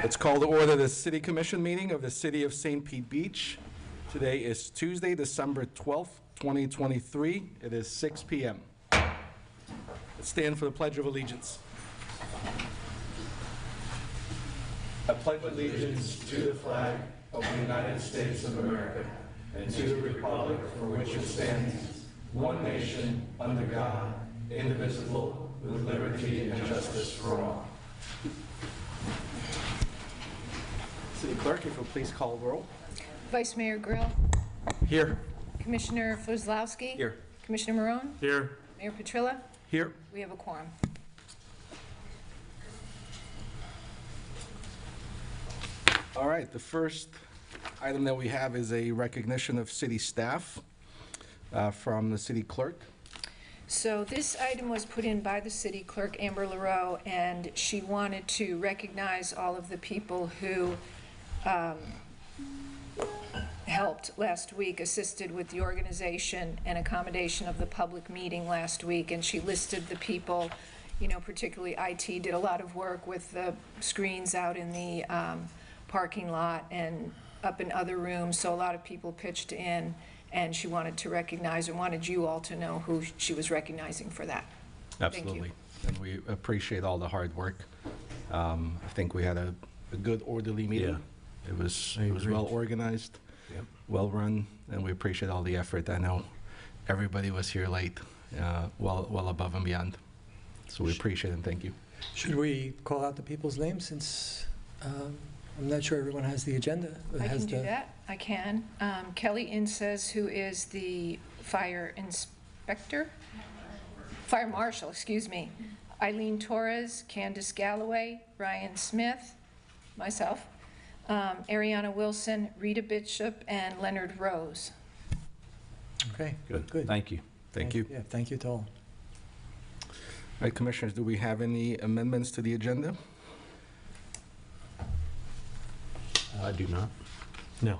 Let's call to order the City Commission meeting of the City of St. Pete Beach. Today is Tuesday, December 12th, 2023. It is 6 p.m. Let's stand for the Pledge of Allegiance. I pledge allegiance to the flag of the United States of America and to the republic for which it stands, one nation, under God, indivisible, with liberty and justice for all. City Clerk, if you'll please call the roll. Vice Mayor Grill. Here. Commissioner Fluzlowski. Here. Commissioner Marone. Here. Mayor Petrilla. Here. We have a quorum. All right, the first item that we have is a recognition of city staff from the city clerk. So this item was put in by the city clerk, Amber Leroux, and she wanted to recognize all of the people who helped last week, assisted with the organization and accommodation of the public meeting last week. And she listed the people, you know, particularly IT did a lot of work with the screens out in the parking lot and up in other rooms. So a lot of people pitched in, and she wanted to recognize and wanted you all to know who she was recognizing for that. Absolutely. And we appreciate all the hard work. I think we had a good orderly meeting. Yeah. It was well organized, Yep. well run, and we appreciate all the effort. I know everybody was here late, well above and beyond. So we appreciate it and thank you. Should we call out the people's names since I'm not sure everyone has the agenda? I can do that. I can. Kelly Inces, who is the fire marshal, excuse me. Eileen Torres, Candace Galloway, Ryan Smith, myself, Ariana Wilson, Rita Bishop, and Leonard Rose. Okay, Good. good. Thank you. Thank you. Yeah, thank you to all. All right, Commissioners, do we have any amendments to the agenda? I do not. No.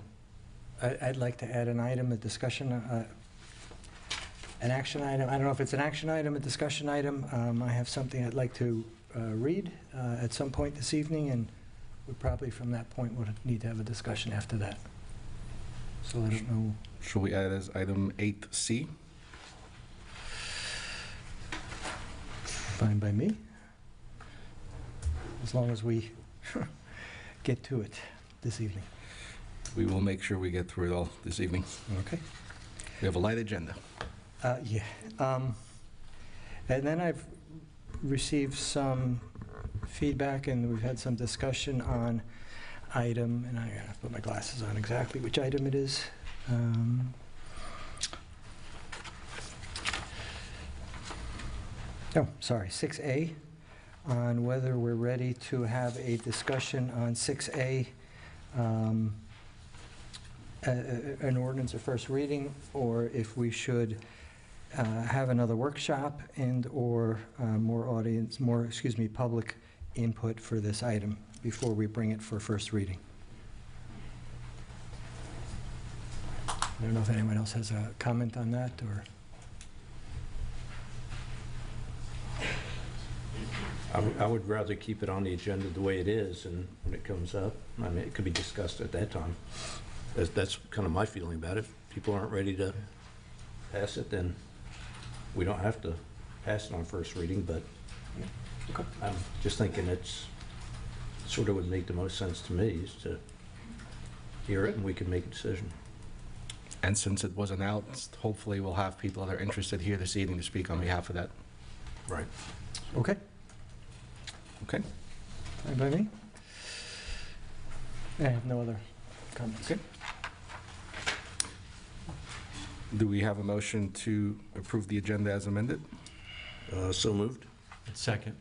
I'd like to add an item, a discussion, an action item. I don't know if it's an action item, a discussion item. I have something I'd like to read at some point this evening, and we probably from that point would need to have a discussion after that. So I don't know. Should we add as item 8C? Fine by me, as long as we get to it this evening. We will make sure we get through it all this evening. Okay. We have a light agenda. Yeah. And then I've received some feedback, and we've had some discussion on item, and I gotta put my glasses on exactly which item it is. Oh, sorry, 6A, on whether we're ready to have a discussion on 6A, an ordinance of first reading, or if we should have another workshop and/or public input for this item before we bring it for first reading. I don't know if anyone else has a comment on that, or... I would rather keep it on the agenda the way it is, and when it comes up, I mean, it could be discussed at that time. That's kind of my feeling about it. If people aren't ready to pass it, then we don't have to pass it on first reading, but Okay. I'm just thinking it's sort of would make the most sense to me is to hear it and we can make a decision. And since it was announced, hopefully we'll have people that are interested here this evening to speak on behalf of that. Right. Okay. Okay? Fine by me. I have no other comments. Okay. Do we have a motion to approve the agenda as amended? So moved. Second.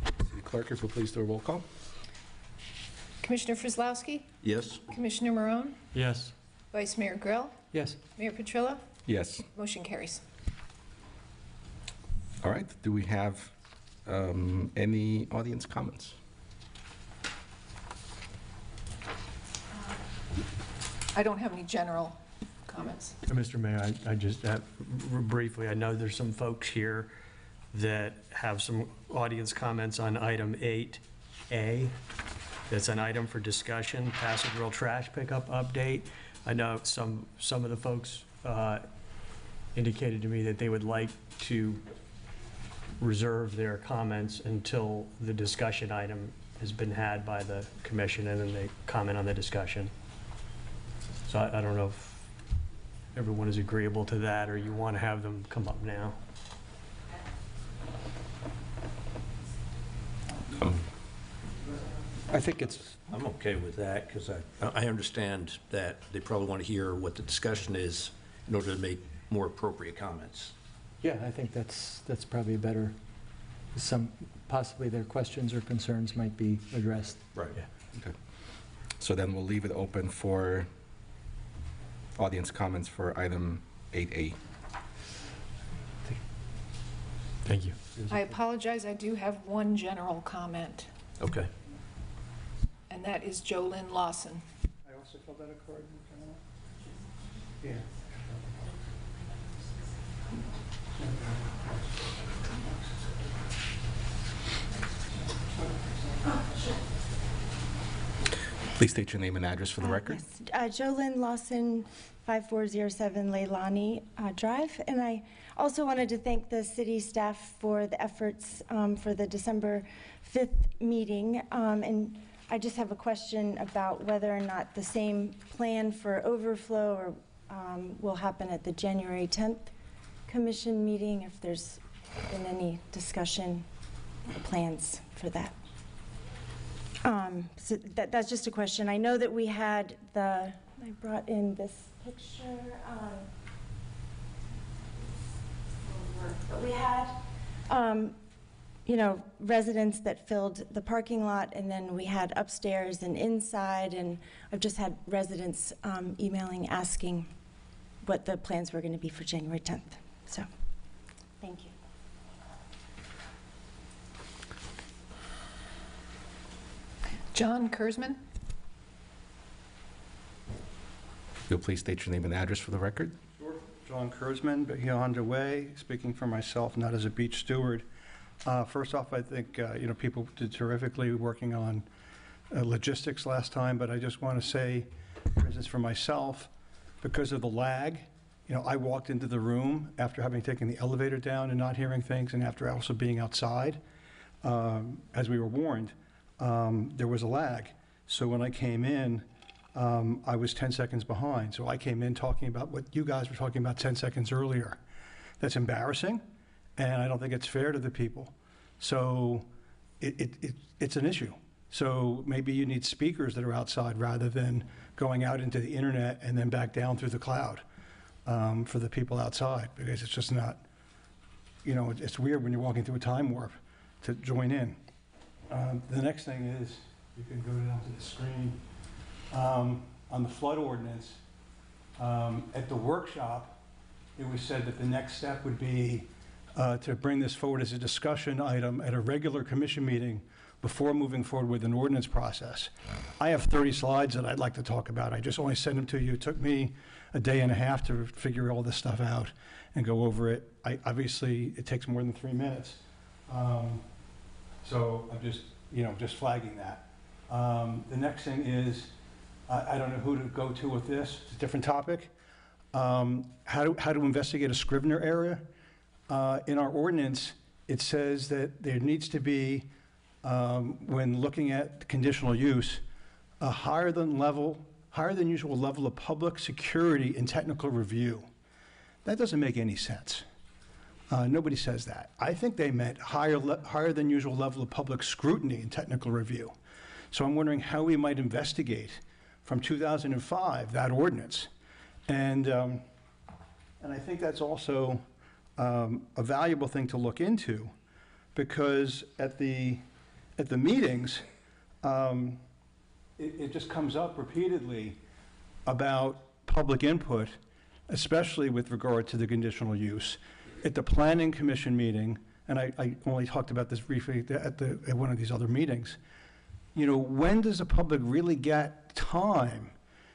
City Clerk, if you'll please do a roll call. Commissioner Fluzlowski. Yes. Commissioner Marone. Yes. Vice Mayor Grill. Yes. Mayor Petrilla. Yes. Motion carries. All right. Do we have any audience comments? I don't have any general comments. Mr. Mayor, I just, briefly, I know there's some folks here that have some audience comments on item 8A. That's an item for discussion, Passive Grill trash pickup update. I know some of the folks indicated to me that they would like to reserve their comments until the discussion item has been had by the commission, and then they comment on the discussion. So I don't know if everyone is agreeable to that, or you want to have them come up now. I think it's, I'm okay with that, because I understand that they probably want to hear what the discussion is in order to make more appropriate comments. yeah, I think that's probably better. Possibly their questions or concerns might be addressed. Right. Okay. So then we'll leave it open for audience comments for item 8A. Thank you. I apologize, I do have one general comment, Okay. and that is Jolynn Lawson. I also filled out a card. Yeah. Please state your name and address for the record. Yes, Jolynn Lawson, 5407 Leilani Drive. And I also wanted to thank the city staff for the efforts for the December 5th meeting. And I just have a question about whether or not the same plan for overflow will happen at the January 10th commission meeting, if there's been any discussion or plans for that. So that's just a question. I know that we had I brought in this picture, but we had, residents that filled the parking lot, and then we had upstairs and inside, and I've just had residents emailing, asking what the plans were going to be for January 10th. So, thank you. John Kurzman? You'll please state your name and address for the record. Sure. John Kurzman, Beyond Way, speaking for myself, not as a beach steward. First off, I think, people did terrifically working on logistics last time, but I just want to say, for instance, for myself, because of the lag, I walked into the room after having taken the elevator down and not hearing things, and after also being outside, as we were warned, there was a lag. So when I came in, I was 10 seconds behind. So I came in talking about what you guys were talking about 10 seconds earlier. That's embarrassing, and I don't think it's fair to the people. So it's an issue. So maybe you need speakers that are outside rather than going out into the internet and then back down through the cloud for the people outside, because it's just not, it's weird when you're walking through a time warp to join in. The next thing is, you can go down to the screen, on the flood ordinance. At the workshop, it was said that the next step would be to bring this forward as a discussion item at a regular commission meeting before moving forward with an ordinance process. I have 30 slides that I'd like to talk about. I just only sent them to you. It took me a day and a half to figure all this stuff out and go over it. Obviously, it takes more than 3 minutes. So I'm just flagging that. The next thing is, I don't know who to go to with this. It's a different topic. How to investigate a Scrivener error. In our ordinance, it says that there needs to be, when looking at conditional use, a higher than usual level of public security and technical review. That doesn't make any sense. Nobody says that. I think they meant higher than usual level of public scrutiny and technical review. So I'm wondering how we might investigate from 2005 that ordinance. And I think that's also a valuable thing to look into, because at the meetings, it just comes up repeatedly about public input, especially with regard to the conditional use. At the Planning Commission meeting, and I only talked about this briefly at one of these other meetings, when does the public really get time?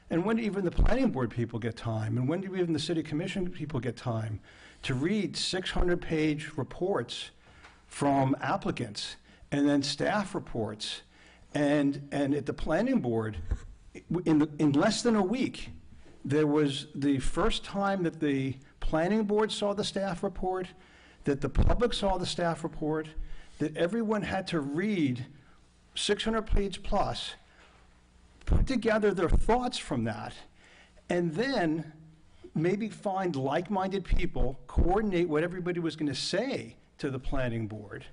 And when do even the planning board people get time? And when do even the city commission people get time to read 600-page reports from applicants, and then staff reports, And at the planning board, in less than a week, there was the first time that the planning board saw the staff report, that the public saw the staff report, that everyone had to read 600 page plus, put together their thoughts from that, and then maybe find like-minded people, coordinate what everybody was going to say to the planning board,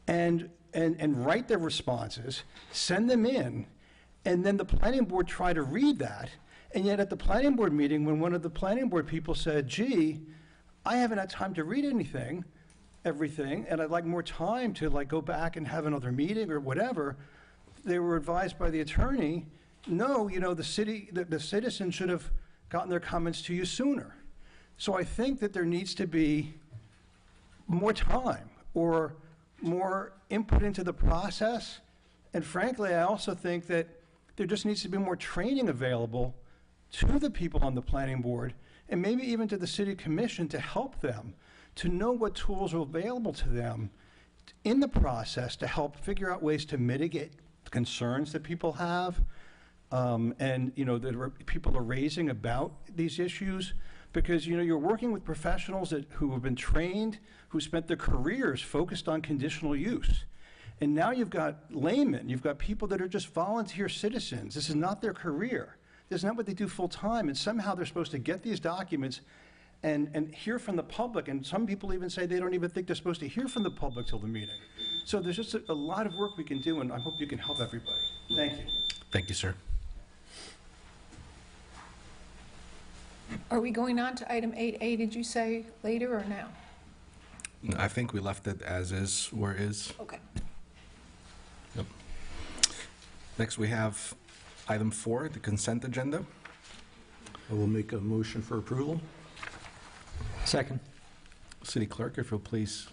and write their responses, send them in, and then the planning board try to read that. And yet at the planning board meeting, when one of the planning board people said, gee, I haven't had time to read everything, and I'd like more time to like go back and have another meeting or whatever, they were advised by the attorney, no, you know, the citizens should have gotten their comments to you sooner. So I think that there needs to be more time or more input into the process. And frankly, I also think that there just needs to be more training available to the people on the planning board and maybe even to the city commission to help them to know what tools are available to them in the process to help figure out ways to mitigate the concerns that people have, and you know that people are raising about these issues, because you know you're working with professionals who have been trained, who spent their careers focused on conditional use, and now you've got laymen, you've got people that are just volunteer citizens. This is not their career. This is not what they do full time, and somehow they're supposed to get these documents and hear from the public, and some people even say they don't even think they're supposed to hear from the public till the meeting. So there's just a lot of work we can do, and I hope you can help everybody. Thank you. Thank you, sir. Are we going on to item 8A, did you say later or now? I think we left it as is, where is. Okay. Yep. Next, we have item 4, the consent agenda. I will make a motion for approval. Second. City Clerk, if you'll please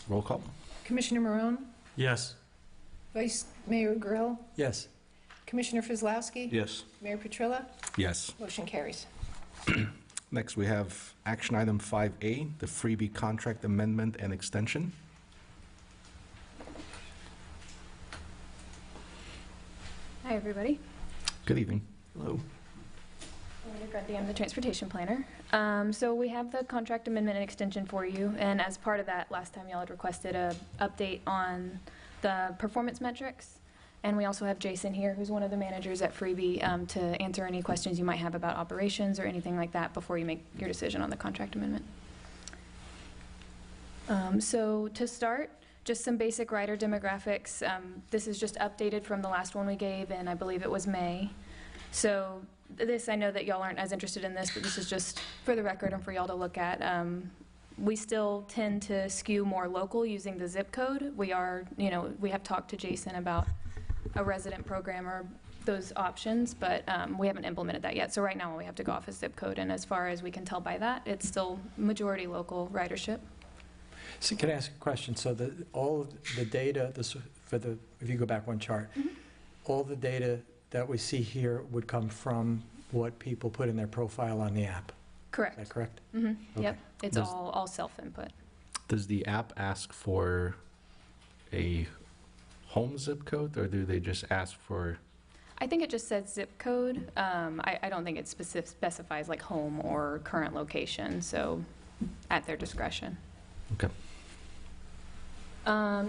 roll call. Commissioner Marone, Yes. Vice Mayor Grill, Yes. Commissioner Fizlowski, Yes. Mayor Petrilla, Yes. motion carries. Next, we have action item 5A, the freebie contract amendment and extension. Hi, everybody. Good evening. Hello. Amanda Grundy, I'm the transportation planner. So we have the contract amendment and extension for you, and as part of that, last time y'all had requested a update on the performance metrics. And we also have Jason here, who's one of the managers at Freebie, to answer any questions you might have about operations or anything like that before you make your decision on the contract amendment. So to start, just some basic rider demographics. This is just updated from the last one we gave, and I believe it was May. So this, I know that y'all aren't as interested in this, but this is just for the record and for y'all to look at. We still tend to skew more local using the zip code. We are, you know, we have talked to Jason about a resident program or those options, but we haven't implemented that yet. So right now we have to go off a zip code, and as far as we can tell by that, it's still majority local ridership. So can I ask a question? So all of the data, if you go back one chart, all the data that we see here would come from what people put in their profile on the app. Correct. Is that correct? Mm-hmm. Okay. Yep. It's all self-input. Does the app ask for a home zip code, or do they just ask for? I think it just says zip code. I don't think it specifies like home or current location, so at their discretion. Okay.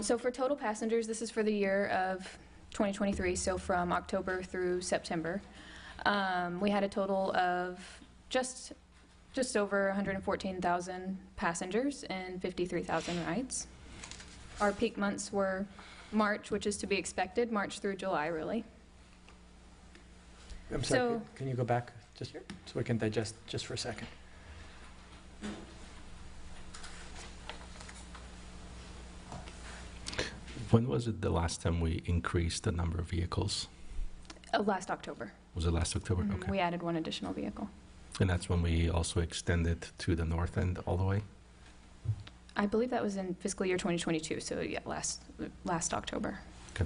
So for total passengers, this is for the year of 2023, so from October through September. We had a total of just over 114,000 passengers and 53,000 rides. Our peak months were March, which is to be expected, March through July, really. I'm sorry, So- can you go back just so we can digest just for a second? When was it the last time we increased the number of vehicles? Last October. Was it last October? Mhm. Okay. We added one additional vehicle. And that's when we also extended to the north end all the way? I believe that was in fiscal year 2022, so yeah, last October. Okay.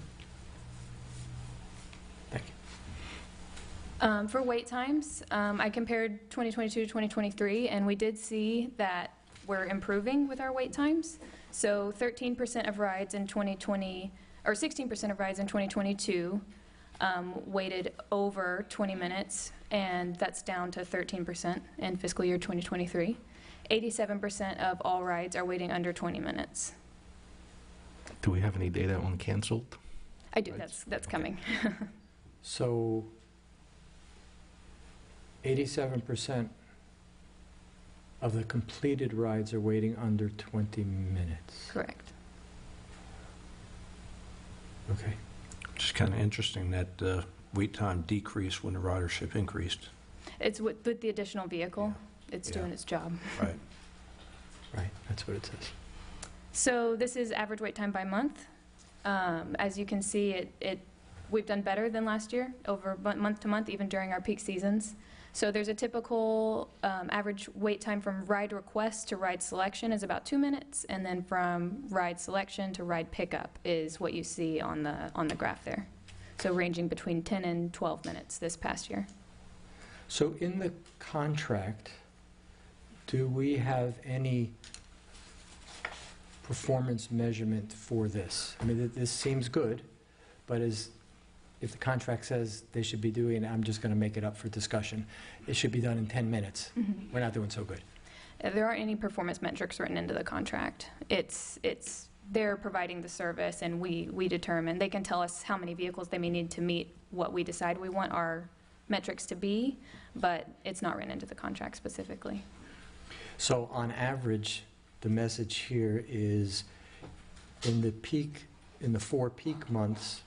Thank you. For wait times, I compared 2022 to 2023, and we did see that we're improving with our wait times. So 13% of rides in 2020 or 16% of rides in 2022 waited over 20 minutes, and that's down to 13% in fiscal year 2023. 87% of all rides are waiting under 20 minutes. Do we have any data on canceled? I do, Rides? that's Okay. coming. So 87% of the completed rides are waiting under 20 minutes. Correct. Okay. It's kind of interesting that wait time decreased when the ridership increased. It's with the additional vehicle, it's doing its job. Right. Right, that's what it says. So this is average wait time by month. As you can see, we've done better than last year, over month to month, even during our peak seasons. So there's a typical average wait time from ride request to ride selection is about 2 minutes, and then from ride selection to ride pickup is what you see on the graph there. So ranging between 10 and 12 minutes this past year. So in the contract, do we have any performance measurement for this? I mean, this seems good, but if the contract says they should be doing, I'm just going to make it up for discussion, it should be done in 10 minutes. Mhm. We're not doing so good. There aren't any performance metrics written into the contract. It's they're providing the service, and we determine. They can tell us how many vehicles they may need to meet what we decide we want our metrics to be, but it's not written into the contract specifically. So on average, the message here is in the 4 peak months,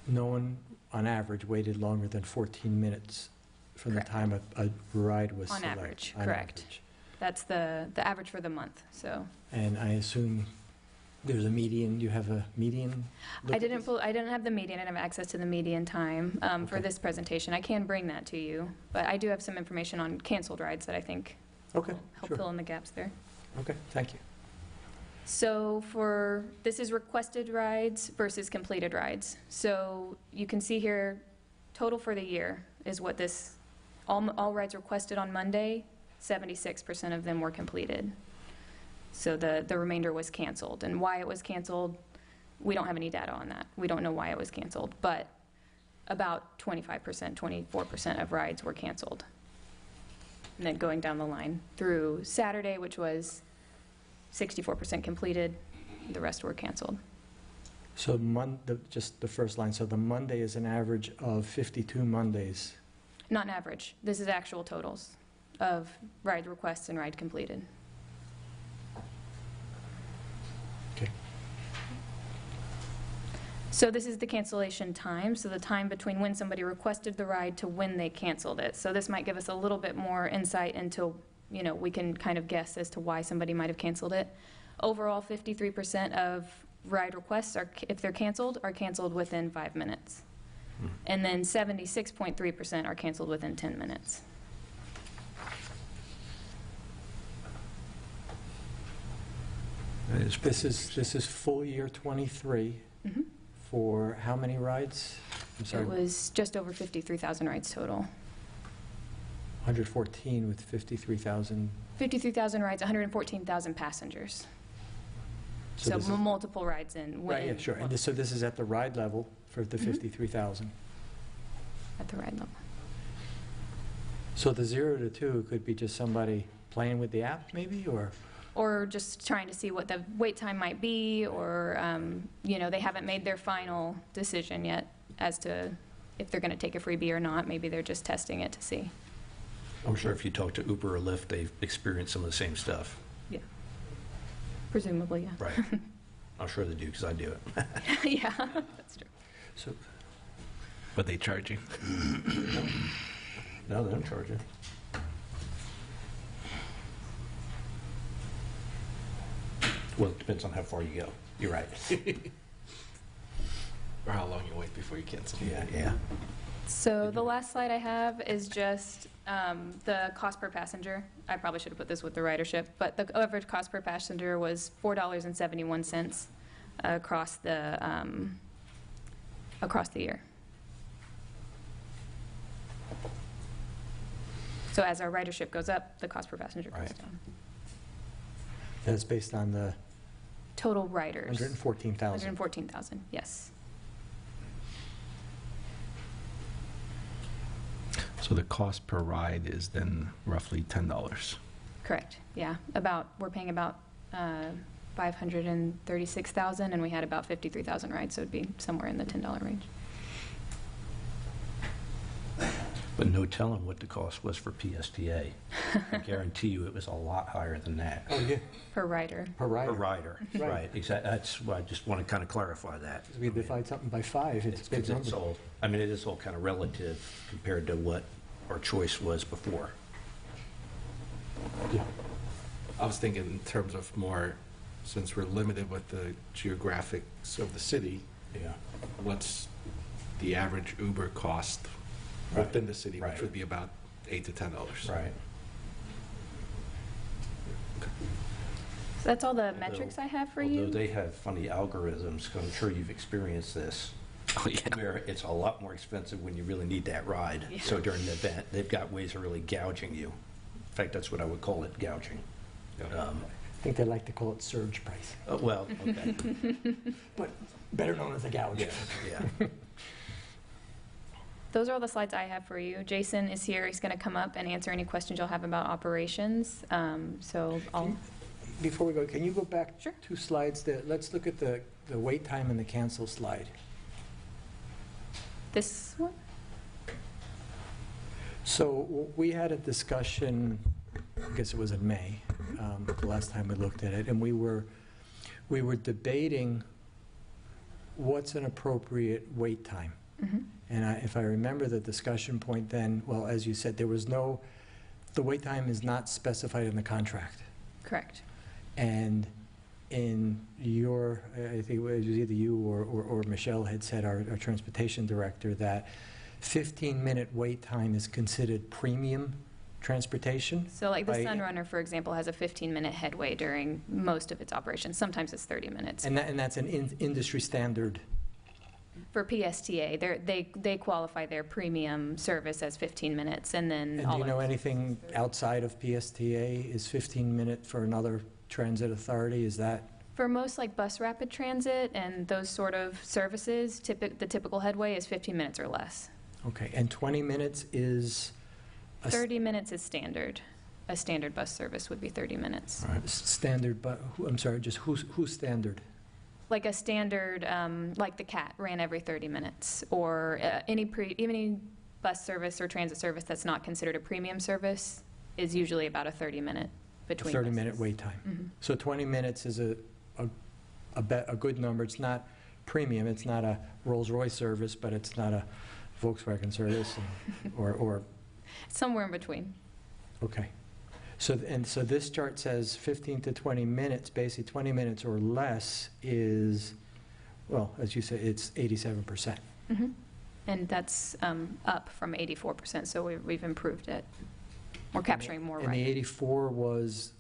no one on average waited longer than 14 minutes from Correct. the time a ride was On selected. average, correct. Average. That's the average for the month, so. And I assume there's a median, you have a median? look I at didn't this? I didn't have the median, I didn't have access to the median time for Okay. this presentation. I can bring that to you, but I do have some information on canceled rides that I think Okay, will help sure. fill in the gaps there. Okay, thank you. So this is requested rides versus completed rides. So you can see here, total for the year is what all rides requested on Monday, 76% of them were completed. So the remainder was canceled. And why it was canceled, we don't have any data on that. We don't know why it was canceled, but about 25%, 24% of rides were canceled. And then going down the line through Saturday, which was 64% completed, the rest were canceled. So just the first line, so the Monday is an average of 52 Mondays. Not an average. This is actual totals of ride requests and ride completed. Okay. So this is the cancellation time, so the time between when somebody requested the ride to when they canceled it. So this might give us a little bit more insight into, we can kind of guess as to why somebody might have canceled it. Overall, 53% of ride requests, if they're canceled, are canceled within 5 minutes. And then 76.3% are canceled within 10 minutes. This is full year '23 Mhm. for how many rides? I'm sorry, It was just over 53,000 rides total. 114 with 53,000. 53,000 rides, 114,000 passengers. So this is- multiple rides in. Right, yeah, sure. And so this is at the ride level for the Mhm. 53,000. At the ride level. So the 0 to 2 could be just somebody playing with the app maybe, or? Or just trying to see what the wait time might be, or, they haven't made their final decision yet as to if they're going to take a freebie or not. Maybe they're just testing it to see. I'm sure if you talk to Uber or Lyft, they've experienced some of the same stuff. Yeah. Presumably, yeah. Right. I'm sure they do, because I do it. Yeah, that's true. So But they charge you. No, they don't charge you. Well, it depends on how far you go. You're right. Or how long you wait before you cancel. Yeah. So the last slide I have is just the cost per passenger. I probably should have put this with the ridership, but the average cost per passenger was $4.71 across the year. So as our ridership goes up, the cost per passenger goes Right. down. that's based on the Total riders. 114,000. 114,000, yes. So the cost per ride is then roughly $10. Correct, yeah. We're paying about 536,000, and we had about 53,000 rides, so it'd be somewhere in the $10 range. But no telling what the cost was for PSTA. I guarantee you it was a lot higher than that. Oh, yeah, Per rider. per Per rider. rider, Right. right, exactly. That's why I just want to kind of clarify that. If we divide something by 5, it's a big It's number. all, I mean, it is all kind of relative compared to what our choice was before. Yeah. I was thinking in terms of more, since we're limited with the geographics of the city, Yeah. what's the average Uber cost within the city, which Right. would be about $8 to $10. Right. So that's all the metrics I have for Although you. they have funny algorithms, 'cause I'm sure you've experienced this, Oh, yeah. where it's a lot more expensive when you really need that ride. Yeah. So during the event, they've got ways of really gouging you. In fact, that's what I would call it, gouging. I think they like to call it surge price, Well, okay. but better known as a gouge. Yeah. Those are all the slides I have for you. Jason is here. He's going to come up and answer any questions you'll have about operations. So I'll, Before we go, can you go back Sure. 2 slides? Let's look at the wait time and the cancel slide. this one? So we had a discussion, I guess it was in May, the last time we looked at it, and we were debating what's an appropriate wait time. Mhm. And if I remember the discussion point then, well, as you said, the wait time is not specified in the contract. Correct. And in your, I think it was either you or Michelle had said, our transportation director, that 15-minute wait time is considered premium transportation. So like the By- Sunrunner, for example, has a 15-minute headway during most of its operations. Sometimes it's 30 minutes. And that's an industry standard. For PSTA, they qualify their premium service as 15 minutes, and then And do you know anything outside of PSTA? Is 15-minute for another transit authority? Is that? For most like bus rapid transit and those sort of services, the typical headway is 15 minutes or less. Okay, and 20 minutes is? 30 minutes is standard. A standard bus service would be 30 minutes. Standard, but, I'm sorry, just who's standard? Like a standard, like the CAT ran every 30 minutes, or any bus service or transit service that's not considered a premium service is usually about a 30-minute between 30-minute buses. wait time. Mhm. So 20 minutes is a good number. It's not premium, it's not a Rolls-Royce service, but it's not a Volkswagen service, or, Somewhere in between. okay. So this chart says 15 to 20 minutes, basically 20 minutes or less is, well, as you said, it's 87%. Mhm. And that's up from 84%, so we've improved it. We're capturing more And the rides 84 was,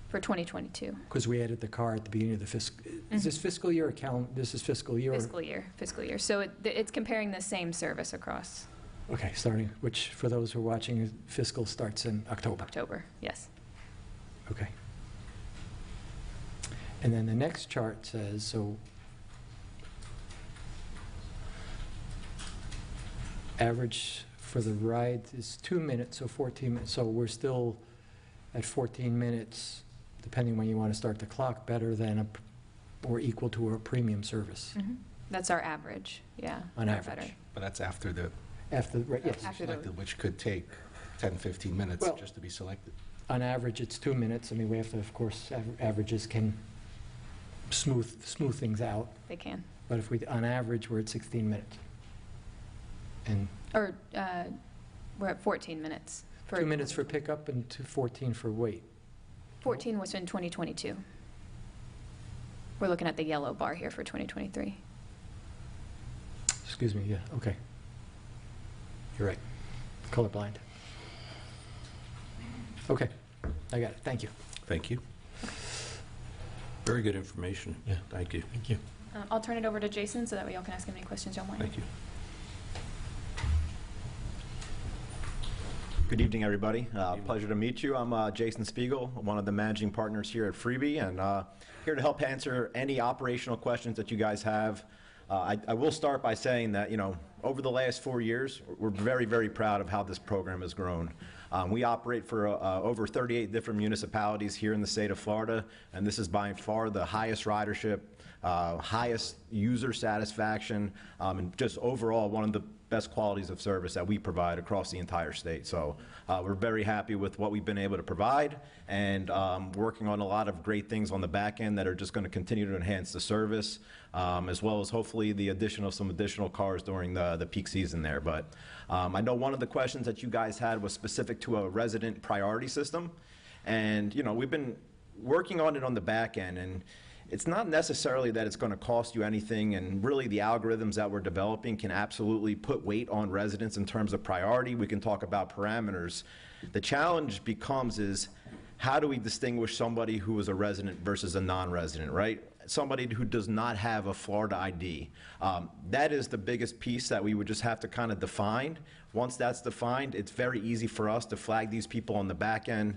for 2022. because we added the car at the beginning of the fiscal, is this fiscal year or this is fiscal year? or- Fiscal year. So it's comparing the same service across Okay, which for those who are watching, fiscal starts in October. October, yes. Okay. And then the next chart says, so average for the ride is 2 minutes, so 14 minutes. So we're still at 14 minutes, depending when you want to start the clock, better than or equal to a premium service Mhm. That's our average, yeah. on or average. better. But that's after the After, right, yes. After the- selected, which could take 10, 15 minutes Well- just to be selected. On average, it's 2 minutes. I mean, we have to, of course, averages can smooth things out. They can. But if on average, we're at 16 minutes. And Or we're at 14 minutes. 2 minutes for pickup and 14 for wait. 14 was in 2022. We're looking at the yellow bar here for 2023. Excuse me, yeah, okay. You're right. Colorblind. Okay, I got it, thank you. Thank you. Very good information. Yeah. Thank you. Thank you. I'll turn it over to Jason so that way y'all can ask him any questions y'all might. Thank you. Good evening, everybody. Pleasure to meet you. I'm Jason Spiegel, one of the managing partners here at Freebie, and here to help answer any operational questions that you guys have. I will start by saying that, over the last 4 years, we're very, very proud of how this program has grown. We operate for over 38 different municipalities here in the state of Florida, and this is by far the highest ridership, highest user satisfaction, and just overall one of the best qualities of service that we provide across the entire state. So we're very happy with what we've been able to provide, and working on a lot of great things on the back end that are just going to continue to enhance the service, as well as hopefully the addition of some additional cars during the peak season there. But I know one of the questions that you guys had was specific to a resident priority system, and we've been working on it on the back end, and it's not necessarily that it's going to cost you anything, and really the algorithms that we're developing can absolutely put weight on residents in terms of priority. We can talk about parameters. The challenge becomes is, how do we distinguish somebody who is a resident versus a non-resident, right? Somebody who does not have a Florida ID. That is the biggest piece that we would just have to kind of define. Once that's defined, it's very easy for us to flag these people on the back end,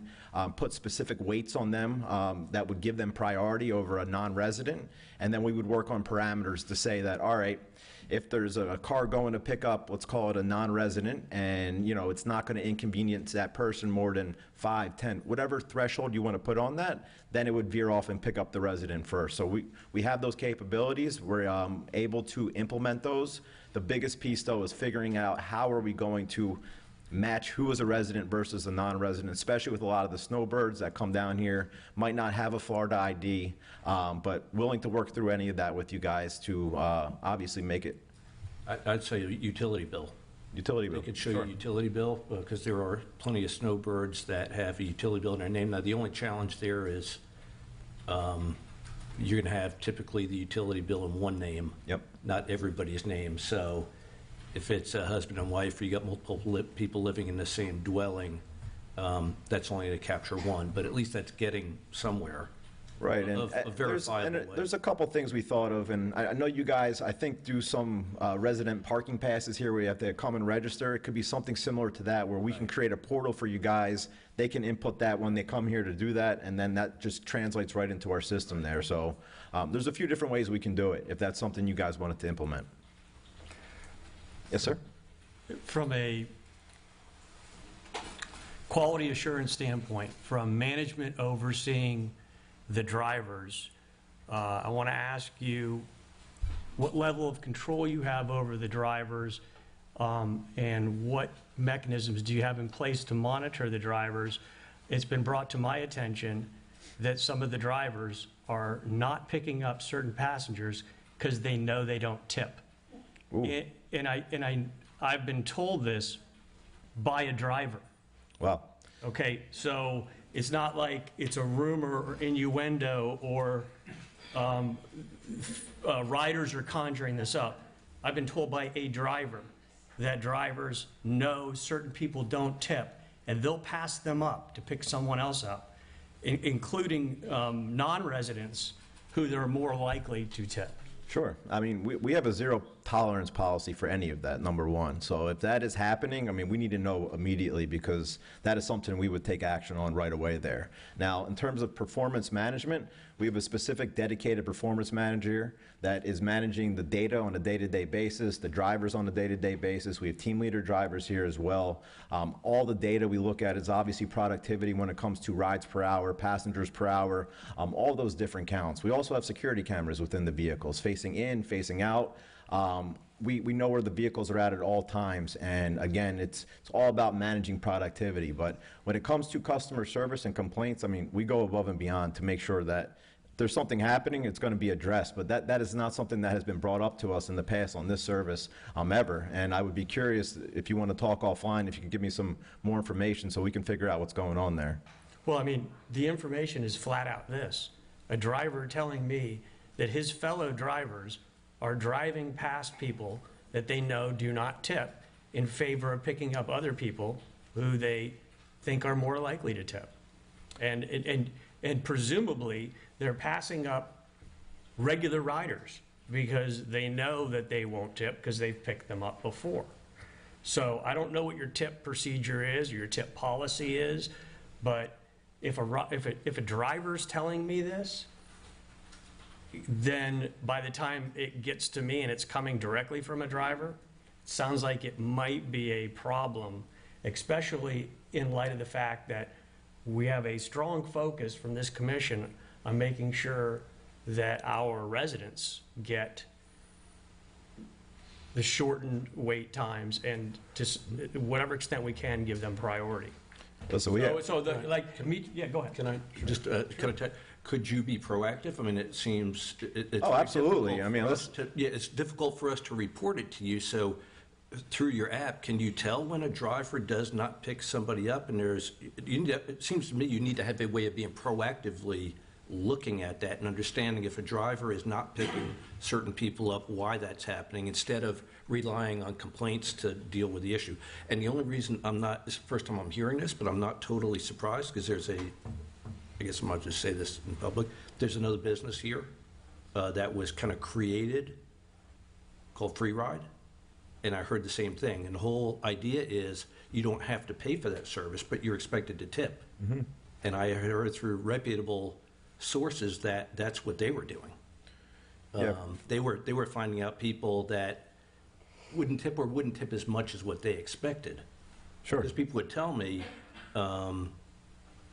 put specific weights on them that would give them priority over a non-resident, and then we would work on parameters to say that, all right, if there's a car going to pick up, let's call it a non-resident, and it's not going to inconvenience that person more than 5, 10, whatever threshold you want to put on that, then it would veer off and pick up the resident first. So we have those capabilities. We're able to implement those. The biggest piece, though, is figuring out how are we going to match who is a resident versus a non-resident, especially with a lot of the snowbirds that come down here, might not have a Florida ID, but willing to work through any of that with you guys to obviously make it. I'd say utility bill. Utility bill. They could show you a utility bill, because there are plenty of snowbirds that have a utility bill in their name. Now, the only challenge there is you're going to have typically the utility bill in one name. Yep. Not everybody's name. So if it's a husband and wife, or you got multiple people living in the same dwelling, that's only to capture one, but at least that's getting somewhere. Right, and a verifiable way. there's a couple things we thought of, and I know you guys, I think, do some resident parking passes here where you have to come and register. It could be something similar to that, where we can create a portal for you guys. They can input that when they come here to do that, and then that just translates right into our system there. So there's a few different ways we can do it, if that's something you guys wanted to implement. Yes, sir? From a quality assurance standpoint, from management overseeing the drivers, I want to ask you what level of control you have over the drivers, and what mechanisms do you have in place to monitor the drivers. It's been brought to my attention that some of the drivers are not picking up certain passengers because they know they don't tip. I've been told this by a driver. Wow. Okay, so it's not like it's a rumor or innuendo or riders are conjuring this up. I've been told by a driver that drivers know certain people don't tip, and they'll pass them up to pick someone else up, including non-residents who they're more likely to tip. Sure. I mean, we have a zero tolerance policy for any of that, number one. So if that is happening, I mean, we need to know immediately, because that is something we would take action on right away there. Now, in terms of performance management, we have a specific dedicated performance manager that is managing the data on a day-to-day basis, the drivers on a day-to-day basis. We have team leader drivers here as well. All the data we look at is obviously productivity when it comes to rides per hour, passengers per hour, all those different counts. We also have security cameras within the vehicles, facing in, facing out. We know where the vehicles are at all times, and again, it's all about managing productivity. But when it comes to customer service and complaints, I mean, we go above and beyond to make sure that if there's something happening, it's going to be addressed. But that is not something that has been brought up to us in the past on this service ever. And I would be curious, if you want to talk offline, if you can give me some more information so we can figure out what's going on there. Well, I mean, the information is flat out this. A driver telling me that his fellow drivers are driving past people that they know do not tip in favor of picking up other people who they think are more likely to tip. And presumably, they're passing up regular riders because they know that they won't tip because they've picked them up before. So I don't know what your tip procedure is, or your tip policy is, but if a driver's telling me this, then by the time it gets to me and it's coming directly from a driver, it sounds like it might be a problem, especially in light of the fact that we have a strong focus from this commission on making sure that our residents get the shortened wait times and to whatever extent we can give them priority. So Yeah, go ahead. Can I just, could you be proactive? I mean, it seems, it's. Oh, absolutely. difficult I mean, for us to- Yeah, it's difficult for us to report it to you, so through your app, can you tell when a driver does not pick somebody up? And it seems to me you need to have a way of being proactively looking at that and understanding if a driver is not picking certain people up, why that's happening, instead of relying on complaints to deal with the issue. And the only reason this is the first time I'm hearing this, but I'm not totally surprised, because I guess I might just say this in public, there's another business here that was kind of created called Free Ride, and I heard the same thing. And the whole idea is you don't have to pay for that service, but you're expected to tip. Mm-hmm. And I heard through reputable sources that that's what they were doing. Yeah. They were finding out people that wouldn't tip or wouldn't tip as much as what they expected. Sure. Because people would tell me, and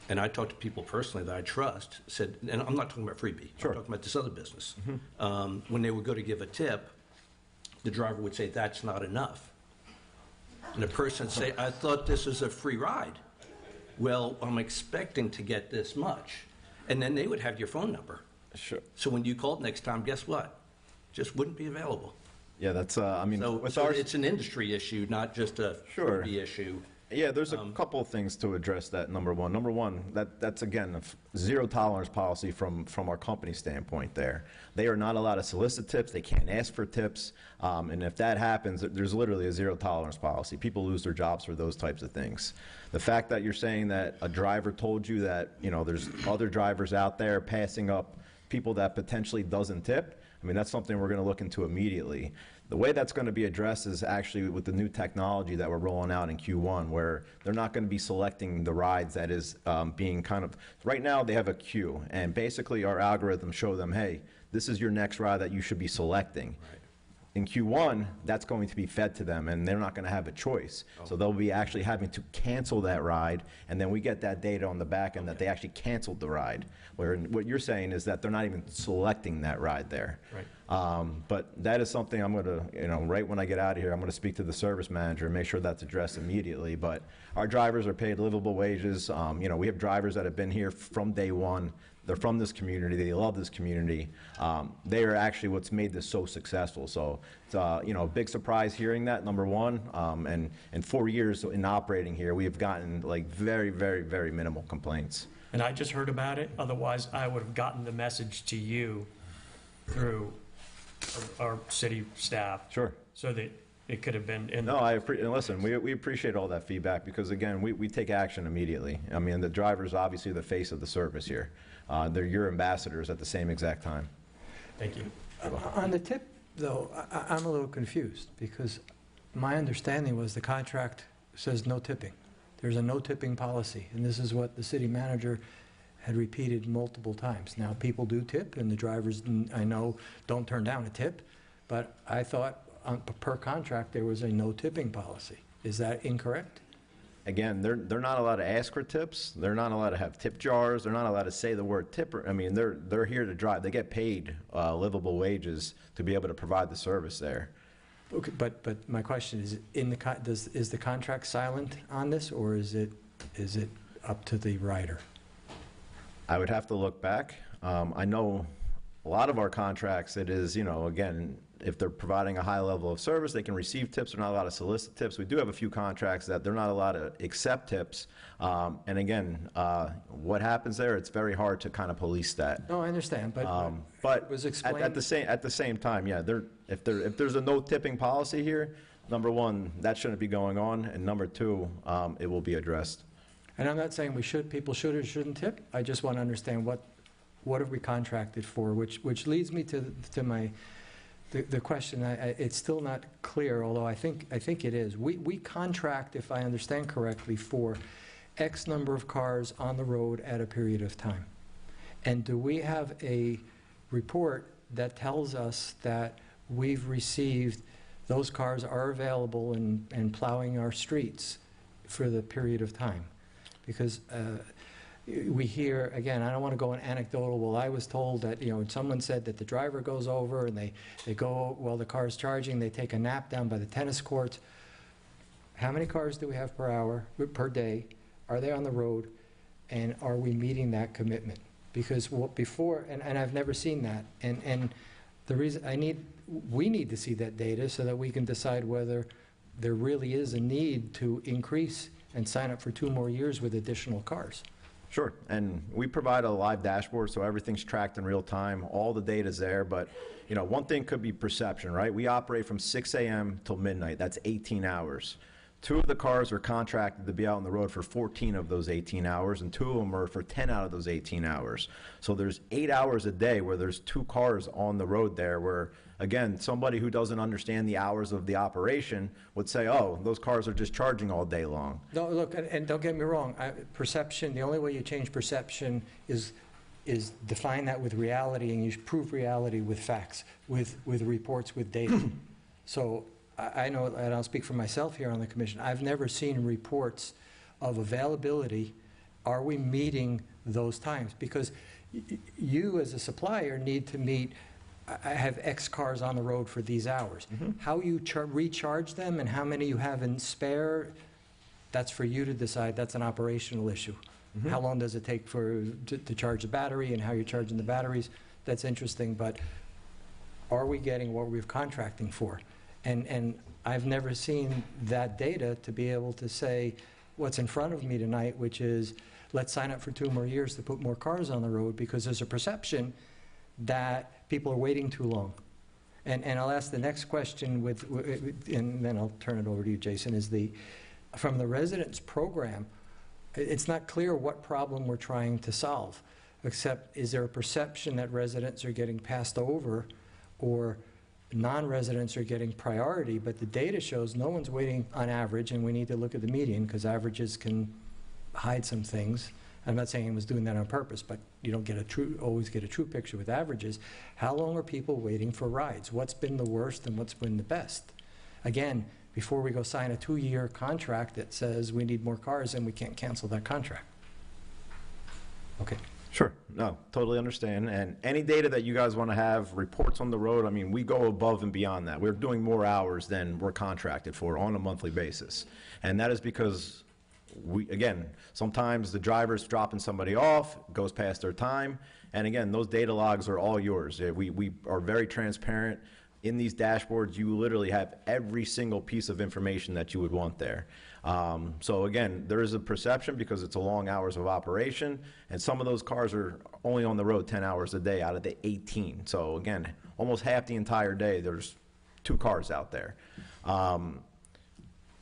I talked to people personally that I trust, said, and I'm not talking about Freebie, Sure. I'm talking about this other business. Mm-hmm. When they would go to give a tip, the driver would say, that's not enough. And the person would say, I thought this was a free ride. Well, I'm expecting to get this much. And then they would have your phone number. Sure. So when you called next time, guess what? Just wouldn't be available. Yeah, that's, I mean, So, with so ours, it's an industry issue, not just a Sure. Freebie issue. yeah, there's a couple of things to address that, number one. Number one, that's, again, a zero tolerance policy from our company standpoint there. They are not allowed to solicit tips. They can't ask for tips. And if that happens, there's literally a zero tolerance policy. People lose their jobs for those types of things. The fact that you're saying that a driver told you that, there's other drivers out there passing up people that potentially doesn't tip, I mean, that's something we're going to look into immediately. The way that's going to be addressed is actually with the new technology that we're rolling out in Q1, where they're not going to be selecting the rides that is being kind of, right now they have a queue, and basically our algorithms show them, hey, this is your next ride that you should be selecting. Right. In Q1, that's going to be fed to them, and they're not going to have a choice. So they'll be actually having to cancel that ride, and then we get that data on the back end that they actually canceled the ride. Where what you're saying is that they're not even selecting that ride there. Right. But that is something I'm going to, right when I get out of here, I'm going to speak to the service manager and make sure that's addressed immediately. But our drivers are paid livable wages. We have drivers that have been here from day one. They're from this community. They love this community. They are actually what's made this so successful. So it's a big surprise hearing that, number one. And in 4 years in operating here, we have gotten like very, very, very minimal complaints. And I just heard about it. Otherwise, I would have gotten the message to you through our city staff. Sure. So that it could have been in. No, and listen, we appreciate all that feedback because, again, we take action immediately. I mean, the driver's obviously the face of the service here. They're your ambassadors at the same exact time. Thank you. On the tip, though, I'm a little confused because my understanding was the contract says no tipping. There's a no tipping policy, and this is what the city manager had repeated multiple times. Now, people do tip, and the drivers, I know, don't turn down a tip, but I thought per contract there was a no tipping policy. Is that incorrect? Again, they're not allowed to ask for tips. They're not allowed to have tip jars. They're not allowed to say the word tipper. I mean, they're here to drive. They get paid livable wages to be able to provide the service there. Okay, but my question is, is the contract silent on this, or is it up to the rider? I would have to look back. I know a lot of our contracts, it is, again, if they're providing a high level of service, they can receive tips. They're not allowed to solicit tips. We do have a few contracts that they're not allowed to accept tips. And again, what happens there, it's very hard to kind of police that. No, I understand, but But was explained. at the same time, yeah, if there's a no tipping policy here, number one, that shouldn't be going on, and number two, it will be addressed. And I'm not saying people should or shouldn't tip. I just want to understand what have we contracted for, which leads me to The question, it's still not clear, although I think it is. We contract, if I understand correctly, for X number of cars on the road at a period of time. And do we have a report that tells us that we've received, those cars are available and plowing our streets for the period of time? Because we hear, again, I don't want to go on anecdotal, well, I was told that, someone said that the driver goes over and they go while the car is charging, they take a nap down by the tennis courts. How many cars do we have per day? Are they on the road? And are we meeting that commitment? Because before, and I've never seen that, and the reason we need to see that data so that we can decide whether there really is a need to increase and sign up for 2 more years with additional cars. Sure, and we provide a live dashboard, so everything's tracked in real time. All the data's there, but one thing could be perception, right? We operate from 6 a.m. till midnight. That's 18 hours. 2 of the cars are contracted to be out on the road for 14 of those 18 hours, and 2 of them are for 10 out of those 18 hours. So there's 8 hours a day where there's 2 cars on the road there where, again, somebody who doesn't understand the hours of the operation would say, oh, those cars are just charging all day long. No, look, and don't get me wrong, perception, the only way you change perception is define that with reality, and you prove reality with facts, with reports, with data. So I know, and I'll speak for myself here on the commission, I've never seen reports of availability. Are we meeting those times? Because you as a supplier need to meet, I have X cars on the road for these hours. How you recharge them and how many you have in spare, that's for you to decide. That's an operational issue. How long does it take to charge the battery and how you're charging the batteries? That's interesting, but are we getting what we're contracting for? And I've never seen that data to be able to say what's in front of me tonight, which is let's sign up for 2 more years to put more cars on the road, because there's a perception that people are waiting too long. And I'll ask the next question and then I'll turn it over to you, Jason, is from the residents program, it's not clear what problem we're trying to solve, except is there a perception that residents are getting passed over or non-residents are getting priority, but the data shows no one's waiting on average, and we need to look at the median because averages can hide some things. I'm not saying I was doing that on purpose, but you don't always get a true picture with averages. How long are people waiting for rides? What's been the worst and what's been the best? Again, before we go sign a 2-year contract that says we need more cars and we can't cancel that contract. Okay. Sure. No, totally understand. And any data that you guys want to have, reports on the road, I mean, we go above and beyond that. We're doing more hours than we're contracted for on a monthly basis. And that is because again, sometimes the driver's dropping somebody off, goes past their time. And again, those data logs are all yours. We are very transparent. In these dashboards, you literally have every single piece of information that you would want there. So again, there is a perception because it's a long hours of operation, and some of those cars are only on the road 10 hours a day out of the 18. So again, almost half the entire day, there's 2 cars out there.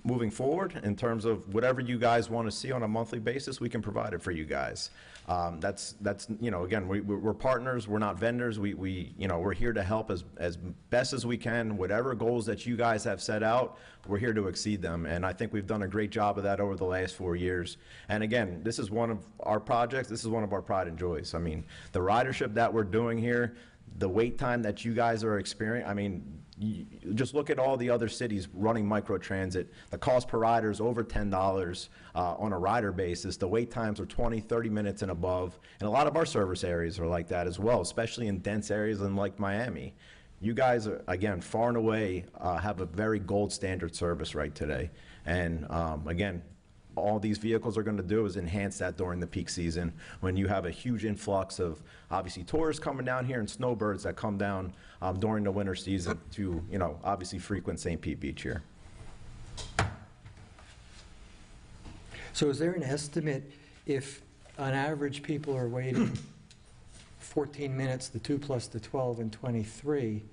Moving forward, in terms of whatever you guys want to see on a monthly basis, we can provide it for you guys. That's again, we're partners, we're not vendors. We're here to help as best as we can. Whatever goals that you guys have set out, we're here to exceed them. And I think we've done a great job of that over the last 4 years. And again, this is one of our projects. This is one of our pride and joys. I mean, the ridership that we're doing here, the wait time that you guys are experiencing, I mean, you just look at all the other cities running microtransit. The cost per rider is over $10 on a rider basis. The wait times are 20, 30 minutes and above. And a lot of our service areas are like that as well, especially in dense areas like Miami. You guys, are, again, far and away have a very gold standard service right today. And again, all these vehicles are going to do is enhance that during the peak season when you have a huge influx of obviously tourists coming down here and snowbirds that come down during the winter season to obviously frequent St. Pete Beach here. So is there an estimate if on average people are waiting 14 minutes, the 2 plus the 12 and 23,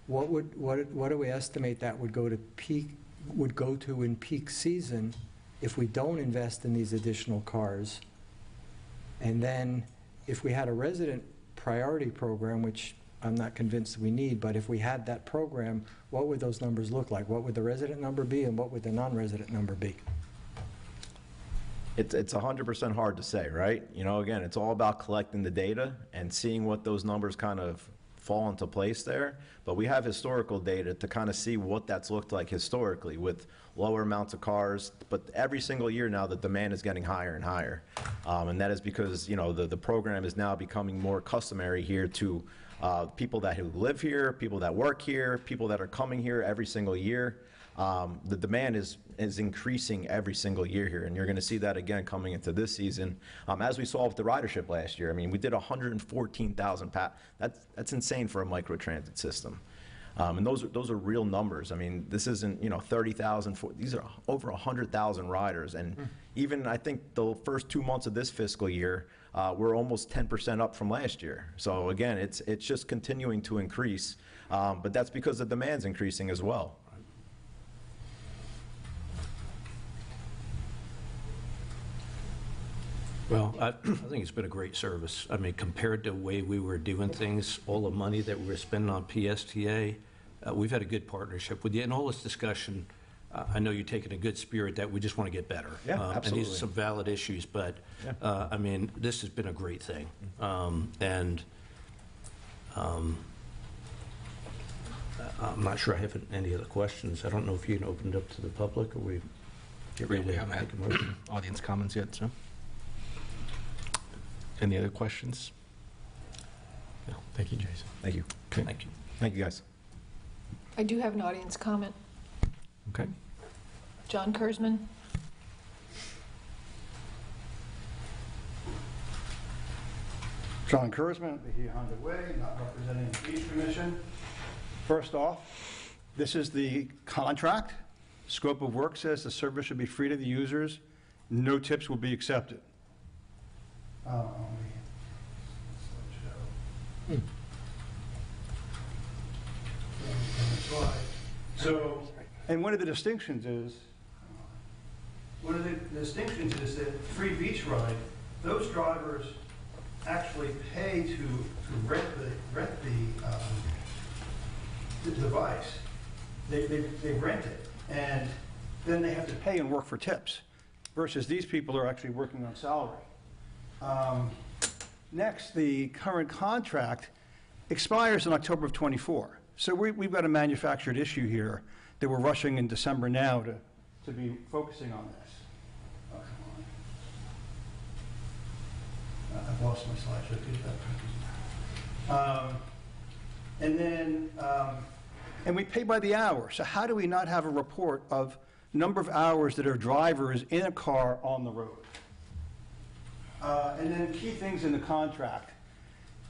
what do we estimate that would go to in peak season if we don't invest in these additional cars? And then if we had a resident priority program, which I'm not convinced we need, but if we had that program, what would those numbers look like? What would the resident number be, and what would the non-resident number be? It's 100% hard to say, right? You know, again, it's all about collecting the data and seeing what those numbers kind of fall into place there. But we have historical data to kind of see what that's looked like historically with lower amounts of cars. But every single year now, the demand is getting higher and higher. And that is because, you know, the program is now becoming more customary here to people who live here, people that work here, people that are coming here every single year. The demand is increasing every single year here, and you're going to see that again coming into this season. As we saw with the ridership last year, I mean, we did 114,000 that's insane for a microtransit system. And those are real numbers. I mean, this isn't, you know, 30,000. These are over 100,000 riders, and even I think the first 2 months of this fiscal year, we're almost 10% up from last year. So again, it's just continuing to increase, but that's because the demand's increasing as well. Well, I think it's been a great service. I mean, compared to the way we were doing things, all the money that we were spending on PSTA, we've had a good partnership with you. And all this discussion, I know you're taking a good spirit that we just want to get better. Yeah, absolutely. And these are some valid issues, but, I mean, this has been a great thing. I'm not sure I have any other questions. I don't know if you can open it up to the public, or we get ready to haven't make a had motion. audience comments yet, so. Any other questions? No. Thank you, Jason. Thank you. Okay. Thank you. Thank you, guys. I do have an audience comment. Okay. John Kurzman. John Kurzman, the Honda Way, not representing the Beach Commission. First off, this is the contract. Scope of work says the service should be free to the users. No tips will be accepted. So, and one of the distinctions is that free beach ride, those drivers actually pay to rent the device. They rent it, and then they have to pay and work for tips, versus these people are actually working on salary. Next, the current contract expires in October of '24. So we've got a manufactured issue here that we're rushing in December now to be focusing on this. Oh, come on. I've lost my slide, so get that. And we pay by the hour. So how do we not have a report of number of hours that our driver is in a car on the road? And then key things in the contract.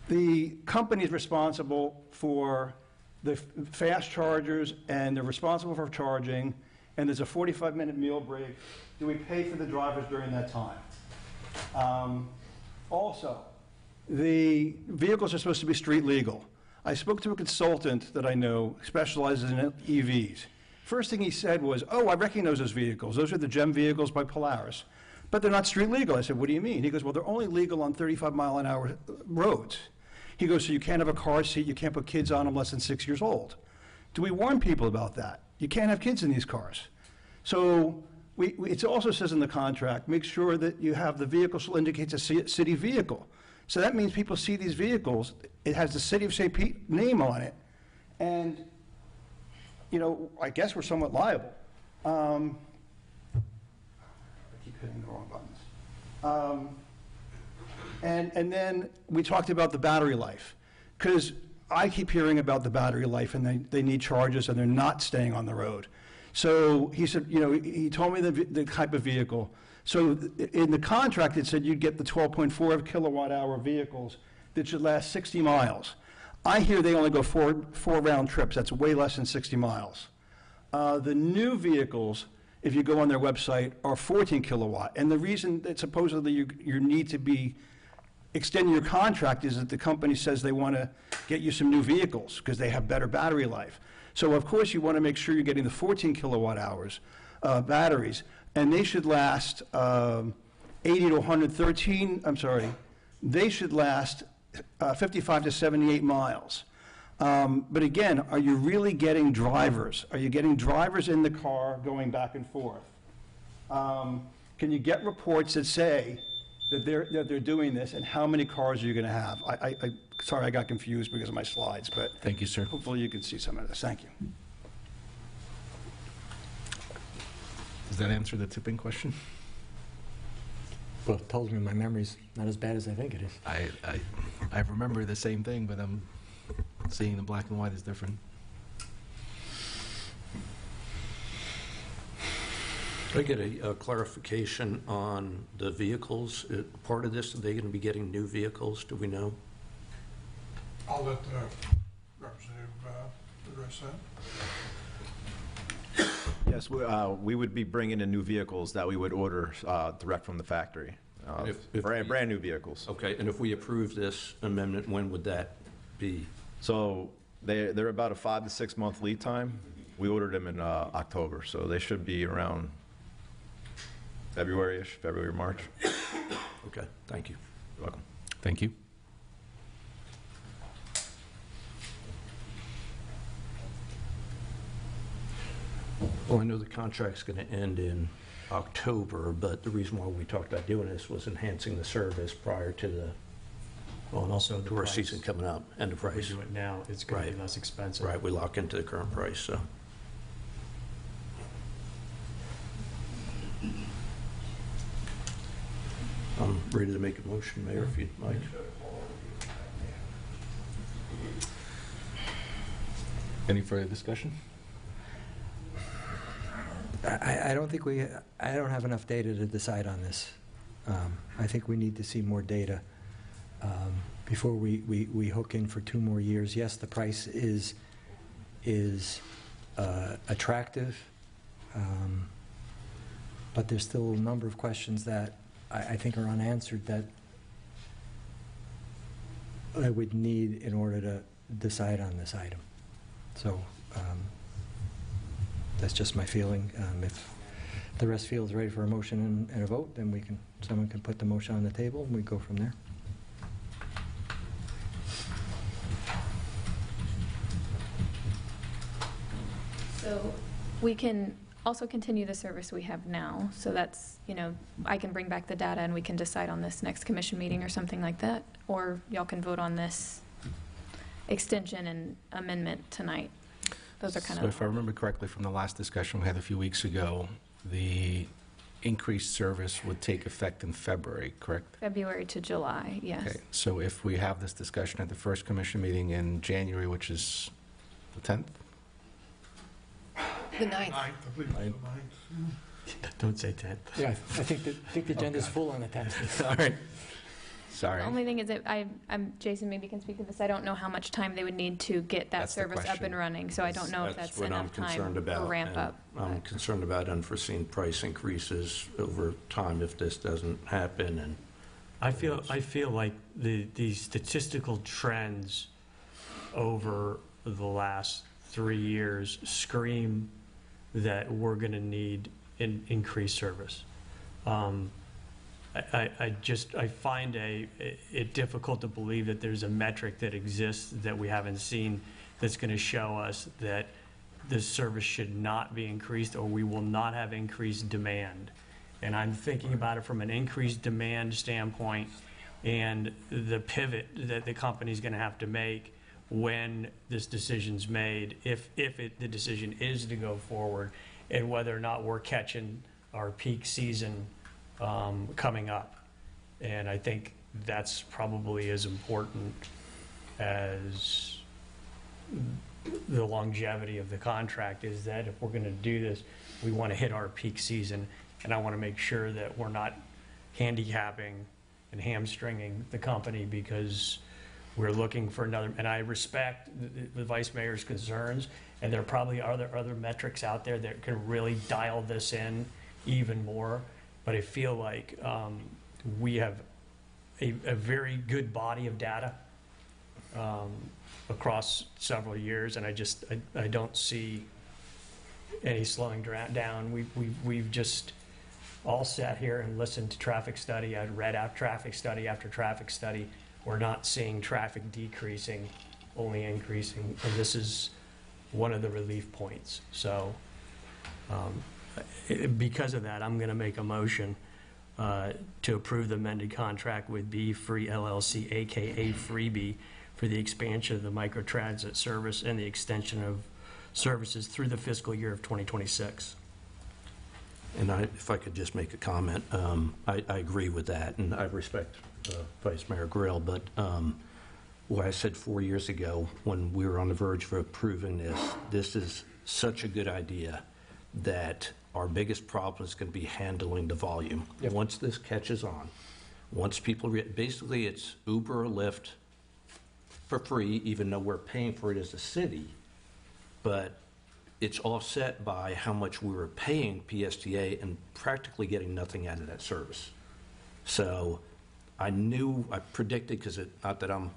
The company is responsible for the fast chargers, and they're responsible for charging, and there's a 45-minute meal break. Do we pay for the drivers during that time? Also, the vehicles are supposed to be street legal. I spoke to a consultant that I know specializes in EVs. First thing he said was, oh, I recognize those vehicles. Those are the GEM vehicles by Polaris. But they're not street legal. I said, what do you mean? He goes, well, they're only legal on 35-mile-an-hour roads. He goes, so you can't have a car seat, you can't put kids on them less than 6 years old. Do we warn people about that? You can't have kids in these cars. So it also says in the contract, make sure that you have the vehicle still indicates a city vehicle. So that means people see these vehicles, it has the City of St. Pete name on it, and, you know, I guess we're somewhat liable. I keep hitting the wrong buttons. And then we talked about the battery life, because I keep hearing about the battery life, and they need charges, and they're not staying on the road. So he said, you know, he told me the type of vehicle. So in the contract, it said you'd get the 12.4 kilowatt-hour vehicles that should last 60 miles. I hear they only go four round trips. That's way less than 60 miles. The new vehicles, if you go on their website, are 14 kilowatt. And the reason that supposedly you need to be extending your contract is that the company says they want to get you some new vehicles because they have better battery life. So of course you want to make sure you're getting the 14 kilowatt hours batteries, and they should last 80 to 113, I'm sorry, they should last 55 to 78 miles. But again, are you really getting drivers? Are you getting drivers in the car going back and forth? Can you get reports that say that they're doing this, and how many cars are you going to have? Sorry, I got confused because of my slides, but Thank you, sir. hopefully you can see some of this. Thank you. Does that answer the tipping question? Well, it tells me my memory's not as bad as I think it is. I remember the same thing, but I'm seeing the black and white is different. Can I get a clarification on the vehicles? Part of this, are they going to be getting new vehicles? Do we know? I'll let the representative address that. Yes, we would be bringing in new vehicles that we would order direct from the factory. Brand new vehicles. Okay, and if we approve this amendment, when would that be? So they're about a 5 to 6 month lead time. We ordered them in October, so they should be around February-ish, February, March. Okay, thank you. You're welcome. Thank you. Well, I know the contract's going to end in October, but the reason why we talked about doing this was enhancing the service prior to the Well, and also the tourist price. season coming up, and the If we price. do it now, it's going to be Right. less expensive. Right, we lock into the current price, so. I'm ready to make a motion, Mayor, if you'd like. Any further discussion? I don't think I don't have enough data to decide on this. I think we need to see more data before we hook in for 2 more years. Yes, the price is attractive, but there's still a number of questions that I think are unanswered that I would need in order to decide on this item. So that's just my feeling. If the rest feels ready for a motion and a vote, then someone can put the motion on the table and we go from there. So we can also continue the service we have now. So that's, I can bring back the data and we can decide on this next commission meeting or something like that. Or y'all can vote on this extension and amendment tonight. Those are kind So of. if I remember correctly from the last discussion we had a few weeks ago, the increased service would take effect in February, correct? February to July, yes. Okay, so if we have this discussion at the first commission meeting in January, which is the 10th? The 9th. I believe it's the Ninth. 9th. Don't say 10th. Yeah, I think the agenda's full on the 10th. All right. Sorry. The only thing is that Jason maybe can speak to this, I don't know how much time they would need to get that That's the service up question. and running, so I don't know if that's what I'm enough time concerned to about, ramp and up. I'm but- concerned about unforeseen price increases over time if this doesn't happen, and I feel like the statistical trends over the last 3 years scream that we're going to need increased service. I find it difficult to believe that there's a metric that exists that we haven't seen that's going to show us that this service should not be increased or we will not have increased demand. And I'm thinking about it from an increased demand standpoint and the pivot that the company's going to have to make when this decision's made, if the decision is to go forward, and whether or not we're catching our peak season coming up. And I think that's probably as important as the longevity of the contract, is that if we're going to do this, we want to hit our peak season, and I want to make sure that we're not handicapping and hamstringing the company because we're looking for another, and I respect the Vice Mayor's concerns, and there probably are other metrics out there that can really dial this in even more, but I feel like we have a very good body of data across several years, and I don't see any slowing down. We've just all sat here and listened to traffic study. I'd read out traffic study after traffic study. We're not seeing traffic decreasing only increasing, and this is one of the relief points. So because of that, I'm going to make a motion to approve the amended contract with Be Free LLC, AKA Freebie, for the expansion of the microtransit service and the extension of services through the fiscal year of 2026. And if I could just make a comment, I agree with that, and I respect Vice Mayor Grill, but what I said 4 years ago when we were on the verge of approving this is such a good idea that our biggest problem is going to be handling the volume. Yep. Once this catches on, once people, basically it's Uber or Lyft for free, even though we're paying for it as a city, but it's offset by how much we were paying PSTA and practically getting nothing out of that service. So I predicted, because not that I'm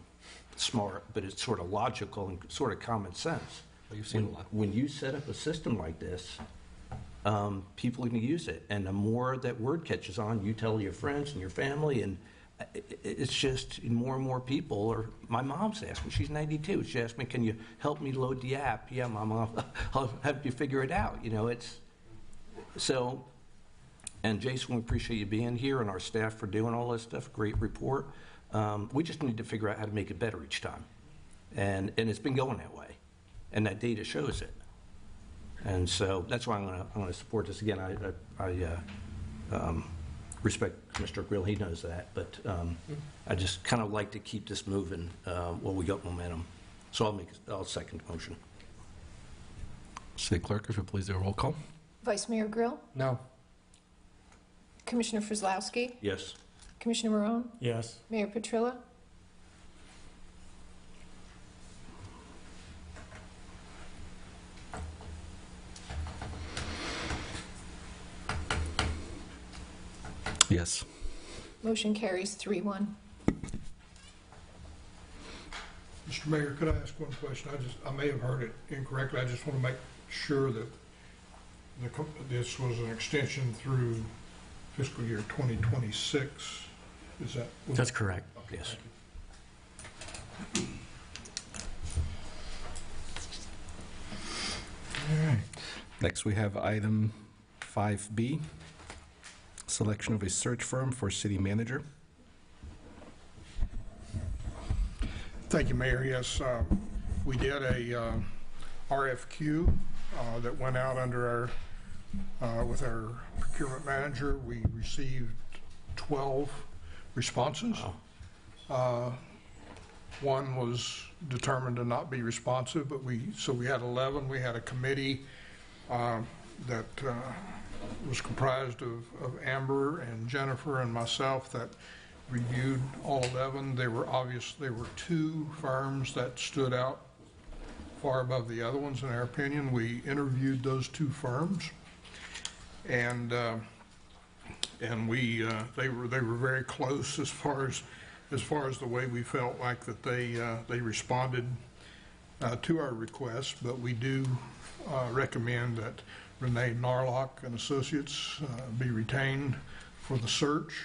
smart, but it's sort of logical and sort of common sense. Well, you've seen a lot. When you set up a system like this, people are going to use it. And the more that word catches on, you tell your friends and your family, and it's just more and more people. Or my mom's asked me, she's 92, she asked me, can you help me load the app? Yeah, Mom, I'll help you figure it out. It's so. And Jason, we appreciate you being here and our staff for doing all this stuff. Great report. We just need to figure out how to make it better each time. And it's been going that way. And that data shows it. And so that's why I'm going to support this again. I respect Mr. Grill, he knows that, but I just kind of like to keep this moving while we got momentum. So I'll second the motion. City Clerk, if you please do a roll call. Vice Mayor Grill? No. Commissioner Fryslowski? Yes. Commissioner Marone? Yes. Mayor Petrilla? Yes. Motion carries 3-1. Mr. Mayor, could I ask one question? I may have heard it incorrectly. I just want to make sure that this was an extension through fiscal year 2026. Is that? That's correct. Okay, Yes. thank you. All right. Next, we have item 5B, selection of a search firm for city manager. Thank you, Mayor. Yes, we did a RFQ that went out under with our procurement manager. We received 12 responses. Wow. One was determined to not be responsive, but we had 11. We had a committee that was comprised of Amber and Jennifer and myself that reviewed all 11. There were two firms that stood out far above the other ones in our opinion. We interviewed those two firms, and they were very close as far as the way we felt like that they responded to our request. But we do recommend that Renee Narlock and Associates be retained for the search.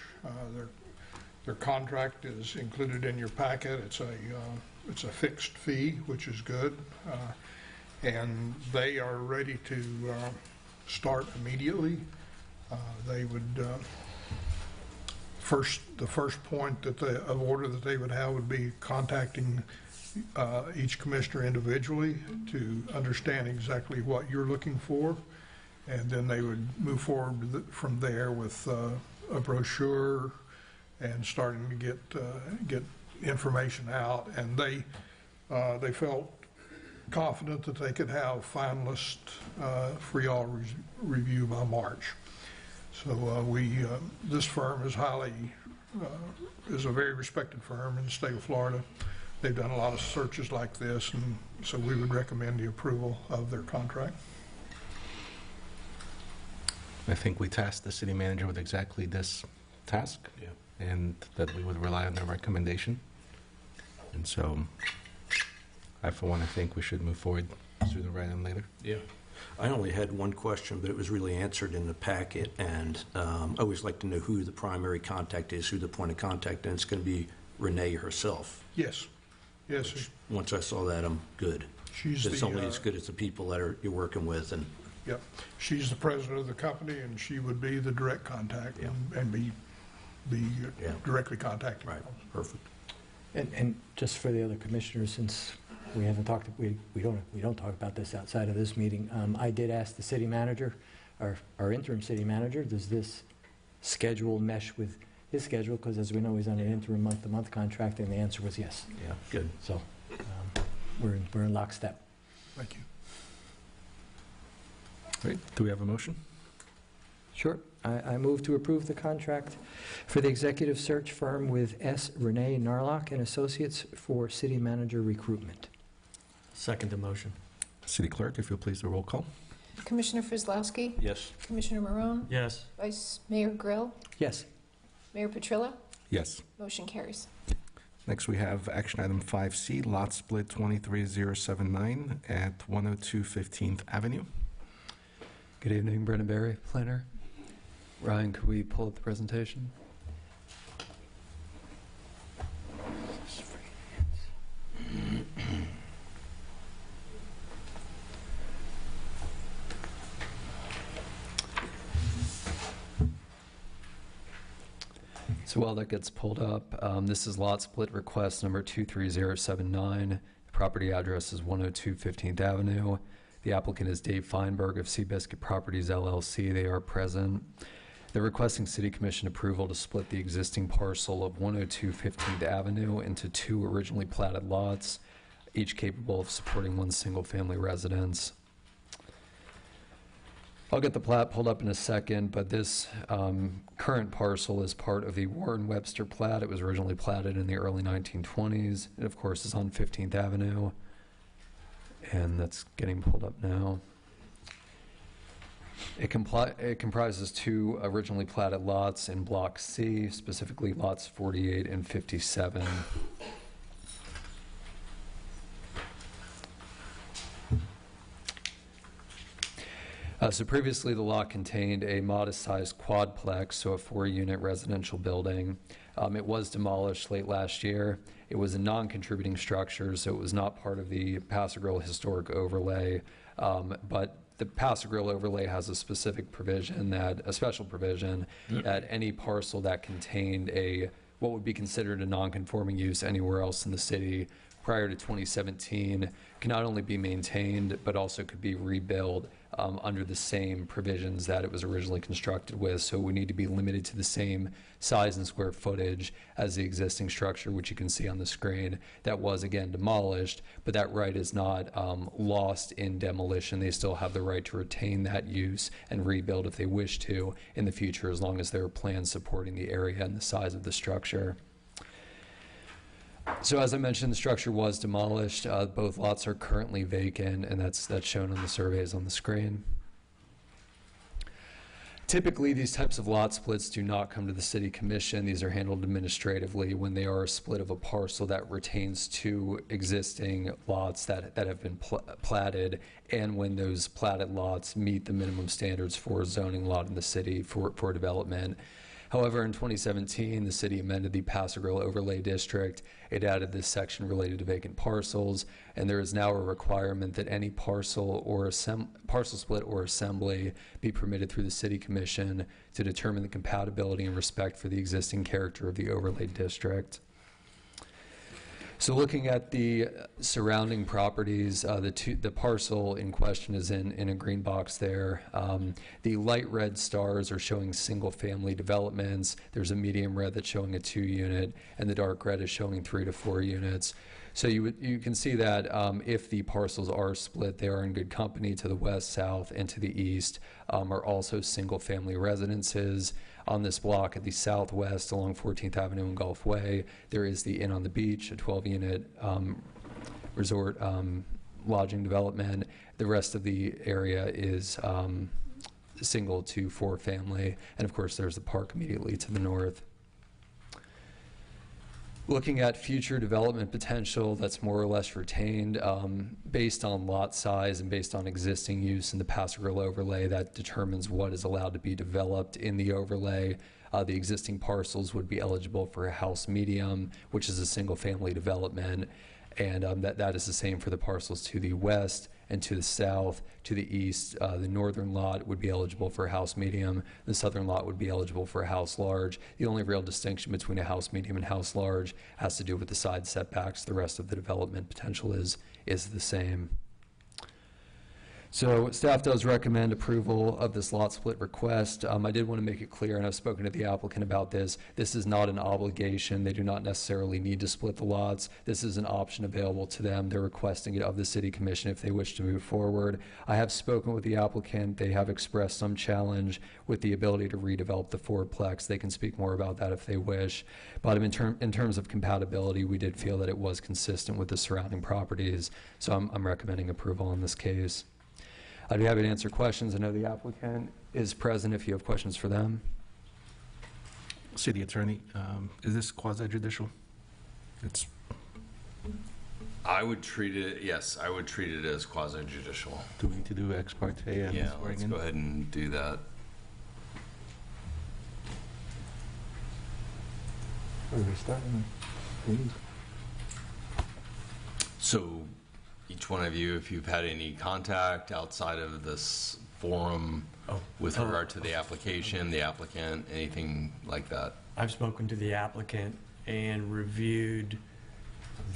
Their contract is included in your packet. It's a fixed fee, which is good, and they are ready to start immediately. They would the first point of order that they would have would be contacting each commissioner individually to understand exactly what you're looking for, and then they would move forward from there with a brochure and starting to get information out. And they felt confident that they could have finalists for y'all review by March. So this firm is is a very respected firm in the state of Florida. They've done a lot of searches like this, and so we would recommend the approval of their contract. I think we tasked the city manager with exactly this task. Yeah. And that we would rely on their recommendation. And so I, for one, I think we should move forward sooner rather than later. Yeah. I only had one question, but it was really answered in the packet, and I always like to know who the primary contact is, who the point of contact, and it's going to be Renee herself. Yes. Yes, sir. Once I saw that, I'm good. She's It's only the, as good as the people that you're working with, and yep, she's the president of the company, and she would be the direct contact and be Yeah. directly contacting. right, perfect. And just for the other commissioners, since we haven't talked, we don't talk about this outside of this meeting, I did ask the city manager, our interim city manager, does this schedule mesh with his schedule? Because as we know, he's on an interim month-to-month contract, and the answer was yes. Yeah, good. So we're in lockstep. Thank you. Great. Do we have a motion? Sure. I move to approve the contract for the executive search firm with S. Renee Narlock and Associates for city manager recruitment. Second the motion. City Clerk, if you'll please the roll call. Commissioner Fryslowski, Yes. Commissioner Marone, Yes. Vice Mayor Grill, Yes. Mayor Petrilla, Yes. motion carries. Next, we have action item 5C, lot split 23079 at 102 15th Avenue. Good evening, Brendan Berry, planner. Ryan, could we pull up the presentation? So while that gets pulled up, this is lot split request number 23079. The property address is 102 15th Avenue. The applicant is Dave Feinberg of Seabiscuit Properties LLC. They are present. They're requesting City Commission approval to split the existing parcel of 102 15th Avenue into two originally platted lots, each capable of supporting one single-family residence. I'll get the plat pulled up in a second, but this current parcel is part of the Warren Webster plat. It was originally platted in the early 1920s. It, of course, is on 15th Avenue, and that's getting pulled up now. It comprises two originally platted lots in Block C, specifically lots 48 and 57. So previously, the lot contained a modest-sized quadplex, so a 4-unit residential building. It was demolished late last year. It was a non-contributing structure, so it was not part of the Paso Grill Historic Overlay, but the Paso Grill Overlay has a specific provision, a special provision, that any parcel that contained what would be considered a non-conforming use anywhere else in the city prior to 2017 can not only be maintained, but also could be rebuilt under the same provisions that it was originally constructed with. So we need to be limited to the same size and square footage as the existing structure, which you can see on the screen. That was, again, demolished, but that right is not lost in demolition. They still have the right to retain that use and rebuild if they wish to in the future, as long as there are plans supporting the area and the size of the structure. So as I mentioned, the structure was demolished. Both lots are currently vacant, and that's shown on the surveys on the screen. Typically, these types of lot splits do not come to the City Commission. These are handled administratively when they are a split of a parcel that retains two existing lots that have been platted, and when those platted lots meet the minimum standards for a zoning lot in the city for development. However, in 2017, the city amended the Paso Grill Overlay District. It added this section related to vacant parcels, and there is now a requirement that any parcel split or assembly be permitted through the City Commission to determine the compatibility and respect for the existing character of the overlay district. So looking at the surrounding properties, the parcel in question is in a green box there. The light red stars are showing single-family developments. There's a medium red that's showing a 2-unit, and the dark red is showing 3 to 4 units. So you can see that if the parcels are split, they are in good company. To the west, south, and to the east are also single-family residences. On this block at the southwest along 14th Avenue and Gulf Way, there is the Inn on the Beach, a 12-unit resort lodging development. The rest of the area is single to 4 family, and of course there's the park immediately to the north. Looking at future development potential that's more or less retained based on lot size and based on existing use in the Paso Grill overlay, that determines what is allowed to be developed in the overlay. The existing parcels would be eligible for a house medium, which is a single family development. And that is the same for the parcels to the west and to the south. To the east, the northern lot would be eligible for a house medium. The southern lot would be eligible for a house large. The only real distinction between a house medium and house large has to do with the side setbacks. The rest of the development potential is the same. So staff does recommend approval of this lot split request. I did want to make it clear, and I've spoken to the applicant about this, this is not an obligation. They do not necessarily need to split the lots. This is an option available to them. They're requesting it of the City Commission if they wish to move forward. I have spoken with the applicant. They have expressed some challenge with the ability to redevelop the fourplex. They can speak more about that if they wish. But in terms of compatibility, we did feel that it was consistent with the surrounding properties. So I'm recommending approval in this case. I'd be happy to answer questions. I know the applicant is present if you have questions for them. City Attorney, is this quasi-judicial? It's I would treat it, yes, I would treat it as quasi-judicial. Do we need to do ex parte and Yeah, swearing let's in? go ahead and do that. Where are we starting? So each one of you, if you've had any contact outside of this forum with regard to the application, the applicant, anything like that? I've spoken to the applicant and reviewed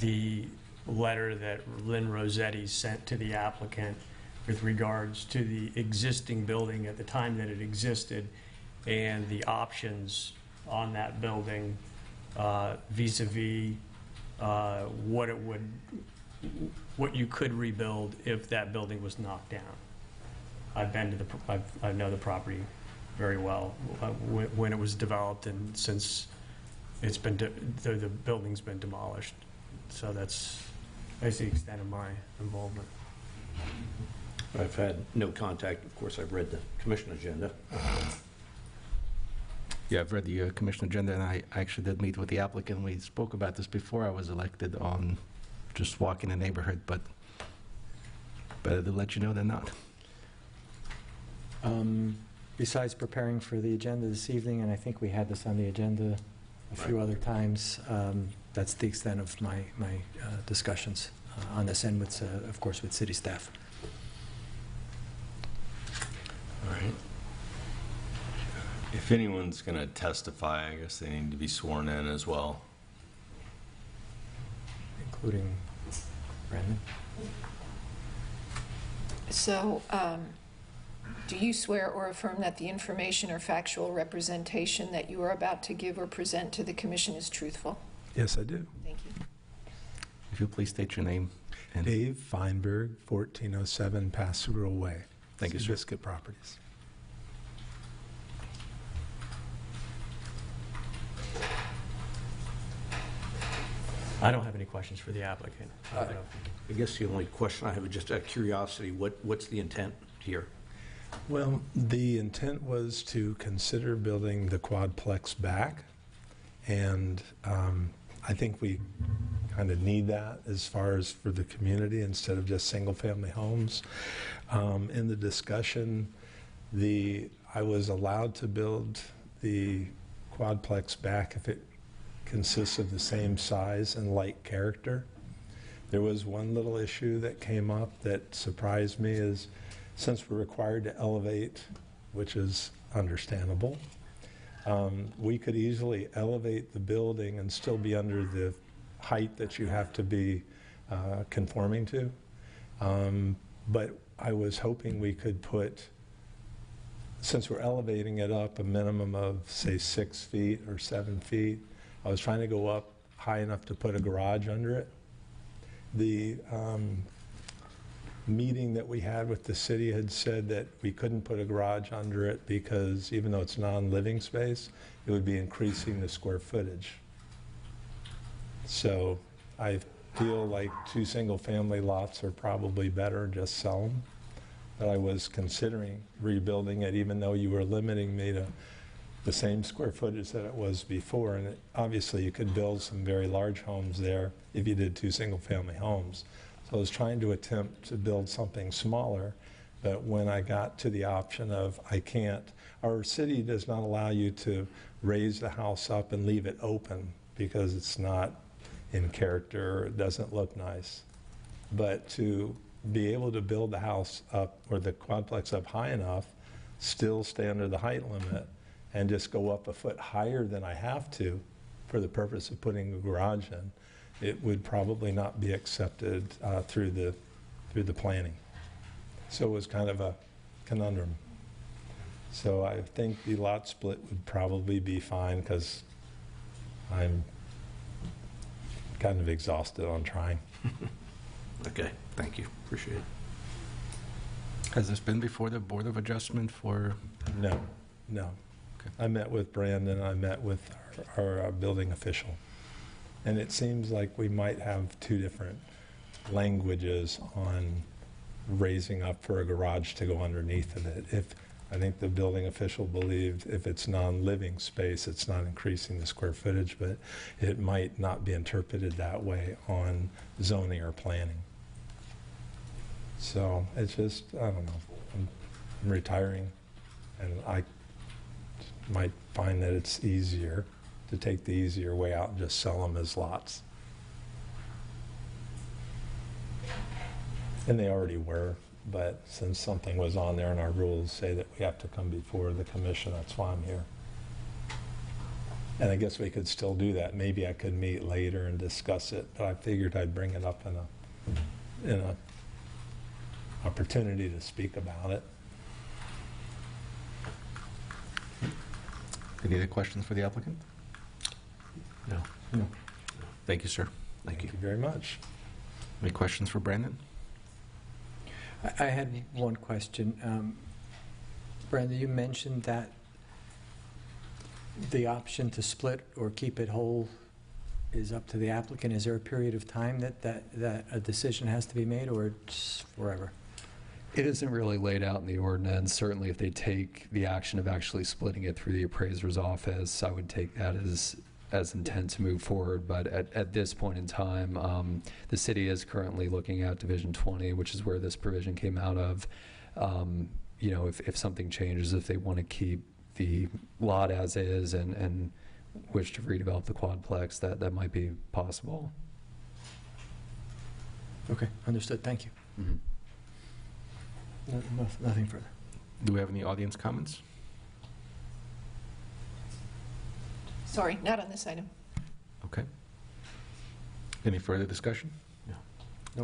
the letter that Lynn Rossetti sent to the applicant with regards to the existing building at the time that it existed and the options on that building vis-a-vis what you could rebuild if that building was knocked down. I've been to I know the property very well when it was developed and since it's been the building's been demolished. So that's the extent of my involvement. I've had no contact. Of course, I've read the commission agenda. Yeah, I've read the commission agenda, and I actually did meet with the applicant. We spoke about this before I was elected on just walking the neighborhood, but better to let you know than not. Besides preparing for the agenda this evening, and I think we had this on the agenda a few other times, that's the extent of my discussions on this end with, of course, with city staff. All right. If anyone's going to testify, I guess they need to be sworn in as well. Including Brandon? So, do you swear or affirm that the information or factual representation that you are about to give or present to the commission is truthful? Yes, I do. Thank you. If you'll please state your name. And Dave Feinberg, 1407 Pastoral Way. Thank you, sir. Biscuit Properties. I don't have any questions for the applicant. I guess the only question I have is just out of curiosity, what's the intent here? Well, the intent was to consider building the quadplex back, and I think we kind of need that as far as for the community instead of just single-family homes. In the discussion, I was allowed to build the quadplex back if it consists of the same size and like character. There was one little issue that came up that surprised me is since we're required to elevate, which is understandable, we could easily elevate the building and still be under the height that you have to be conforming to. But I was hoping we could put, since we're elevating it up a minimum of, say, 6 feet or 7 feet, I was trying to go up high enough to put a garage under it. The meeting that we had with the city had said that we couldn't put a garage under it because even though it's non-living space, it would be increasing the square footage. So I feel like 2 single-family lots are probably better, just sell them. But I was considering rebuilding it even though you were limiting me to the same square footage that it was before. And obviously you could build some very large homes there if you did 2 single-family homes. So I was trying to attempt to build something smaller, but when I got to the option of I can't, our city does not allow you to raise the house up and leave it open because it's not in character, it doesn't look nice. But to be able to build the house up or the quadplex up high enough, still stay under the height limit, and just go up a foot higher than I have to for the purpose of putting a garage in, it would probably not be accepted through the planning. So it was kind of a conundrum. So I think the lot split would probably be fine because I'm kind of exhausted on trying. Okay, thank you. Appreciate it. Has this been before the Board of Adjustment for? No. Okay. I met with Brandon, I met with our building official. And it seems like we might have two different languages on raising up for a garage to go underneath of it. I think the building official believed if it's non-living space, it's not increasing the square footage, but it might not be interpreted that way on zoning or planning. So it's just, I don't know, I'm retiring, and I might find that it's easier to take the easier way out and just sell them as lots. And they already were, but since something was on there and our rules say that we have to come before the commission, that's why I'm here. And I guess we could still do that. Maybe I could meet later and discuss it, but I figured I'd bring it up in a opportunity to speak about it. Any other questions for the applicant? No. No. Thank you, sir. Thank you very much. Any questions for Brandon? I had one question. Brenda, you mentioned that the option to split or keep it whole is up to the applicant. Is there a period of time that a decision has to be made, or it's forever? It isn't really laid out in the ordinance. Certainly, if they take the action of actually splitting it through the appraiser's office, I would take that as intent to move forward. But at this point in time, the city is currently looking at Division 20, which is where this provision came out of. You know, if something changes, if they want to keep the lot as is and wish to redevelop the quadplex, that might be possible. Okay, understood. Thank you. Mm-hmm. Nothing further. Do we have any audience comments? Sorry, not on this item. Okay. Any further discussion? No.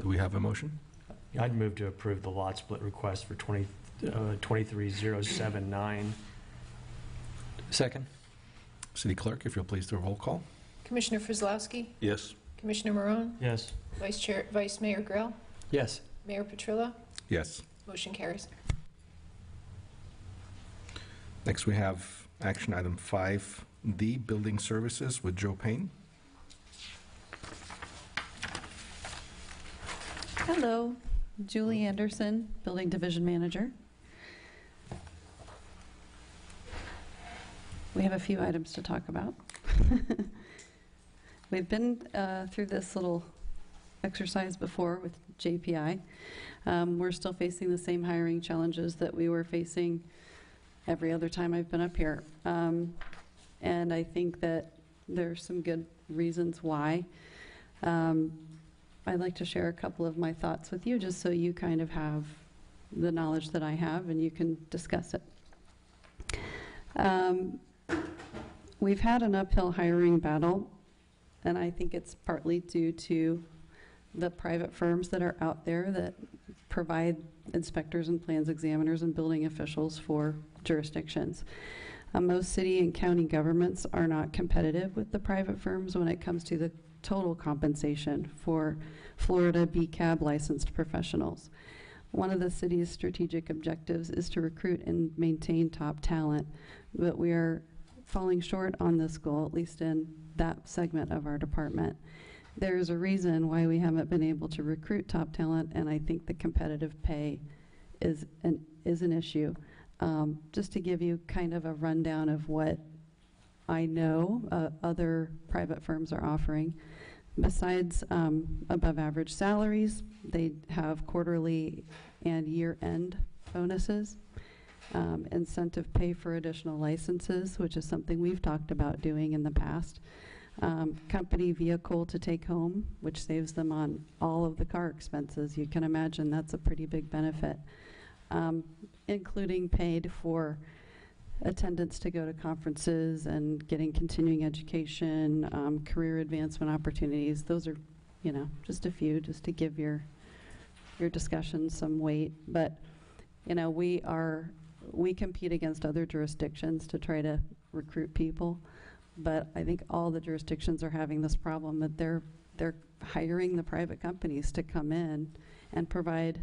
Do we have a motion? I'd move to approve the lot split request for 23079. Second. City Clerk, if you'll please do a roll call. Commissioner Frizlowski, Yes. Commissioner Marone, Yes. Vice Mayor Grill, Yes. Mayor Petrillo, Yes. motion carries. Next, we have action item 5D, Building Services with Joe Payne. Hello, Julie Anderson, Building Division Manager. We have a few items to talk about. We've been through this little exercise before with JPI. We're still facing the same hiring challenges that we were facing every other time I've been up here. And I think that there's some good reasons why. I'd like to share a couple of my thoughts with you just so you kind of have the knowledge that I have and you can discuss it. We've had an uphill hiring battle, and I think it's partly due to the private firms that are out there that provide inspectors and plans examiners and building officials for jurisdictions. Most city and county governments are not competitive with the private firms when it comes to the total compensation for Florida BCAB licensed professionals. One of the city's strategic objectives is to recruit and maintain top talent, but we are falling short on this goal, at least in that segment of our department. There's a reason why we haven't been able to recruit top talent, and I think the competitive pay is an issue. Just to give you kind of a rundown of what I know other private firms are offering. Besides above average salaries, they have quarterly and year-end bonuses, incentive pay for additional licenses, which is something we've talked about doing in the past, company vehicle to take home, which saves them on all of the car expenses. You can imagine that's a pretty big benefit, including paid for attendance to go to conferences and getting continuing education, career advancement opportunities. Those are, just a few, just to give your discussion some weight. But, we compete against other jurisdictions to try to recruit people. But I think all the jurisdictions are having this problem that they're hiring the private companies to come in and provide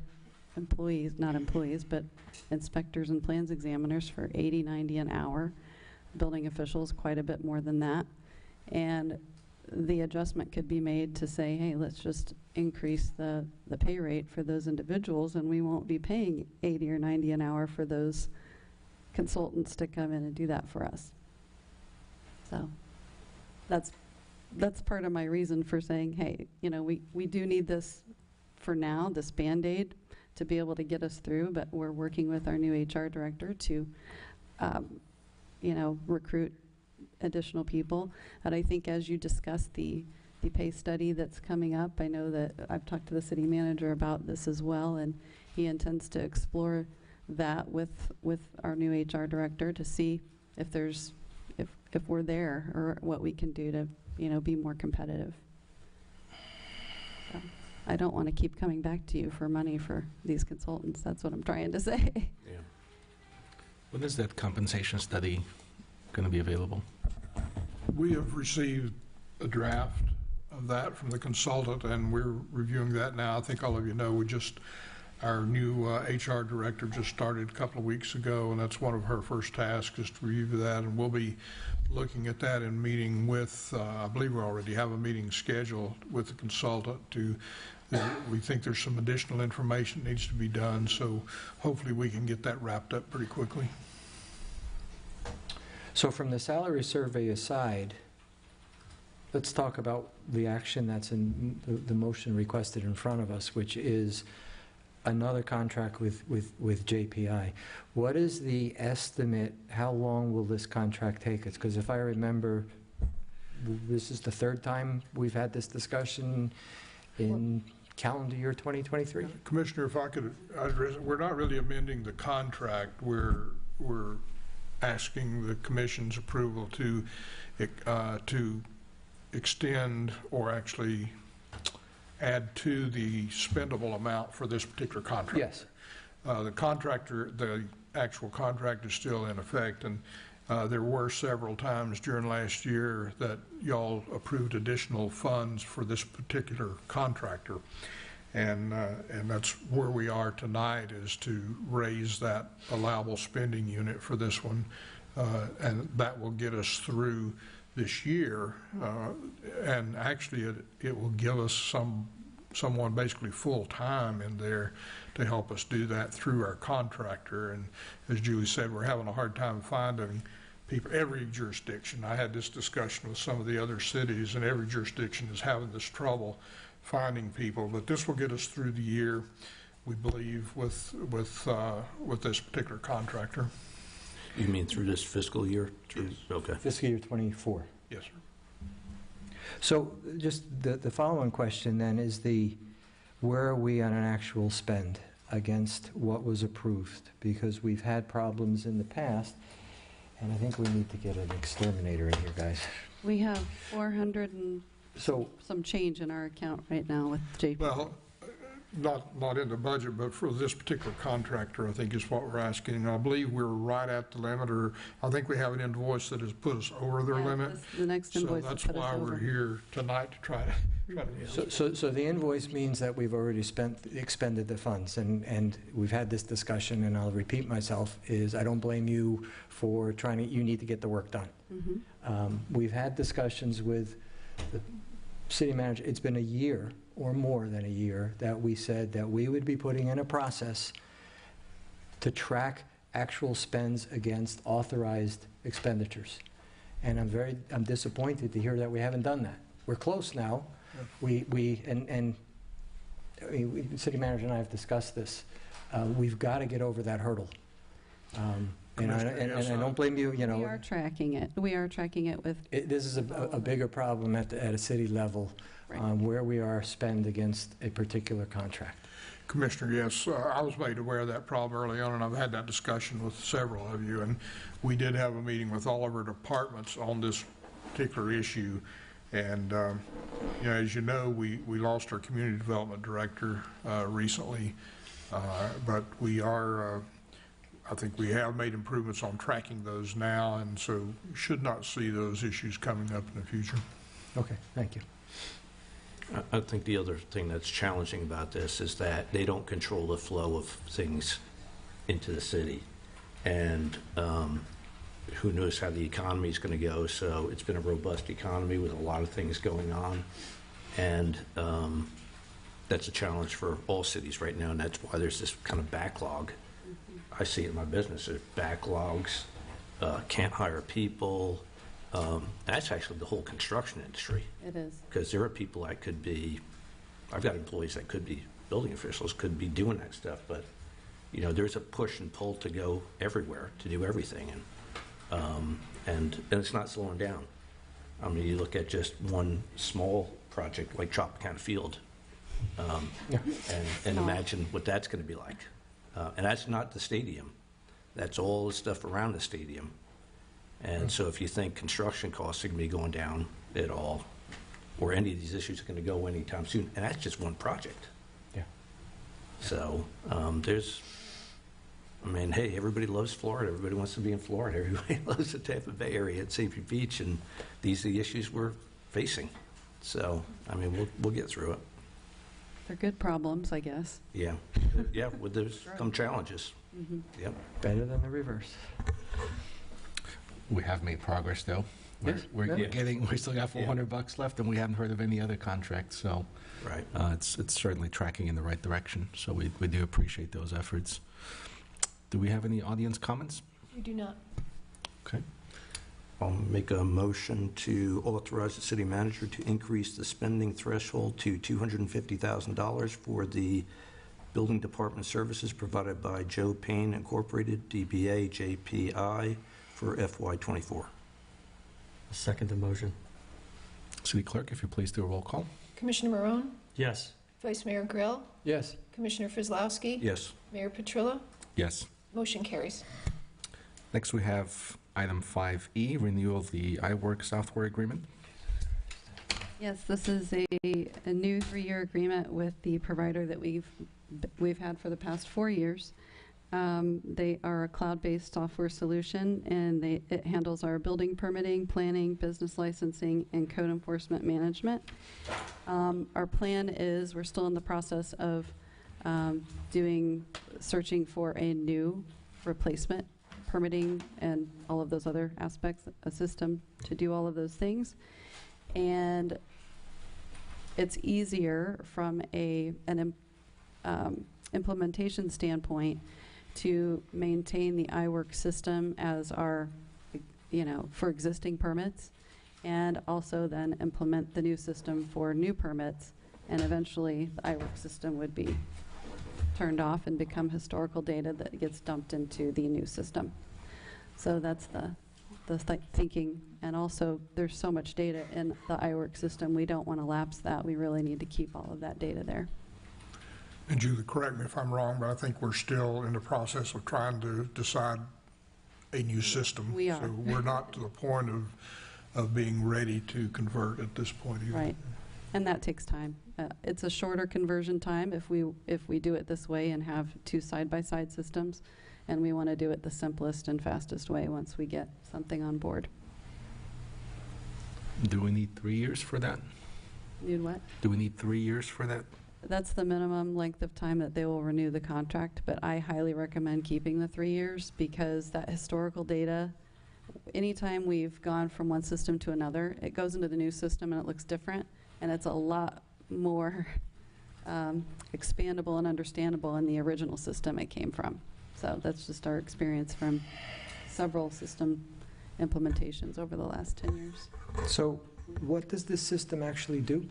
employees, not employees, but inspectors and plans examiners for $80, $90 an hour. Building officials quite a bit more than that. And the adjustment could be made to say, hey, let's just increase the pay rate for those individuals, and we won't be paying $80 or $90 an hour for those consultants to come in and do that for us. So that's part of my reason for saying, hey, we do need this for now, this Band-Aid, to be able to get us through, but we're working with our new HR director to, recruit additional people. And I think as you discuss the pay study that's coming up, I know that I've talked to the city manager about this as well, and he intends to explore that with our new HR director to see if there's if we're there, or what we can do to, be more competitive. So I don't want to keep coming back to you for money for these consultants. That's what I'm trying to say. Yeah. When is that compensation study going to be available? We have received a draft of that from the consultant, and we're reviewing that now. I think all of you know, our new HR director just started a couple of weeks ago, and that's one of her first tasks, is to review that, and we'll be looking at that in meeting with, I believe we already have a meeting scheduled with the consultant we think there's some additional information that needs to be done, so hopefully we can get that wrapped up pretty quickly. So from the salary survey aside, let's talk about the action that's in the motion requested in front of us, which is another contract with JPI. What is the estimate? How long will this contract take us? Because if I remember, this is the third time we've had this discussion in calendar year 2023. Commissioner, if I could address it, we're not really amending the contract. We're asking the commission's approval to extend, or actually add to the spendable amount for this particular contract. Yes. The actual contract is still in effect, and there were several times during last year that y'all approved additional funds for this particular contractor. And that's where we are tonight, is to raise that allowable spending unit for this one. And that will get us through this year. And actually, it will give us someone basically full-time in there to help us do that through our contractor. And as Julie said, we're having a hard time finding people. Every jurisdiction, I had this discussion with some of the other cities, and every jurisdiction is having this trouble finding people. But this will get us through the year, we believe, with this particular contractor. You mean through this fiscal year? Yes. Okay. Fiscal year 24. Yes, sir. So just the following question then is where are we on an actual spend against what was approved? Because we've had problems in the past, and I think we need to get an exterminator in here, guys. We have 400 and some change in our account right now with JP. Well, not in the budget, but for this particular contractor, I think is what we're asking. I believe we're right at the limit, or I think we have an invoice that has put us over their limit. The next invoice So that's why we're here tonight, to try to. So the invoice means that we've already expended the funds, and we've had this discussion, and I'll repeat myself, is I don't blame you for you need to get the work done. Mm-hmm. We've had discussions with the city manager. It's been a year or more than a year that we said that we would be putting in a process to track actual spends against authorized expenditures. And I'm disappointed to hear that we haven't done that. We're close now. The city manager and I have discussed this. We've got to get over that hurdle. And Commissioner, yes, I don't blame you, you We know, are tracking it. We are tracking it with, this is a bigger problem at a city level, Right. where we are spend against a particular contract. Commissioner, yes, I was made aware of that problem early on, and I've had that discussion with several of you, and we did have a meeting with all of our departments on this particular issue, and, you know, as you know, we lost our community development director recently, but we are, I think we have made improvements on tracking those now, and so should not see those issues coming up in the future. Okay, thank you. I think the other thing that's challenging about this is that they don't control the flow of things into the city. And who knows how the economy is going to go. So it's been a robust economy with a lot of things going on. And that's a challenge for all cities right now. And that's why there's this kind of backlog. I see it in my business. There's backlogs, can't hire people. That's actually the whole construction industry. it is. Because there are people that could be, I've got employees that could be building officials, could be doing that stuff, but, you know, there's a push and pull to go everywhere, to do everything, and it's not slowing down. I mean, you look at just one small project like Tropicana Field, and imagine what that's going to be like. And that's not the stadium. That's all the stuff around the stadium. And so if you think construction costs are going to be going down at all, or any of these issues are going to go anytime soon, and that's just one project. Yeah. So there's, I mean, hey, everybody loves Florida. Everybody wants to be in Florida. Everybody loves the Tampa Bay area at Safety Beach, and these are the issues we're facing. So, I mean, we'll get through it. They're good problems, I guess. Yeah. Yeah, well, there's some challenges. Yep. Better than the reverse. We have made progress, though. Yes. We still got $400 left, and we haven't heard of any other contracts, so. Right. It's certainly tracking in the right direction, so we do appreciate those efforts. Do we have any audience comments? We do not. Okay. I'll make a motion to authorize the city manager to increase the spending threshold to $250,000 for the building department services provided by Joe Payne Incorporated, DBA JPI, for FY24. Second the motion. City Clerk, if you please do a roll call. Commissioner Marone? Yes. Vice Mayor Grill? Yes. Commissioner Fryslowski? Yes. Mayor Petrillo? Yes. Motion carries. Next, we have item 5E, renewal of the iWork software agreement. Yes, this is a new 3-year agreement with the provider that we've had for the past 4 years. They are a cloud-based software solution, and it handles our building permitting, planning, business licensing, and code enforcement management. Our plan is, we're still in the process of searching for a new replacement, permitting, and all of those other aspects, a system to do all of those things. And it's easier from an implementation standpoint to maintain the iWork system as our, for existing permits, and also then implement the new system for new permits, and eventually the iWork system would be turned off and become historical data that gets dumped into the new system. So that's the thinking. And also, there's so much data in the iWork system, we don't want to lapse that. We really need to keep all of that data there. And Julie, correct me if I'm wrong, but I think we're still in the process of trying to decide a new system. We are. So we're not to the point of being ready to convert at this point either. Right. And that takes time. It's a shorter conversion time if we do it this way and have 2 side-by-side systems, and we want to do it the simplest and fastest way once we get something on board. Do we need 3 years for that? Need what? Do we need 3 years for that? That's the minimum length of time that they will renew the contract, but I highly recommend keeping the 3 years, because that historical data, anytime we've gone from one system to another, it goes into the new system and it looks different, and it's a lot more expandable and understandable in the original system it came from. So that's just our experience from several system implementations over the last 10 years. So what does this system actually do?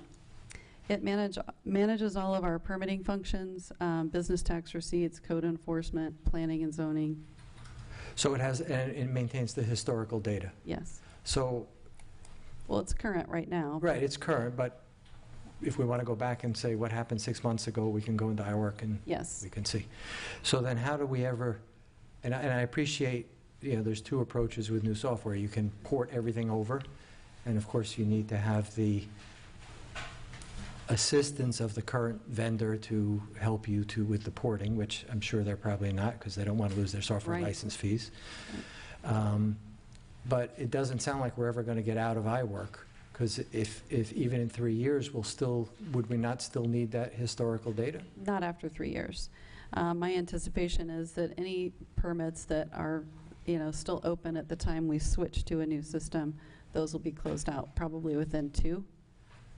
It manages all of our permitting functions, business tax receipts, code enforcement, planning and zoning. So it has, and it maintains the historical data. Yes. So, Well, it's current right now. right, it's current, but if we want to go back and say what happened 6 months ago, we can go into iWork and Yes. we can see. So then how do we ever, and I appreciate, there's two approaches with new software. You can port everything over, and of course you need to have the assistance of the current vendor to help you with the porting, which I'm sure they're probably not, because they don't want to lose their software Right. license fees. But it doesn't sound like we're ever going to get out of iWork, because if even in 3 years, would we not still need that historical data? Not after 3 years. My anticipation is that any permits that are, still open at the time we switch to a new system, those will be closed out probably within 2.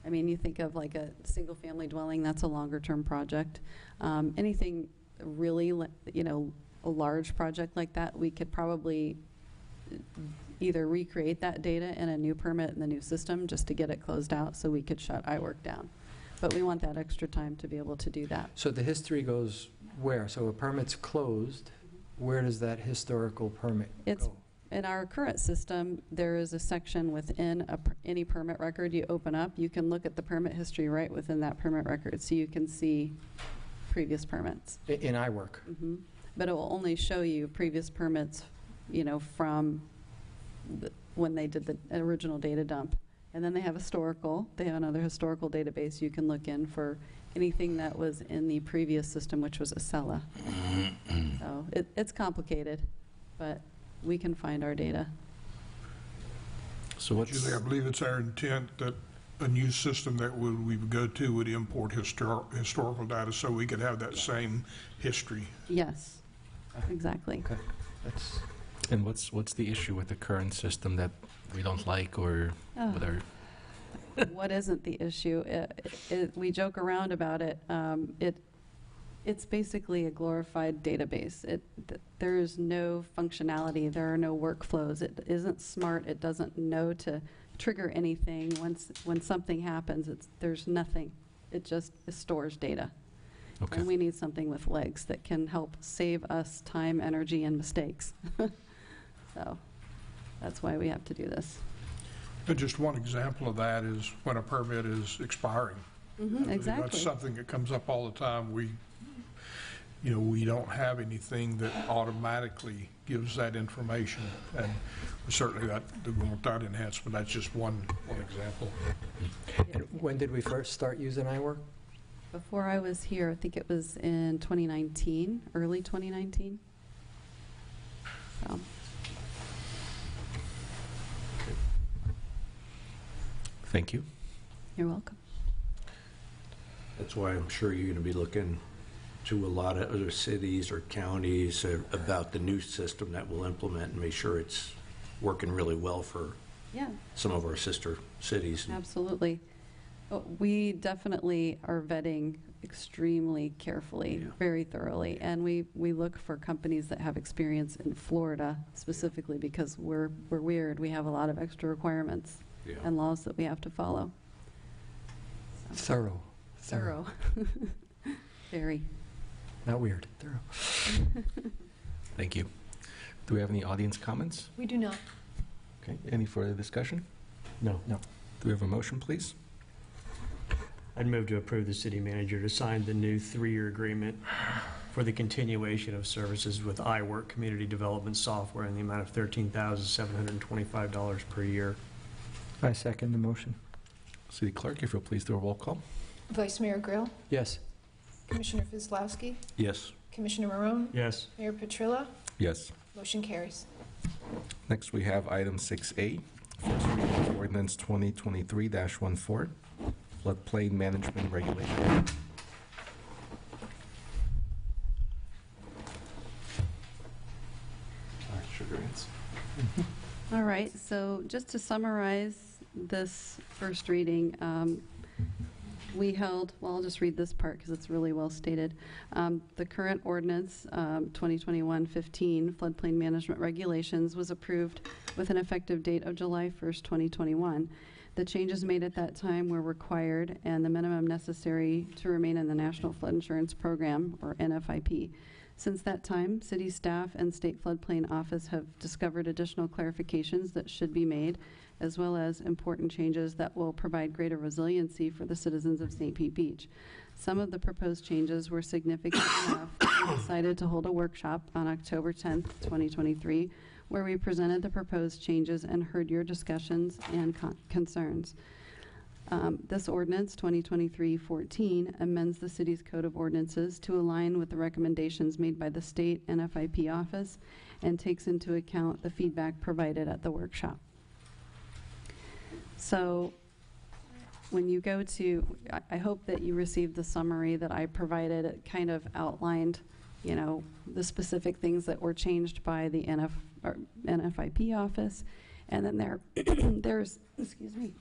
I mean, you think of like a single-family dwelling, that's a longer-term project. Anything really, a large project like that, we could probably either recreate that data in a new permit in the new system just to get it closed out so we could shut iWork down. But we want that extra time to be able to do that. So the history goes where? So a permit's closed, where does that historical permit It's go? in our current system, there is a section within any permit record you open up. You can look at the permit history right within that permit record, so you can see previous permits. In iWork? Mm-hmm. But it will only show you previous permits, from when they did the original data dump. And then they have another historical database you can look in for anything that was in the previous system, which was Acela. So it's complicated, but we can find our data. So Julie, I believe it's our intent that a new system that we would go to would import historical data so we could have that same history. Yes, exactly. Okay. And what's the issue with the current system that we don't like, or with our... What isn't the issue? We joke around about it. It's basically a glorified database. There is no functionality. There are no workflows. It isn't smart. It doesn't know to trigger anything. When something happens, there's nothing. It just stores data. Okay. And we need something with legs that can help save us time, energy, and mistakes. So that's why we have to do this. And just one example of that is when a permit is expiring. Exactly. That's something that comes up all the time. We don't have anything that automatically gives that information, and certainly we want that enhancement. That's just one example. And when did we first start using iWork? Before I was here, I think it was in 2019, early 2019. So. Thank you. You're welcome. That's why I'm sure you're going to be looking to a lot of other cities or counties about the new system that we'll implement and make sure it's working really well for some of our sister cities. Absolutely. We definitely are vetting extremely carefully, very thoroughly, and we look for companies that have experience in Florida specifically because we're weird. We have a lot of extra requirements and laws that we have to follow. So. Thorough. Very. Not weird. Thorough. Thank you. Do we have any audience comments? We do not. Okay. Any further discussion? No. Do we have a motion, please? I'd move to approve the city manager to sign the new 3-year agreement for the continuation of services with iWork Community Development Software in the amount of $13,725 per year. I second the motion. City Clerk, if you'll please do a roll call. Vice Mayor Grill, Yes. Commissioner Fislowski, Yes. Commissioner Marone, Yes. Mayor Petrilla, Yes. motion carries. Next, we have item 6A, first reading of ordinance 2023-14, floodplain management regulation. All right, sugar ants. All right, so just to summarize this first reading, I'll just read this part because it's really well stated. The current ordinance, 2021-15 floodplain management regulations, was approved with an effective date of July 1st, 2021. The changes made at that time were required and the minimum necessary to remain in the National Flood Insurance Program, or NFIP. Since that time, city staff and State Floodplain Office have discovered additional clarifications that should be made, as well as important changes that will provide greater resiliency for the citizens of St. Pete Beach. Some of the proposed changes were significant enough that we decided to hold a workshop on October 10th, 2023, where we presented the proposed changes and heard your discussions and concerns. This ordinance, 2023-14, amends the city's code of ordinances to align with the recommendations made by the state NFIP office and takes into account the feedback provided at the workshop. So when you go to, I hope that you received the summary that I provided. It kind of outlined, you know, the specific things that were changed by the NFIP office. And then there's, excuse me,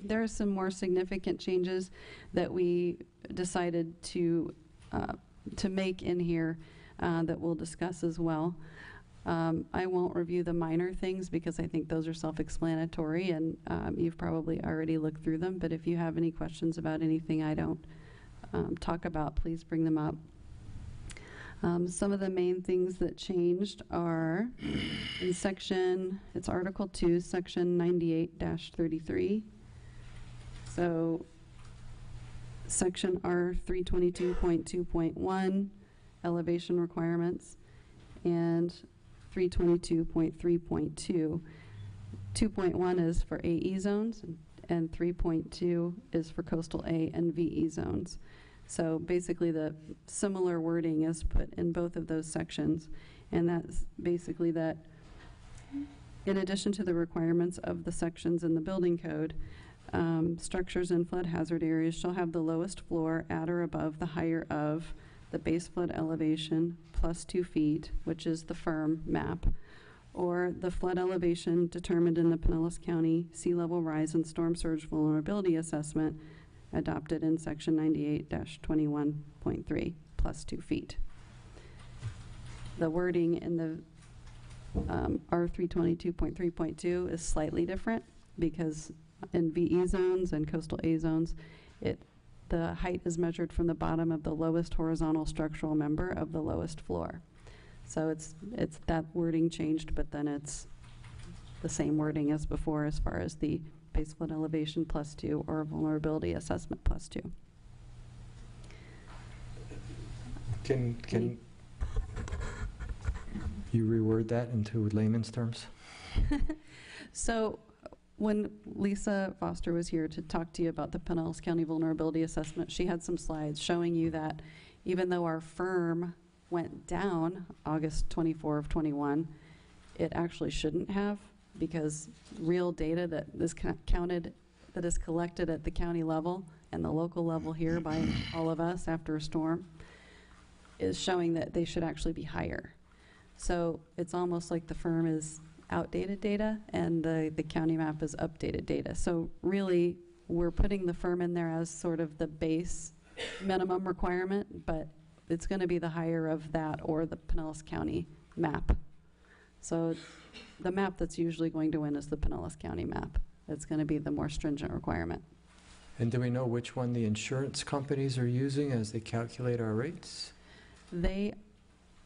there are some more significant changes that we decided to make in here that we'll discuss as well. I won't review the minor things because I think those are self-explanatory and you've probably already looked through them. But if you have any questions about anything I don't talk about, please bring them up. Some of the main things that changed are in section, it's Article 2, Section 98-33. So Section R322.2.1, elevation requirements, and 322.3.2. 2.1 is for AE zones, and 3.2 is for coastal A and VE zones. So basically the similar wording is put in both of those sections, and that's basically that in addition to the requirements of the sections in the building code, structures in flood hazard areas shall have the lowest floor at or above the higher of the base flood elevation plus 2 feet, which is the firm map, or the flood elevation determined in the Pinellas County Sea Level Rise and Storm Surge Vulnerability Assessment adopted in section 98-21.3 plus 2 feet. The wording in the R322.3.2 is slightly different because in VE zones and coastal A zones, the height is measured from the bottom of the lowest horizontal structural member of the lowest floor. So it's that wording changed, but then it's the same wording as before as far as the base flood elevation plus 2 or vulnerability assessment plus 2. Can you reword that into layman's terms? So when Lisa Foster was here to talk to you about the Pinellas County Vulnerability Assessment, she had some slides showing you that even though our firm went down August 24 of 21, it actually shouldn't have, because real data that is counted, that is collected at the county level and the local level here by all of us after a storm is showing that they should actually be higher. So it's almost like the firm is outdated data and the county map is updated data. So really, we're putting the firm in there as sort of the base minimum requirement, but it's going to be the higher of that or the Pinellas County map. So the map that's usually going to win is the Pinellas County map. It's going to be the more stringent requirement. And do we know which one the insurance companies are using as they calculate our rates? They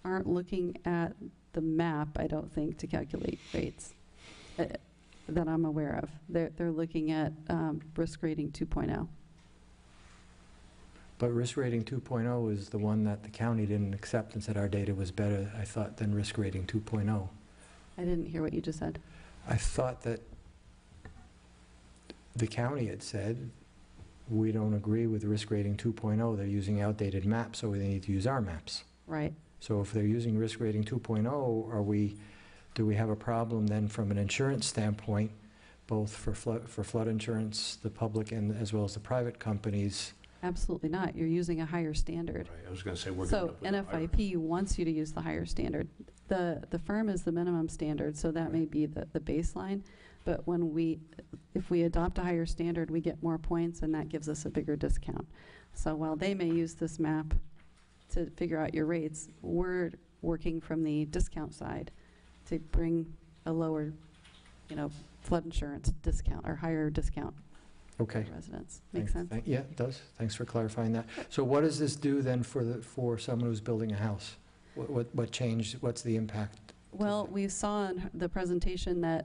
aren't looking at the map, I don't think, to calculate rates that I'm aware of. They're looking at risk rating 2.0. But risk rating 2.0 is the one that the county didn't accept and said our data was better, I thought, than risk rating 2.0. I didn't hear what you just said. I thought that the county had said, we don't agree with risk rating 2.0. They're using outdated maps, so they need to use our maps. Right. So if they're using risk rating 2.0, do we have a problem then from an insurance standpoint, both for flood insurance, the public, and as well as the private companies? Absolutely not. You're using a higher standard. Right, I was going to say we're so going to NFIP wants you to use the higher standard. The firm is the minimum standard, so that may be the baseline. But if we adopt a higher standard, we get more points, and that gives us a bigger discount. So while they may use this map to figure out your rates, we're working from the discount side to bring a lower, flood insurance discount or higher discount Okay. for residents. Makes sense? Yeah, it does. Thanks for clarifying that. So what does this do then for someone who's building a house? What changed? What's the impact? Well, we saw in the presentation that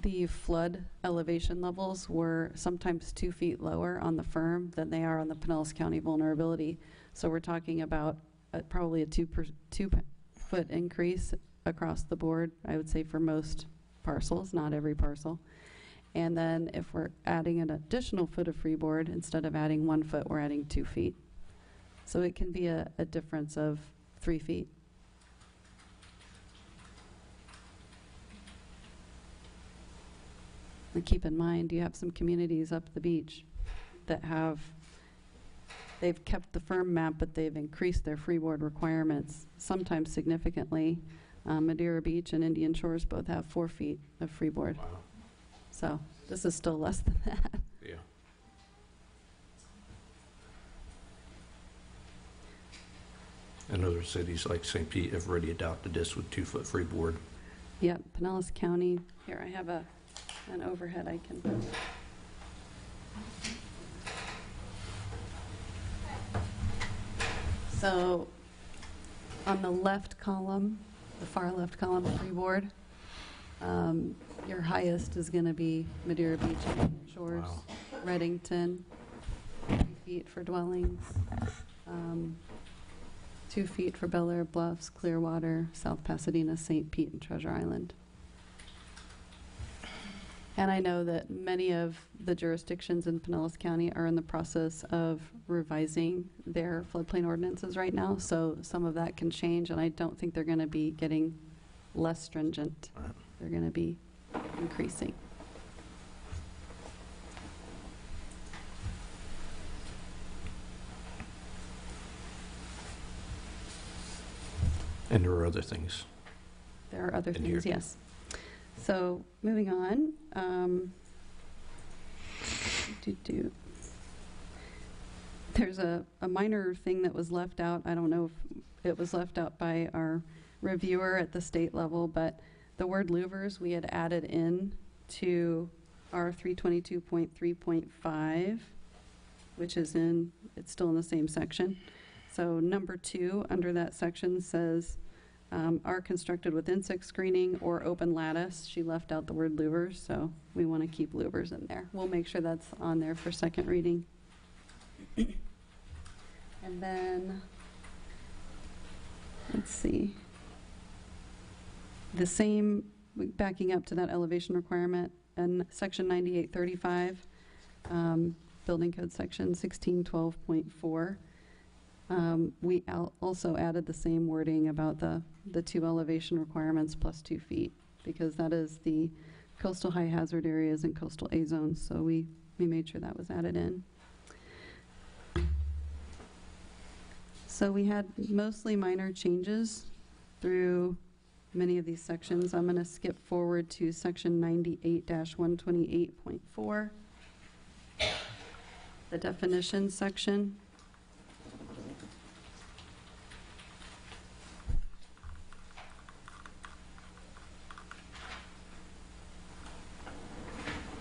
the flood elevation levels were sometimes 2 feet lower on the firm than they are on the Pinellas County vulnerability. So we're talking about probably a 2-foot increase across the board, I would say, for most parcels, not every parcel. And then if we're adding an additional foot of freeboard, instead of adding 1 foot, we're adding 2 feet. So it can be a difference of 3 feet. And keep in mind, you have some communities up the beach that they've kept the firm map, but they've increased their freeboard requirements, sometimes significantly. Madeira Beach and Indian Shores both have 4 feet of freeboard. Wow. So this is still less than that. Yeah. And other cities like St. Pete have already adopted this with 2-foot freeboard. Yep, Pinellas County. Here, I have an overhead I can put. So on the left column, the far left column, freeboard, your highest is going to be Madeira Beach and Shores, Wow. Reddington, 3 feet for dwellings, 2 feet for Bel Air Bluffs, Clearwater, South Pasadena, St. Pete, and Treasure Island. And I know that many of the jurisdictions in Pinellas County are in the process of revising their floodplain ordinances right now, so some of that can change, and I don't think they're going to be getting less stringent. They're going to be increasing. And there are other things. There are other In things, here. yes. So moving on. There's a minor thing that was left out. I don't know if it was left out by our reviewer at the state level, but the word louvers we had added in to our 322.3.5, which is it's still in the same section. So number 2 under that section says, are constructed with insect screening or open lattice. She left out the word louvers, so we want to keep louvers in there. We'll make sure that's on there for second reading. And then, let's see. The same, backing up to that elevation requirement, and section 9835, building code section 1612.4. We also added the same wording about the 2 elevation requirements plus 2 feet, because that is the coastal high hazard areas and coastal A zones, so we made sure that was added in. So we had mostly minor changes through many of these sections. I'm going to skip forward to section 98-128.4, the definition section.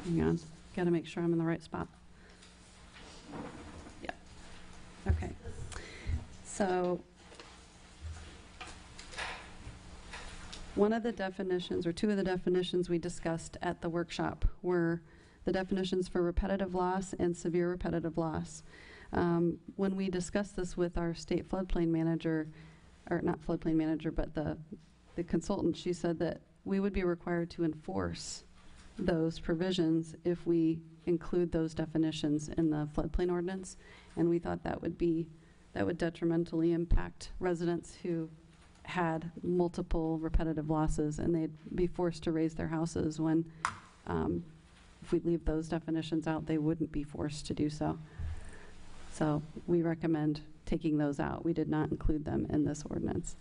Hang on, got to make sure I'm in the right spot. Yeah. Okay. So one of the definitions, or 2 of the definitions we discussed at the workshop were the definitions for repetitive loss and severe repetitive loss. When we discussed this with our state floodplain manager, or not floodplain manager, but the consultant, she said that we would be required to enforce those provisions if we include those definitions in the floodplain ordinance, and we thought that would detrimentally impact residents who had multiple repetitive losses, and they'd be forced to raise their houses when, if we leave those definitions out, they wouldn't be forced to do so. So we recommend taking those out. We did not include them in this ordinance.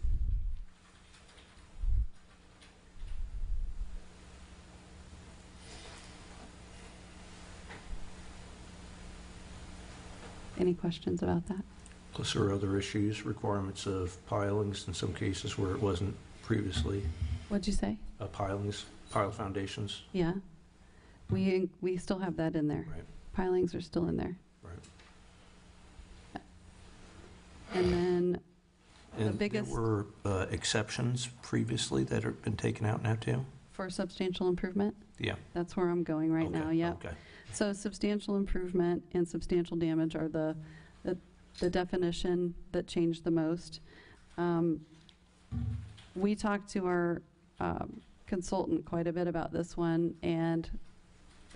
Any questions about that? Plus there are other issues, requirements of pilings in some cases where it wasn't previously. What'd you say? Pilings, pile foundations. Yeah. We still have that in there. Right. pilings are still in there. Right. And then the And biggest, there were exceptions previously that have been taken out now too? for substantial improvement, Yeah. that's where I'm going right now, yep. Okay. So substantial improvement and substantial damage are the definition that changed the most. We talked to our consultant quite a bit about this one, and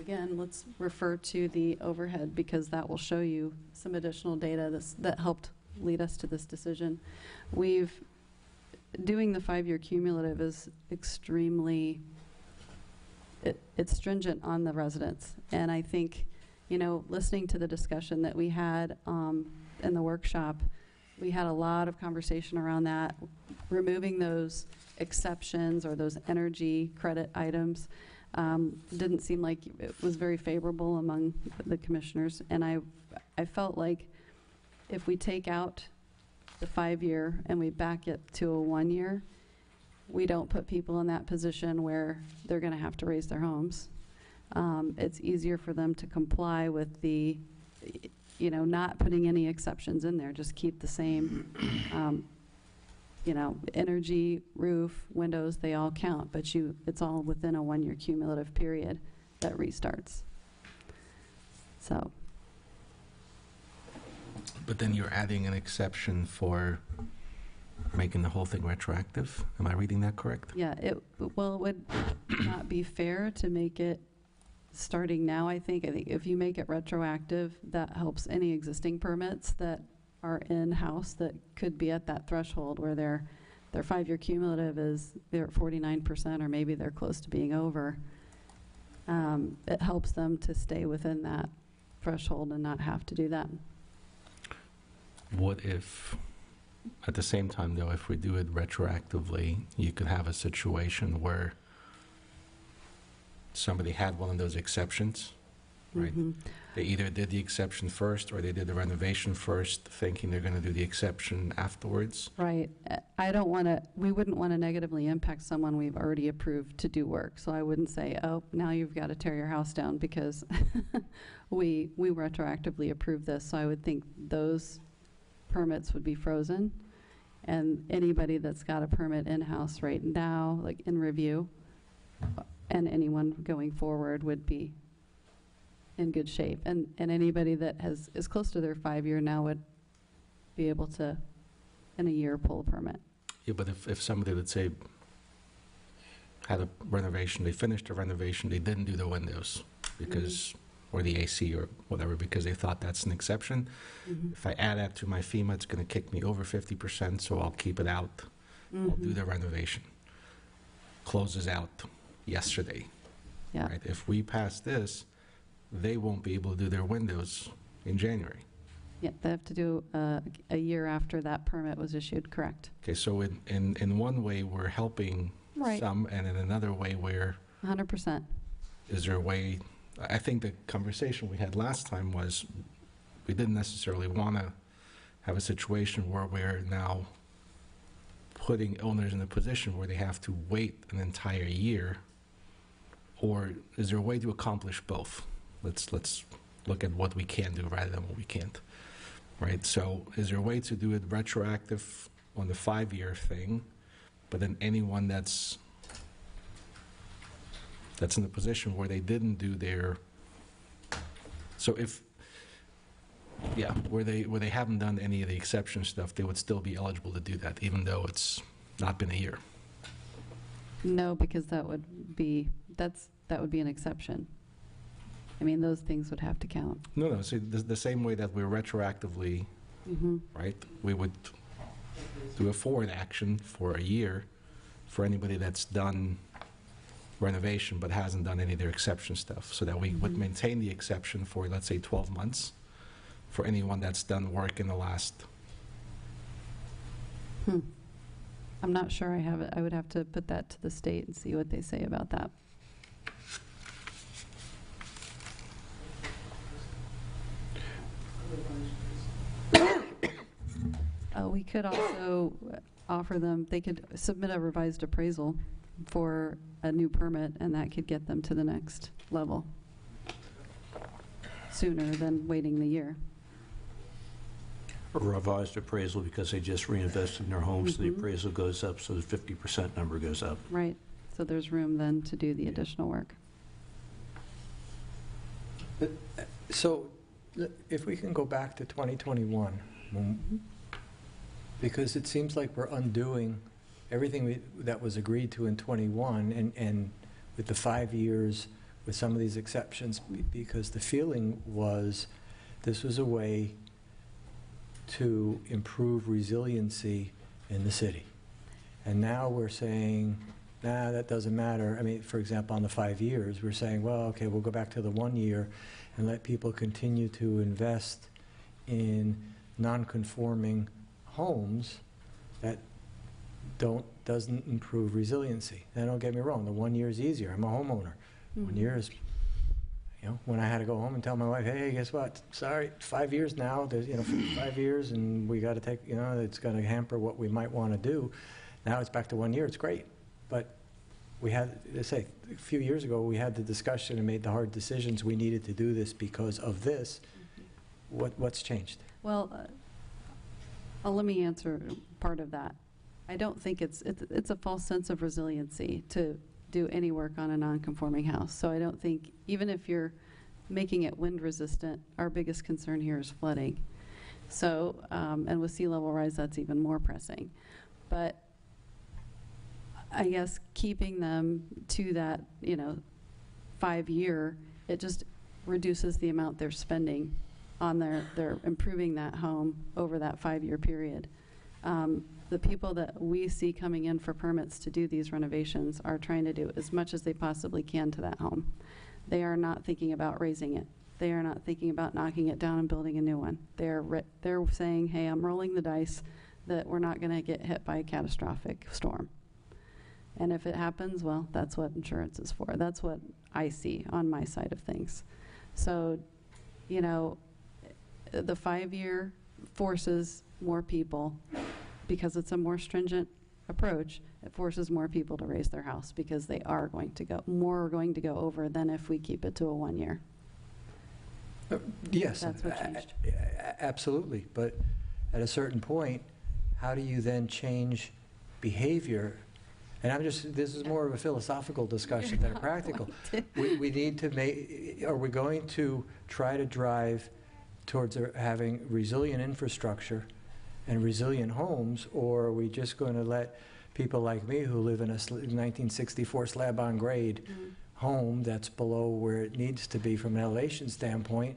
again, let's refer to the overhead because that will show you some additional data that helped lead us to this decision. Doing the 5-year cumulative is extremely, it's stringent on the residents. And I think, listening to the discussion that we had in the workshop, we had a lot of conversation around that. Removing those exceptions or those energy credit items didn't seem like it was very favorable among the commissioners. And I felt like if we take out the 5-year and we back it to a 1-year, we don't put people in that position where they're going to have to raise their homes. It's easier for them to comply with the, not putting any exceptions in there, just keep the same, energy, roof, windows, they all count, but it's all within a 1-year cumulative period that restarts. So. But then you're adding an exception for making the whole thing retroactive. Am I reading that correct? Yeah, it would not be fair to make it starting now, I think. I think if you make it retroactive, that helps any existing permits that are in-house that could be at that threshold where their 5-year cumulative is, they're at 49%, or maybe they're close to being over. It helps them to stay within that threshold and not have to do that. What if, at the same time though, if we do it retroactively, you could have a situation where somebody had one of those exceptions, right? Mm-hmm. They either did the exception first or they did the renovation first, thinking they're going to do the exception afterwards. Right. We wouldn't want to negatively impact someone we've already approved to do work. So I wouldn't say, oh, now you've got to tear your house down because we retroactively approved this. So I would think those permits would be frozen, and anybody that's got a permit in-house right now, like in review, and anyone going forward would be in good shape. And anybody that is close to their 5-year now would be able to, in a year, pull a permit. Yeah, but if somebody, let's say, had a renovation, they finished a renovation, they didn't do the windows because, or the AC or whatever, because they thought that's an exception. Mm-hmm. If I add that to my FEMA, it's going to kick me over 50%, so I'll keep it out. I'll do the renovation. Closes out yesterday. Yeah. Right? If we pass this, they won't be able to do their windows in January. Yeah, they have to do a year after that permit was issued, correct? Okay, so in one way, we're helping Right. some, and in another way, 100%. is there a way, I think the conversation we had last time was we didn't necessarily want to have a situation where we're now putting owners in a position where they have to wait an entire year, or is there a way to accomplish both? Let's look at what we can do rather than what we can't, right? So is there a way to do it retroactive on the 5-year thing, but then anyone that's in a position where they didn't do their, so if, yeah, where they haven't done any of the exception stuff, they would still be eligible to do that, even though it's not been a year. No, because that would be an exception. I mean, those things would have to count. No, see, the same way that we're retroactively, right, we would do a forward action for a year for anybody that's done renovation but hasn't done any of their exception stuff, so that we would maintain the exception for, let's say, 12 months for anyone that's done work in the last. I'm not sure I have it. I would have to put that to the state and see what they say about that. We could also offer them, they could submit a revised appraisal for a new permit, and that could get them to the next level. sooner than waiting the year. A revised appraisal because they just reinvested in their homes, so the appraisal goes up, so the 50% number goes up. Right. So there's room then to do the additional work. So if we can go back to 2021, because it seems like we're undoing everything that was agreed to in 21 and with the 5 years with some of these exceptions, because the feeling was this was a way to improve resiliency in the city. And now we're saying, nah, that doesn't matter. I mean, for example, on the 5 years, we're saying, well, okay, we'll go back to the 1 year and let people continue to invest in non-conforming homes that doesn't improve resiliency. Now, don't get me wrong, the 1 year is easier. I'm a homeowner. 1 year is, you know, when I had to go home and tell my wife, hey, guess what? Sorry, 5 years now. There's, 5 years, and we got to take, it's going to hamper what we might want to do. Now it's back to 1 year. It's great, but we had, let's say, a few years ago, we had the discussion and made the hard decisions. We needed to do this because of this. What's changed? Well, let me answer part of that. I don't think it's a false sense of resiliency to do any work on a non-conforming house. So I don't think, even if you're making it wind resistant, our biggest concern here is flooding. So, and with sea level rise, that's even more pressing. But I guess keeping them to that, 5 year, it just reduces the amount they're spending on their improving that home over that 5 year period. The people that we see coming in for permits to do these renovations are trying to do as much as they possibly can to that home. They are not thinking about raising it. They are not thinking about knocking it down and building a new one. They're saying, hey, I'm rolling the dice that we're not going to get hit by a catastrophic storm. And if it happens, well, that's what insurance is for. That's what I see on my side of things. So, the 5 year forces more people, because it's a more stringent approach, it forces more people to raise their house because they are going to go over than if we keep it to a 1 year. Yes. That's what changed. Absolutely. But at a certain point, how do you then change behavior? And this is more of a philosophical discussion than a practical. We need to are we going to try to drive towards having resilient infrastructure and resilient homes, or are we just going to let people like me who live in a 1964 slab on grade home that's below where it needs to be from an elevation standpoint,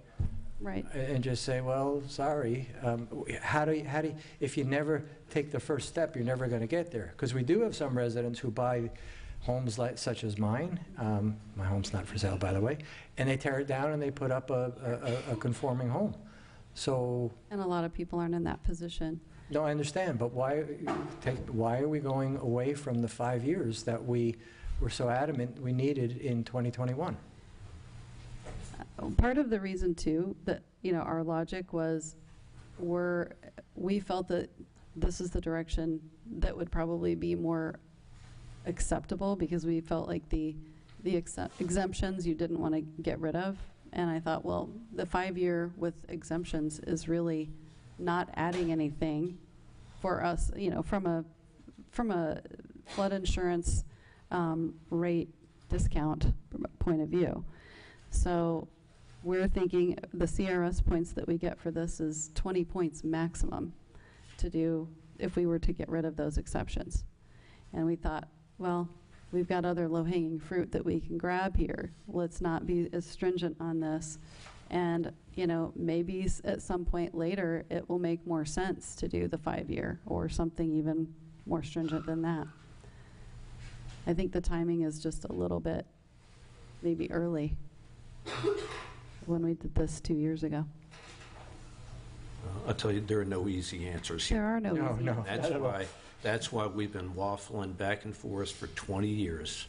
right? And just say, well, sorry. How do you, if you never take the first step, you're never going to get there. Because we do have some residents who buy homes such as mine. My home's not for sale, by the way. And they tear it down and they put up a conforming home. So. And a lot of people aren't in that position. No, I understand, but why are we going away from the 5 years that we were so adamant we needed in 2021? Part of the reason too that our logic was we felt that this is the direction that would probably be more acceptable, because we felt like the exemptions you didn't want to get rid of. And I thought, well, the 5 year with exemptions is really not adding anything for us, from a flood insurance rate discount point of view. So we're thinking the CRS points that we get for this is 20 points maximum to do if we were to get rid of those exceptions. And we thought, well, we've got other low-hanging fruit that we can grab here. Let's not be as stringent on this. And, maybe at some point later, it will make more sense to do the 5 year or something even more stringent than that. I think the timing is just a little bit maybe early when we did this 2 years ago. I'll tell you, there are no easy answers here. There are no easy answers. That's why we've been waffling back and forth for 20 years.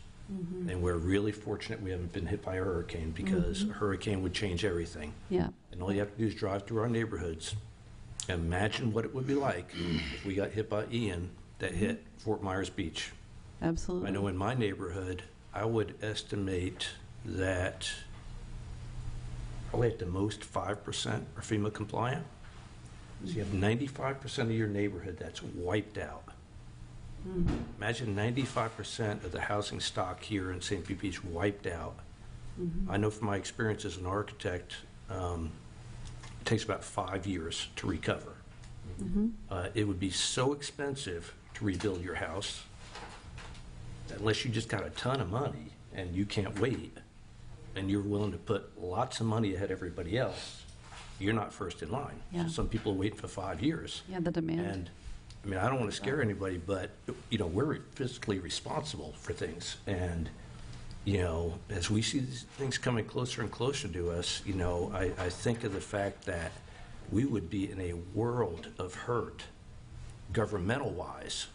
And we're really fortunate we haven't been hit by a hurricane, because a hurricane would change everything. Yeah. And all you have to do is drive through our neighborhoods. Imagine what it would be like if we got hit by Ian that hit Fort Myers Beach. Absolutely. I know in my neighborhood, I would estimate that probably at the most 5% are FEMA compliant. So you have 95% of your neighborhood that's wiped out. Imagine 95% of the housing stock here in St. Pete Beach wiped out. I know from my experience as an architect, it takes about 5 years to recover. It would be so expensive to rebuild your house that unless you just got a ton of money and you can't wait and you're willing to put lots of money ahead of everybody else, you're not first in line. Yeah. So some people are waiting for 5 years. Yeah, the demand. And I mean, I don't want to scare anybody, but, you know, we're fiscally responsible for things. And, you know, as we see these things coming closer and closer to us, you know, I think of the fact that we would be in a world of hurt, governmental-wise,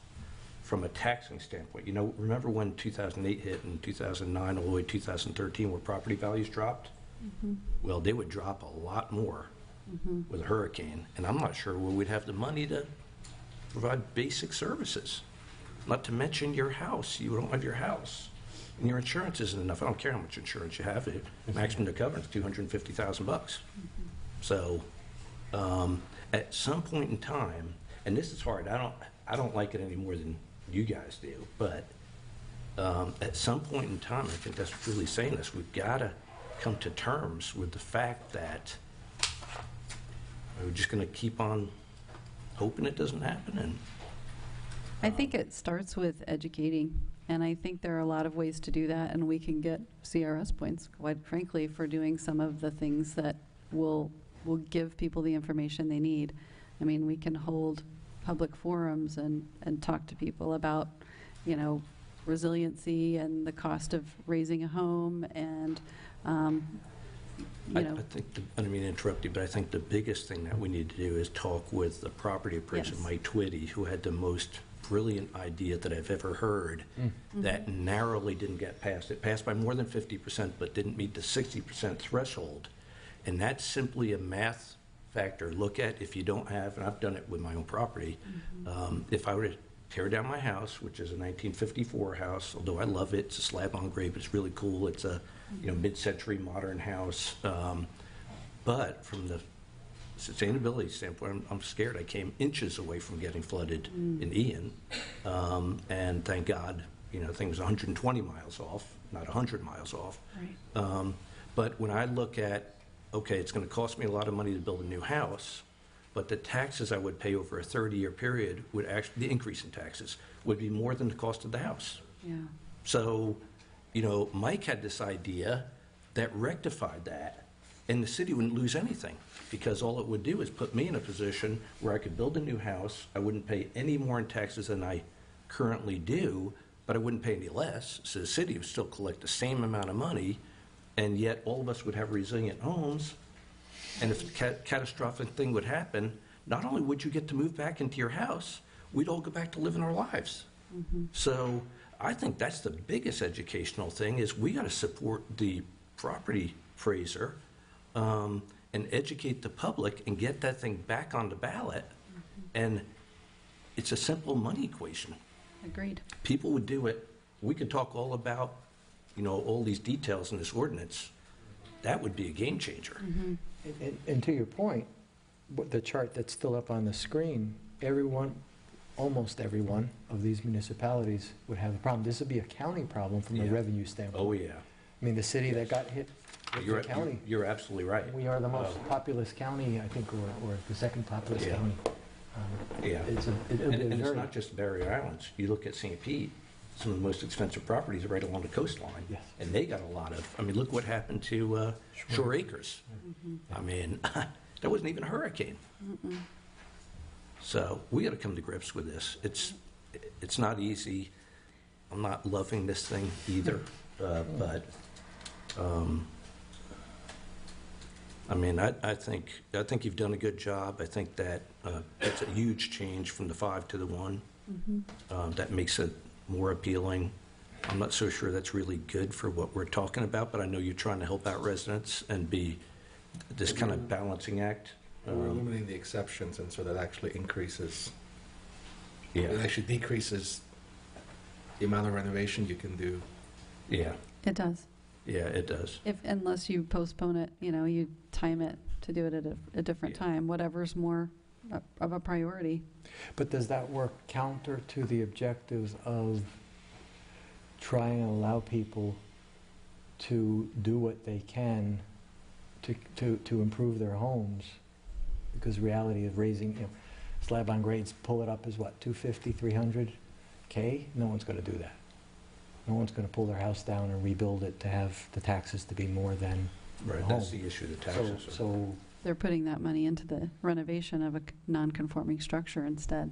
from a taxing standpoint. You know, remember when 2008 hit and 2009 all the way to 2013 where property values dropped? Well, they would drop a lot more with a hurricane. And I'm not sure where we'd have the money to provide basic services, not to mention your house. You don't have your house, and your insurance isn't enough. I don't care how much insurance you have. The maximum to cover is $250,000. So, at some point in time, and this is hard. I don't like it any more than you guys do. But at some point in time, I think that's really saying this. We've got to come to terms with the fact that we're just going to keep on hoping it doesn't happen. And I think it starts with educating, and I think there are a lot of ways to do that, and we can get CRS points, quite frankly, for doing some of the things that will give people the information they need. I mean, we can hold public forums and talk to people about, you know, resiliency and the cost of raising a home, and you know. I think, I don't mean to interrupt you, but I think the biggest thing that we need to do is talk with the property appraiser, Yes. Mike Twitty, who had the most brilliant idea that I've ever heard that narrowly didn't get passed. It passed by more than 50%, but didn't meet the 60% threshold. And that's simply a math factor. Look at if you don't have, and I've done it with my own property, if I were to tear down my house, which is a 1954 house, although I love it, it's a slab on grade, but it's really cool. It's a mid-century modern house. But from the sustainability standpoint, I'm scared. I came inches away from getting flooded in Ian, and thank God, things 120 miles off, not 100 miles off. Right. But when I look at, okay, it's going to cost me a lot of money to build a new house, but the taxes I would pay over a 30-year period would actually, the increase in taxes would be more than the cost of the house. Yeah. So, Mike had this idea that rectified that, and the city wouldn't lose anything because all it would do is put me in a position where I could build a new house. I wouldn't pay any more in taxes than I currently do, but I wouldn't pay any less. So the city would still collect the same amount of money, and yet all of us would have resilient homes. And if a catastrophic thing would happen, not only would you get to move back into your house, we'd all go back to living our lives. So I think that's the biggest educational thing is we got to support the property appraiser and educate the public and get that thing back on the ballot. And it's a simple money equation. Agreed. People would do it. We could talk all about, all these details in this ordinance. That would be a game changer. And to your point, the chart that's still up on the screen, almost every one of these municipalities would have a problem. This would be a county problem from a revenue standpoint. Oh, yeah. I mean, the city that got hit with the county. You're absolutely right. We are the most populous county, I think, or the second populous county. Yeah. It'll be And it's very- not just Barrier Islands. You look at St. Pete, some of the most expensive properties are right along the coastline. Yes. And they got a lot of, look what happened to Shore Acres. I mean, that wasn't even a hurricane. So we got to come to grips with this. It's not easy. I'm not loving this thing either, but I think you've done a good job. I think that it's a huge change from the 5 to the 1. That makes it more appealing. I'm not so sure that's really good for what we're talking about, but I know you're trying to help out residents and be this kind of balancing act. We're eliminating the exceptions, and so that actually increases. Yeah. It actually decreases the amount of renovation you can do. Yeah. It does. Yeah, it does. Unless you postpone it, you time it to do it at a different time, whatever's more of a priority. But does that work counter to the objectives of trying to allow people to do what they can to improve their homes? Because reality of raising, slab on grades, pull it up is what, 250, 300K? No one's going to do that. No one's going to pull their house down and rebuild it to have the taxes to be more than Right, the that's home. the issue, the taxes. So They're putting that money into the renovation of a non-conforming structure instead,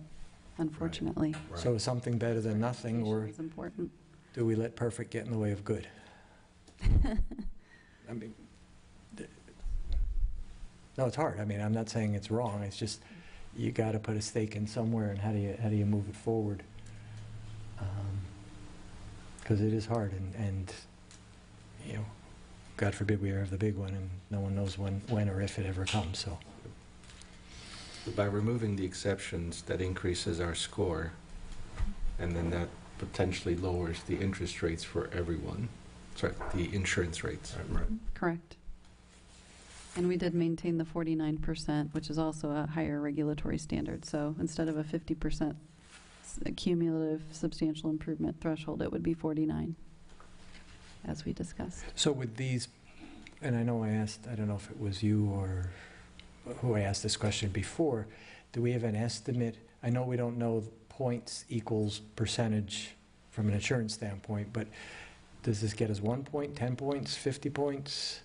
unfortunately. So is something better than nothing, or It's important. do we let perfect get in the way of good? I mean, no, it's hard. I mean, I'm not saying it's wrong. It's just you got to put a stake in somewhere, and how do you move it forward? Because it is hard, and God forbid we have the big one, and no one knows when or if it ever comes. So By removing the exceptions, that increases our score, and then that potentially lowers the interest rates for everyone. Sorry, the insurance rates. Right. Correct. And we did maintain the 49%, which is also a higher regulatory standard. So instead of a 50% cumulative substantial improvement threshold, it would be 49, as we discussed. So with these, and I know I asked, I don't know if it was you or who I asked this question before, do we have an estimate? I know we don't know points equals percentage from an insurance standpoint, but does this get us 1 point, 10 points, 50 points?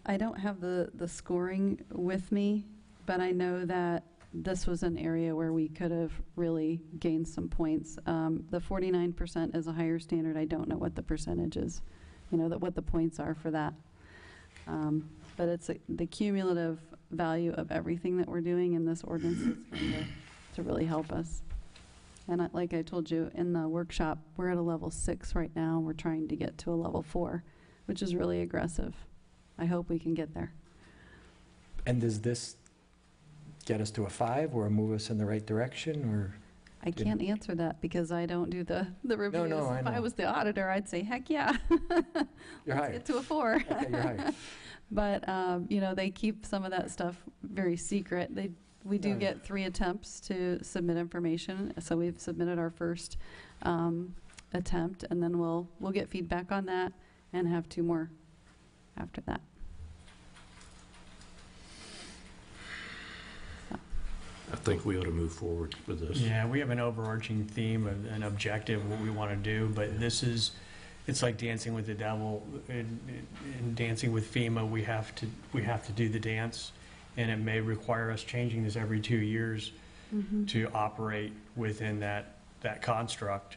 I don't have the scoring with me, but I know that this was an area where we could have really gained some points. The 49% is a higher standard. I don't know what the percentage is, what the points are for that. But it's the cumulative value of everything that we're doing in this ordinance is going to really help us. And like I told you in the workshop, we're at a level 6 right now. We're trying to get to a level 4, which is really aggressive. I hope we can get there. And does this get us to a 5 or move us in the right direction, or? I can't answer that because I don't do the reviews. No, I If know. I was the auditor, I'd say, heck yeah. You're hired. Get to a 4. Okay, you're hired. But, they keep some of that stuff very secret. We do get 3 attempts to submit information. So we've submitted our first attempt, and then we'll get feedback on that and have 2 more after that. I think we ought to move forward with this. Yeah, we have an overarching theme, an objective, what we want to do, but it's like dancing with the devil. In dancing with FEMA, we have to do the dance, and it may require us changing this every 2 years to operate within that construct,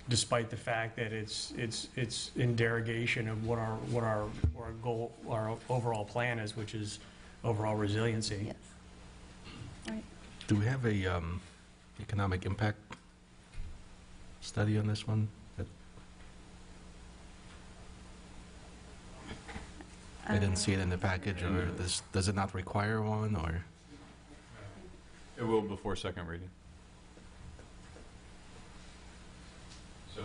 despite the fact that it's in derogation of what our goal, our overall plan is, which is overall resiliency. Yes. Right. Do we have a economic impact study on this one? I didn't see it in the package, or does it not require one, or? It will before second reading. So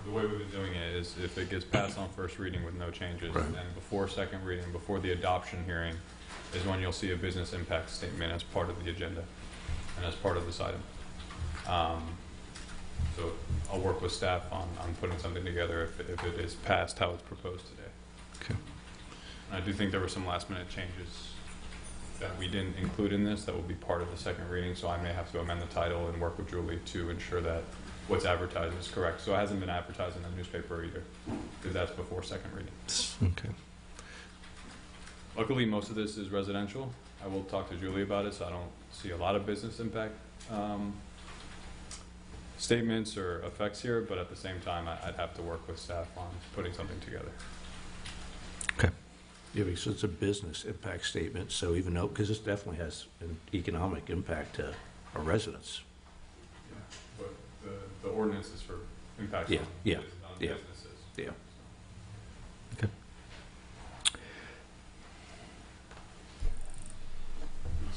the way we've been doing it is if it gets passed on first reading with no changes, Right. and before second reading, before the adoption hearing, is when you'll see a business impact statement as part of the agenda and as part of this item. So I'll work with staff on putting something together if it is passed how it's proposed today. Okay. And I do think there were some last minute changes that we didn't include in this that will be part of the second reading, so I may have to amend the title and work with Julie to ensure that what's advertised is correct. So it hasn't been advertised in the newspaper either, because that's before second reading. Okay. Luckily, most of this is residential. I will talk to Julie about it, so I don't see a lot of business impact statements or effects here, but at the same time, I'd have to work with staff on putting something together. Okay. Yeah, because it's a business impact statement, so even though, because this definitely has an economic impact to our residents. Yeah, but the ordinance is for impacts on businesses. Yeah. Okay.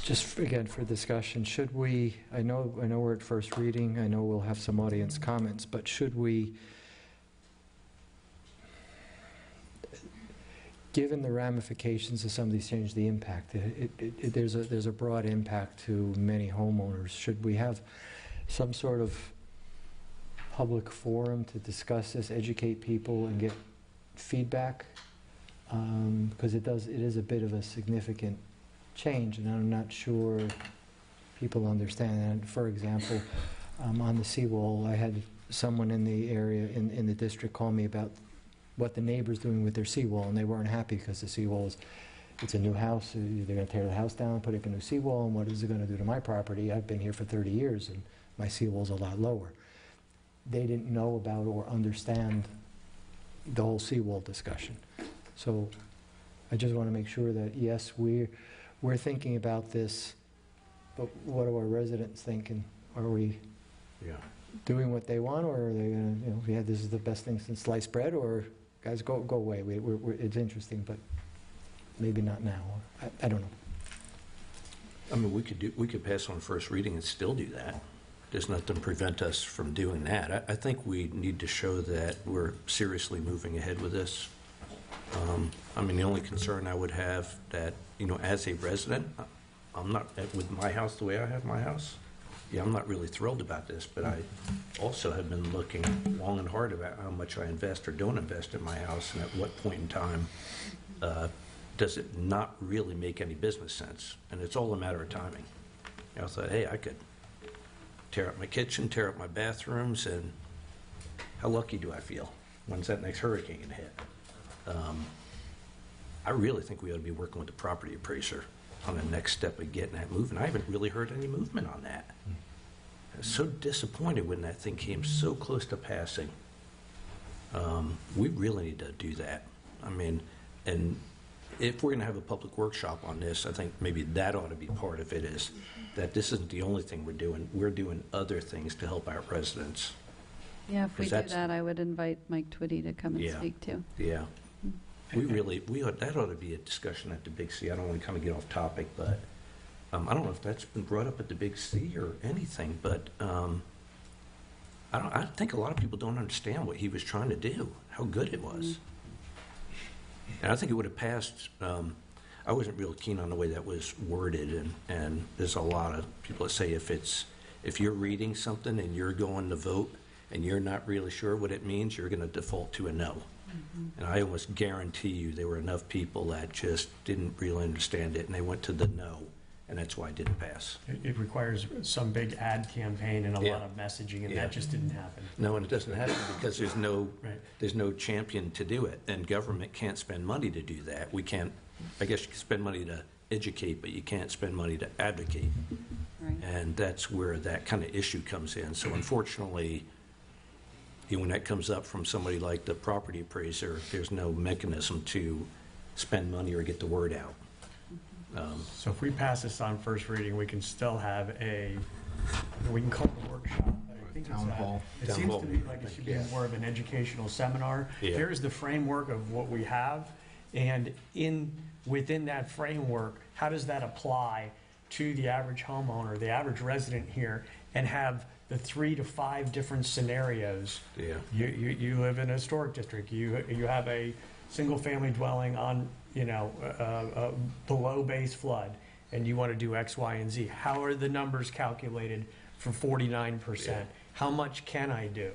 Just again for discussion, should we, I know we're at first reading, I know we'll have some audience comments, but should we given the ramifications of some of these changes, the impact, there's a broad impact to many homeowners. Should we have some sort of public forum to discuss this, educate people, and get feedback? Because it is a bit of a significant change, and I'm not sure people understand. And for example, on the seawall, I had someone in the area, in the district, call me about what the neighbor's doing with their seawall, and they weren't happy because the seawall it's a new house. They're going to tear the house down, put up a new seawall, and what is it going to do to my property? I've been here for 30 years, and my seawall's a lot lower. They didn't know about or understand the whole seawall discussion. So I just want to make sure that, yes, we're thinking about this, but what are our residents thinking? Are we doing what they want, or are they going to, yeah, this is the best thing since sliced bread, or guys, go away. It's interesting, but maybe not now. I don't know. I mean, we could pass on first reading and still do that. There's nothing to prevent us from doing that. I think we need to show that we're seriously moving ahead with this. I mean, the only concern I would have that, as a resident, I'm not, with my house the way I have my house, I'm not really thrilled about this, but I also have been looking long and hard about how much I invest or don't invest in my house, and at what point in time does it not really make any business sense. And it's all a matter of timing. I thought, hey, I could tear up my kitchen, tear up my bathrooms, and how lucky do I feel? When's that next hurricane hit? I really think we ought to be working with the property appraiser on the next step of getting that moving. I haven't really heard any movement on that. I was so disappointed when that thing came so close to passing. We really need to do that. I mean, and if we're going to have a public workshop on this, I think maybe that ought to be part of it, is that this isn't the only thing we're doing. We're doing other things to help out residents. Yeah, if we do that, I would invite Mike Twitty to come and speak too. Yeah. That ought to be a discussion at the Big C. I don't want to kind of get off topic, but I don't know if that's been brought up at the Big C or anything, but I think a lot of people don't understand what he was trying to do, how good it was. And I think it would have passed. I wasn't real keen on the way that was worded, and there's a lot of people that say if you're reading something and you're going to vote and you're not really sure what it means, you're going to default to a no. And I almost guarantee you there were enough people that just didn't really understand it, and they went to the no, and that's why it didn't pass. It requires some big ad campaign and a lot of messaging, and that just didn't happen. No, and it doesn't happen because there's no champion to do it, and government can't spend money to do that. We can't. I guess you can spend money to educate, but you can't spend money to advocate. Right. And that's where that kind of issue comes in. So unfortunately, when that comes up from somebody like the property appraiser, there's no mechanism to spend money or get the word out. So if we pass this on first reading, we can still have we can call it a workshop. I think Town hall. It seems to me like it should be more of an educational seminar. Yeah. Here's the framework of what we have, and within that framework, how does that apply to the average homeowner, the average resident here, and have the 3 to 5 different scenarios. Yeah. You live in a historic district. You have a single family dwelling on below base flood, and you want to do X, Y, and Z. How are the numbers calculated for 49%? Yeah. How much can I do?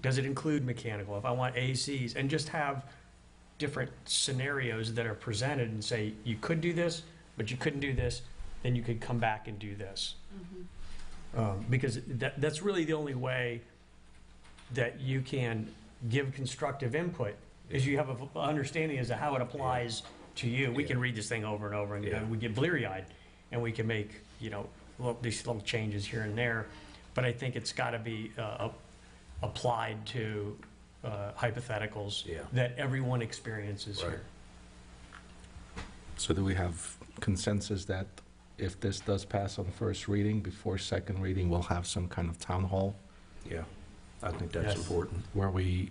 Does it include mechanical? If I want ACs, and just have different scenarios that are presented and say you could do this, but you couldn't do this, then you could come back and do this. Mm-hmm. Because that's really the only way that you can give constructive input, is you have an understanding as to how it applies to you. We can read this thing over and over, and we get bleary-eyed, and we can make these little changes here and there. But I think it's got to be applied to hypotheticals that everyone experiences here. So do we have consensus that if this does pass on first reading, before second reading, we'll have some kind of town hall? Yeah, I think that's important. Where we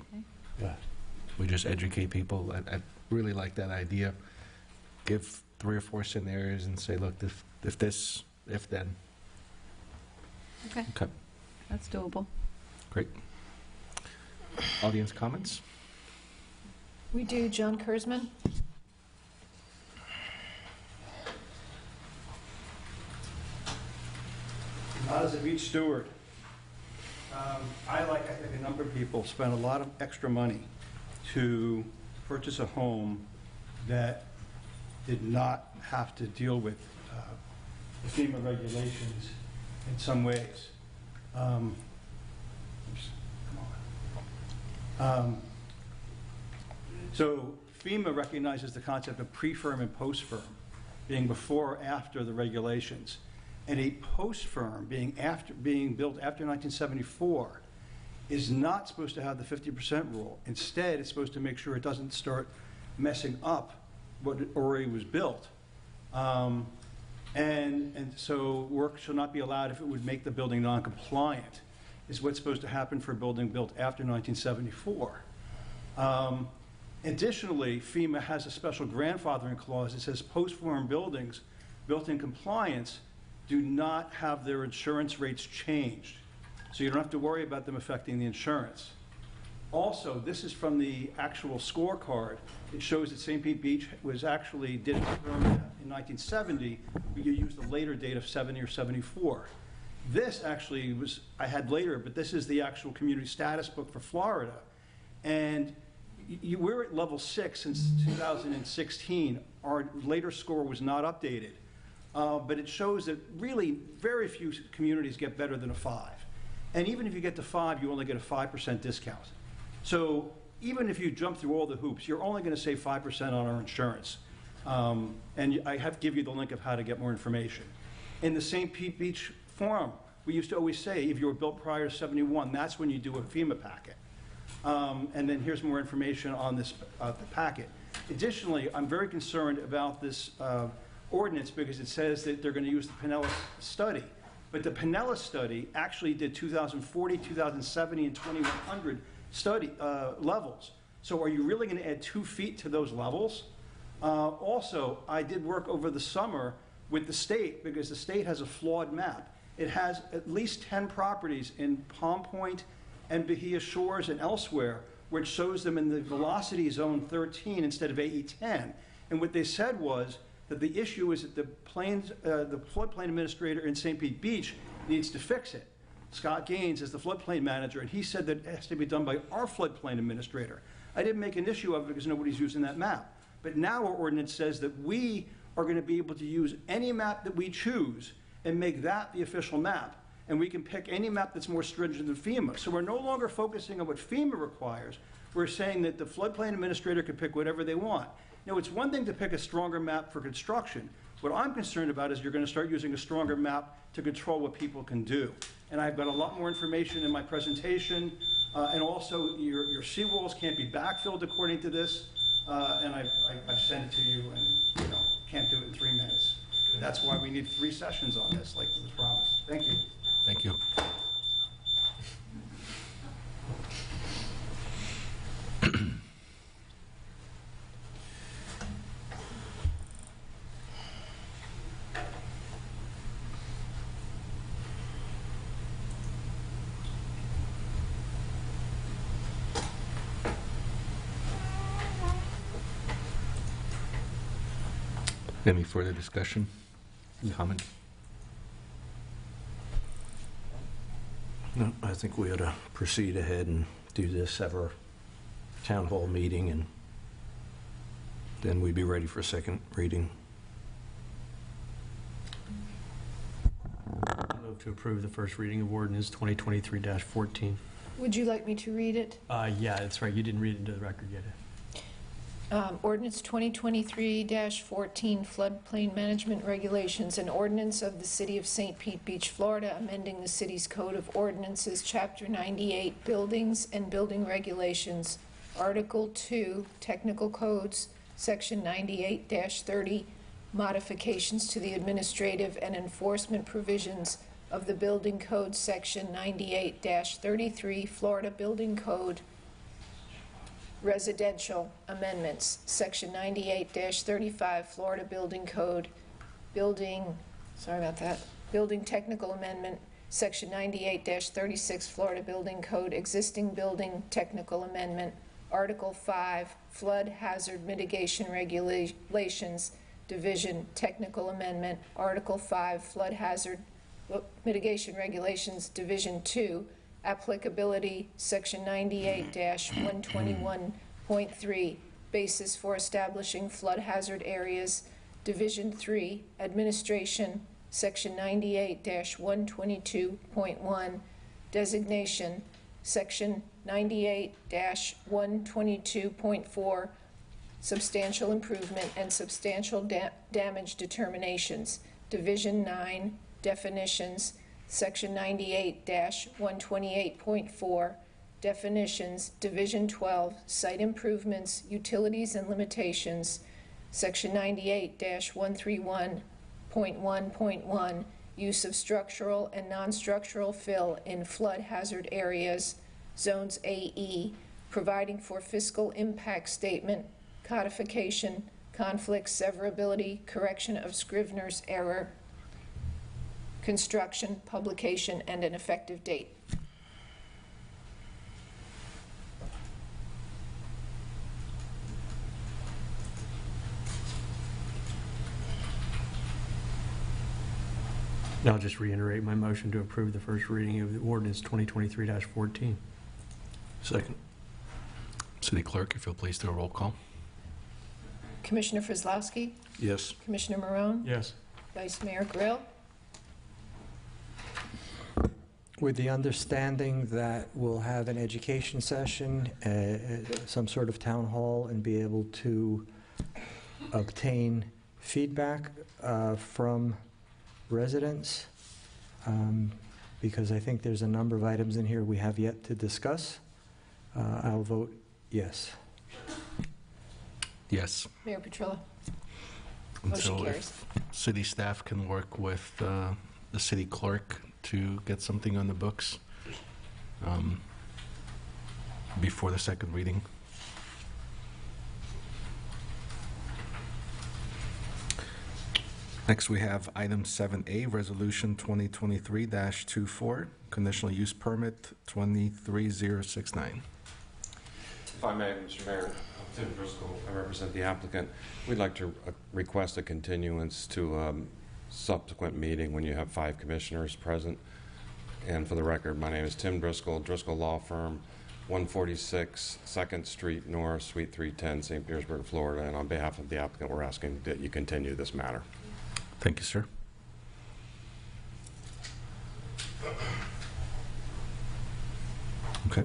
just educate people. I really like that idea. Give 3 or 4 scenarios and say, look, if this, if then. Okay. That's doable. Great. Audience comments? We do. John Kurzman. beach steward. I think a number of people spent a lot of extra money to purchase a home that did not have to deal with the FEMA regulations in some ways. So FEMA recognizes the concept of pre-firm and post-firm, being before or after the regulations. And a post-firm being built after 1974 is not supposed to have the 50% rule. Instead, it's supposed to make sure it doesn't start messing up what already was built. And so work shall not be allowed if it would make the building non-compliant, is what's supposed to happen for a building built after 1974. Additionally, FEMA has a special grandfathering clause that says post-form buildings built in compliance do not have their insurance rates changed. So you don't have to worry about them affecting the insurance. Also, this is from the actual scorecard. It shows that St. Pete Beach was actually did permit in 1970, but you used the later date of 70 or 74. This actually was, I had later, but this is the actual community status book for Florida. And we're at level 6 since 2016. Our later score was not updated. But it shows that really very few communities get better than a 5. And even if you get to 5, you only get a 5% discount. So even if you jump through all the hoops, you're only going to save 5% on our insurance. And I have to give you the link of how to get more information. In the St. Pete Beach Forum, we used to always say if you were built prior to 71, that's when you do a FEMA packet. And then here's more information on this the packet. Additionally, I'm very concerned about this ordinance because it says that they're going to use the Pinellas study. But the Pinellas study actually did 2040, 2070, and 2100 study levels. So are you really going to add 2 feet to those levels? Also, I did work over the summer with the state because the state has a flawed map. It has at least 10 properties in Palm Point and Bahia Shores and elsewhere, which shows them in the velocity zone 13 instead of AE 10. And what they said was that the issue is that the floodplain administrator in St. Pete Beach needs to fix it. Scott Gaines is the floodplain manager, and he said that it has to be done by our floodplain administrator. I didn't make an issue of it because nobody's using that map. But now our ordinance says that we are going to be able to use any map that we choose and make that the official map. And we can pick any map that's more stringent than FEMA. So we're no longer focusing on what FEMA requires. We're saying that the floodplain administrator can pick whatever they want. Now, it's one thing to pick a stronger map for construction. What I'm concerned about is you're going to start using a stronger map to control what people can do. And I've got a lot more information in my presentation. And also, your seawalls can't be backfilled according to this. And I've sent it to you, and can't do it in 3 minutes. That's why we need 3 sessions on this, like was promised. Thank you. Thank you. Any further discussion? Comment? No, I think we ought to proceed ahead and do this, have our town hall meeting, and then we'd be ready for second reading. I move to approve the first reading of ordinance 2023-14. Would you like me to read it? Yeah, that's right. You didn't read it into the record yet. Ordinance 2023-14 floodplain management regulations, an ordinance of the City of St. Pete Beach, Florida, amending the city's Code of Ordinances, Chapter 98, Buildings and Building Regulations, Article 2, Technical Codes, Section 98-30, modifications to the administrative and enforcement provisions of the Building Code, Section 98-33, Florida Building Code, Residential Amendments, Section 98-35, Florida Building Code, Building Technical Amendment, Section 98-36, Florida Building Code, Existing Building Technical Amendment, Article 5, Flood Hazard Mitigation Regulations, Division Technical Amendment, Article 5, Flood Hazard Mitigation Regulations, Division 2, Applicability, Section 98-121.3, Basis for Establishing Flood Hazard Areas, Division 3, Administration, Section 98-122.1, Designation, Section 98-122.4, Substantial Improvement and Substantial Damage Determinations, Division 9, Definitions, Section 98-128.4, Definitions, Division 12, Site Improvements, Utilities and Limitations, Section 98-131.1.1, Use of Structural and Non-Structural Fill in Flood Hazard Areas, Zones AE, Providing for Fiscal Impact Statement, Codification, Conflict Severability, Correction of Scrivener's Error, Construction, Publication, and an Effective Date. I'll just reiterate my motion to approve the first reading of the ordinance 2023-14. Second. City Clerk, if you'll please do a roll call. Commissioner Fryslowski? Yes. Commissioner Marone? Yes. Vice Mayor Grill? With the understanding that we'll have an education session, some sort of town hall, and be able to obtain feedback from residents, because I think there's a number of items in here we have yet to discuss. I'll vote yes. Yes. Mayor Petrilla? And Motion so carries. if city staff can work with the city clerk to get something on the books before the second reading. Next, we have item 7A, Resolution 2023-24, Conditional Use Permit 23069. If I may, Mr. Mayor, I'm Tim Driscoll. I represent the applicant. We'd like to request a continuance to a subsequent meeting when you have 5 commissioners present. And for the record, my name is Tim Driscoll, Driscoll Law Firm, 146 2nd Street North, Suite 310, St. Petersburg, Florida. And on behalf of the applicant, we're asking that you continue this matter. Thank you, sir. Okay.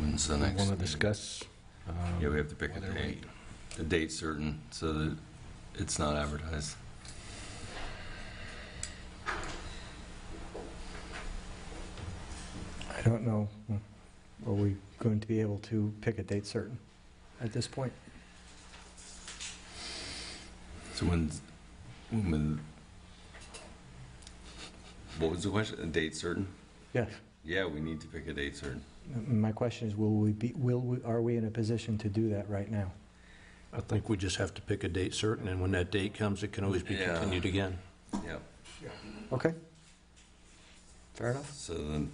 When's the next? Want to discuss? Yeah, we have to pick a date certain so that it's not advertised. I don't know. Are we going to be able to pick a date certain at this point? So when, what was the question? A date certain? Yes. Yeah, we need to pick a date certain. My question is, are we in a position to do that right now? I think we just have to pick a date certain, and when that date comes, it can always be continued again. Yep. Okay. Fair enough. So then,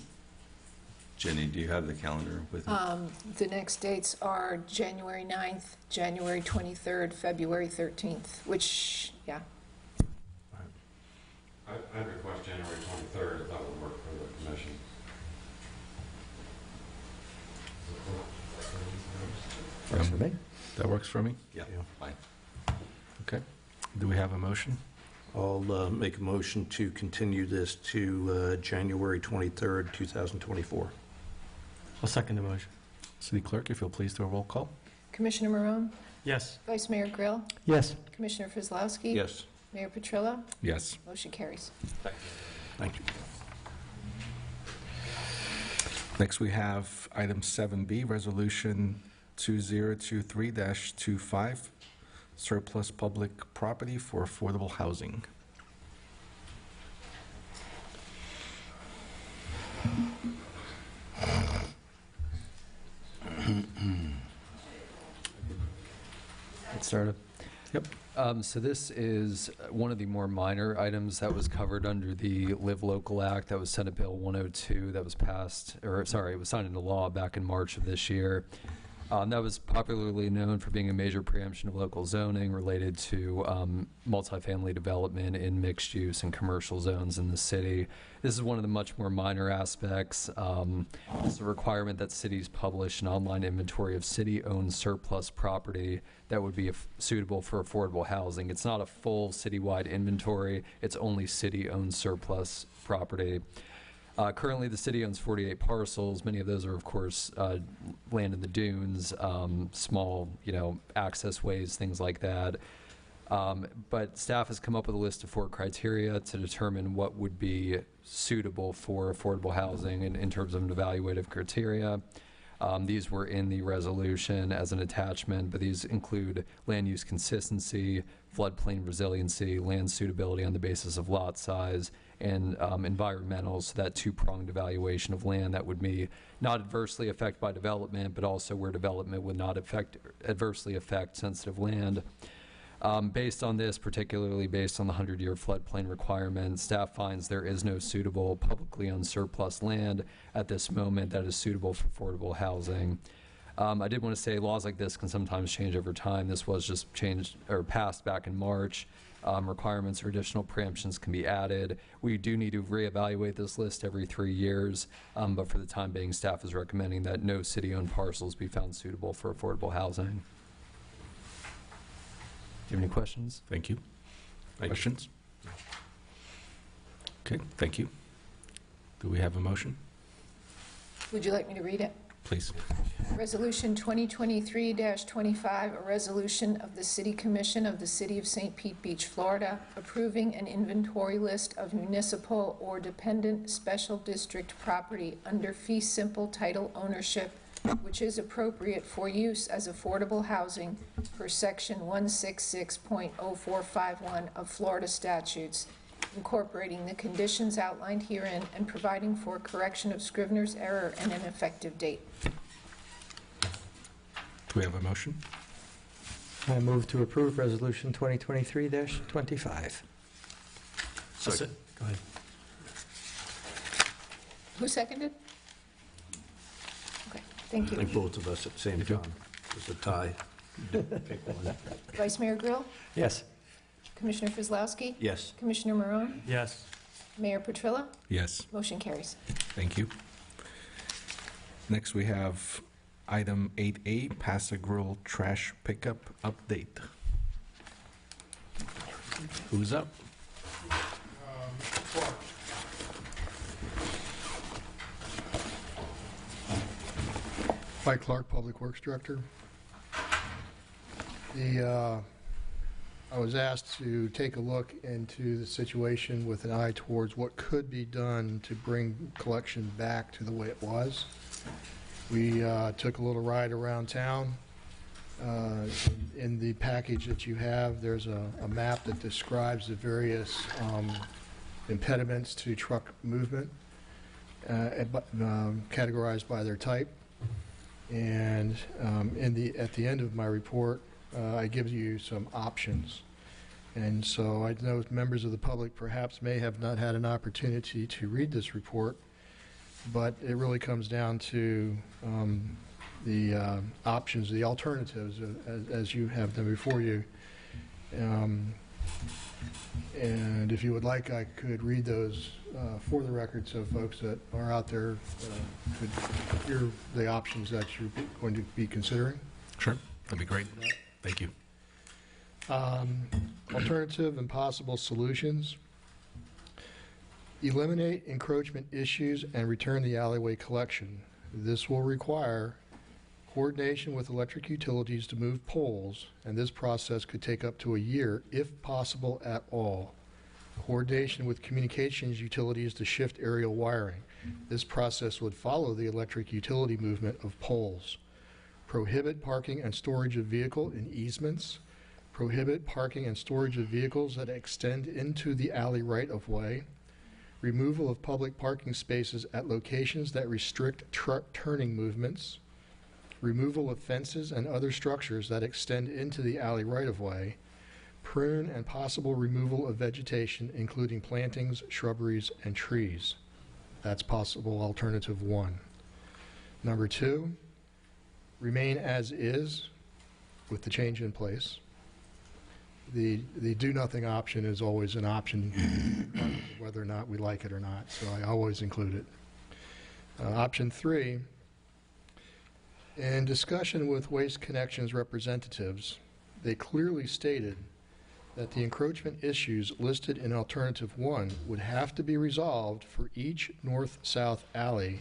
Jenny, do you have the calendar with you? The next dates are January 9th, January 23rd, February 13th, which, yeah. I'd request January 23rd if that would work for the commission. Works for me. That works for me? Yeah, fine. Okay. Do we have a motion? I'll make a motion to continue this to January 23rd, 2024. I'll second the motion. City Clerk, if you'll please do a roll call. Commissioner Marone? Yes. Vice Mayor Grill? Yes. Commissioner Fryslowski? Yes. Mayor Petrilla? Yes. Motion carries. Thank you. Next, we have item 7B, Resolution 2023-25, Surplus Public Property for Affordable Housing. Get started. Yep. So this is one of the more minor items that was covered under the Live Local Act. That was Senate Bill 102 that was passed, or sorry, it was signed into law back in March of this year. That was popularly known for being a major preemption of local zoning related to multifamily development in mixed use and commercial zones in the city. This is one of the much more minor aspects. It's a requirement that cities publish an online inventory of city-owned surplus property that would be suitable for affordable housing. It's not a full citywide inventory. It's only city-owned surplus property. Currently, the city owns 48 parcels. Many of those are, of course, land in the dunes, small, access ways, things like that. But staff has come up with a list of 4 criteria to determine what would be suitable for affordable housing in terms of an evaluative criteria. These were in the resolution as an attachment, but these include land use consistency, floodplain resiliency, land suitability on the basis of lot size, and environmental, so that 2-pronged evaluation of land that would be not adversely affected by development, but also where development would not adversely affect sensitive land. Based on this, particularly based on the 100-year floodplain requirement, staff finds there is no suitable publicly owned surplus land at this moment that is suitable for affordable housing. I did want to say laws like this can sometimes change over time. This was just changed or passed back in March. Requirements or additional preemptions can be added. We do need to reevaluate this list every 3 years, but for the time being, staff is recommending that no city-owned parcels be found suitable for affordable housing. Do you have any questions? Thank you. Questions? Okay, thank you. Do we have a motion? Would you like me to read it? Please. Resolution 2023-25, a resolution of the City Commission of the City of St. Pete Beach, Florida, approving an inventory list of municipal or dependent special district property under fee simple title ownership, which is appropriate for use as affordable housing per section 166.0451 of Florida statutes, incorporating the conditions outlined herein and providing for correction of Scrivener's error and an effective date. Do we have a motion? I move to approve Resolution 2023-25. Second. Go ahead. Who seconded? Okay, thank I you. think both of us at the same time. It's a tie. Pick one. Vice Mayor Grill? Yes. Commissioner Frizlowski? Yes. Commissioner Marone? Yes. Mayor Petrilla? Yes. Motion carries. Thank you. Next, we have item 8A, Pass a Grill Trash Pickup Update. Who's up? Mike Clark, Public Works Director. I was asked to take a look into the situation with an eye towards what could be done to bring collection back to the way it was. We took a little ride around town. In the package that you have, there's a map that describes the various impediments to truck movement, categorized by their type. And at the end of my report, I give you some options. And so I know members of the public perhaps may have not had an opportunity to read this report, but it really comes down to the options, the alternatives, as you have them before you. And if you would like, I could read those for the record so folks that are out there could hear the options that you're going to be considering. Sure, that'd be great. Thank you. Alternative and possible solutions. Eliminate encroachment issues and return the alleyway collection. This will require coordination with electric utilities to move poles, and this process could take up to a year, if possible at all. Coordination with communications utilities to shift aerial wiring. This process would follow the electric utility movement of poles. Prohibit parking and storage of vehicle in easements. Prohibit parking and storage of vehicles that extend into the alley right-of-way. Removal of public parking spaces at locations that restrict truck turning movements. Removal of fences and other structures that extend into the alley right-of-way. Prune and possible removal of vegetation, including plantings, shrubberies, and trees. That's possible alternative 1. Number 2, remain as is with the change in place. The do-nothing option is always an option, regardless of whether or not we like it or not, so I always include it. Option 3, in discussion with Waste Connections representatives, they clearly stated that the encroachment issues listed in Alternative 1 would have to be resolved for each north-south alley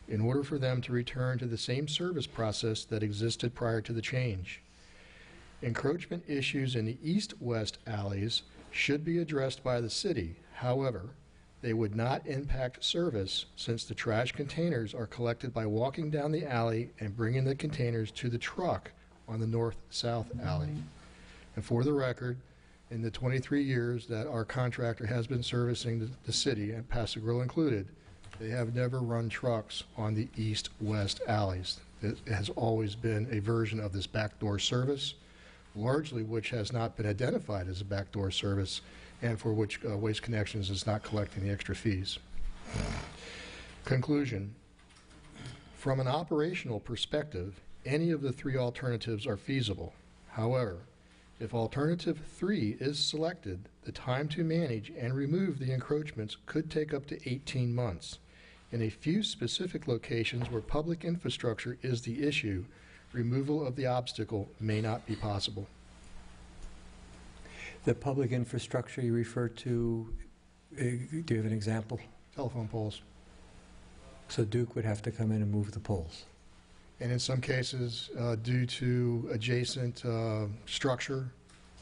in order for them to return to the same service process that existed prior to the change. Encroachment issues in the east-west alleys should be addressed by the city. However, they would not impact service since the trash containers are collected by walking down the alley and bringing the containers to the truck on the north-south alley. And for the record, in the 23 years that our contractor has been servicing the city, and Paso Grill included, they have never run trucks on the east-west alleys. It has always been a version of this backdoor service, largely which has not been identified as a backdoor service, and for which Waste Connections is not collecting the extra fees. Conclusion. From an operational perspective, any of the 3 alternatives are feasible. However, if Alternative 3 is selected, the time to manage and remove the encroachments could take up to 18 months. In a few specific locations where public infrastructure is the issue, removal of the obstacle may not be possible. The public infrastructure you refer to, do you have an example? Telephone poles. So Duke would have to come in and move the poles. And in some cases, due to adjacent structure,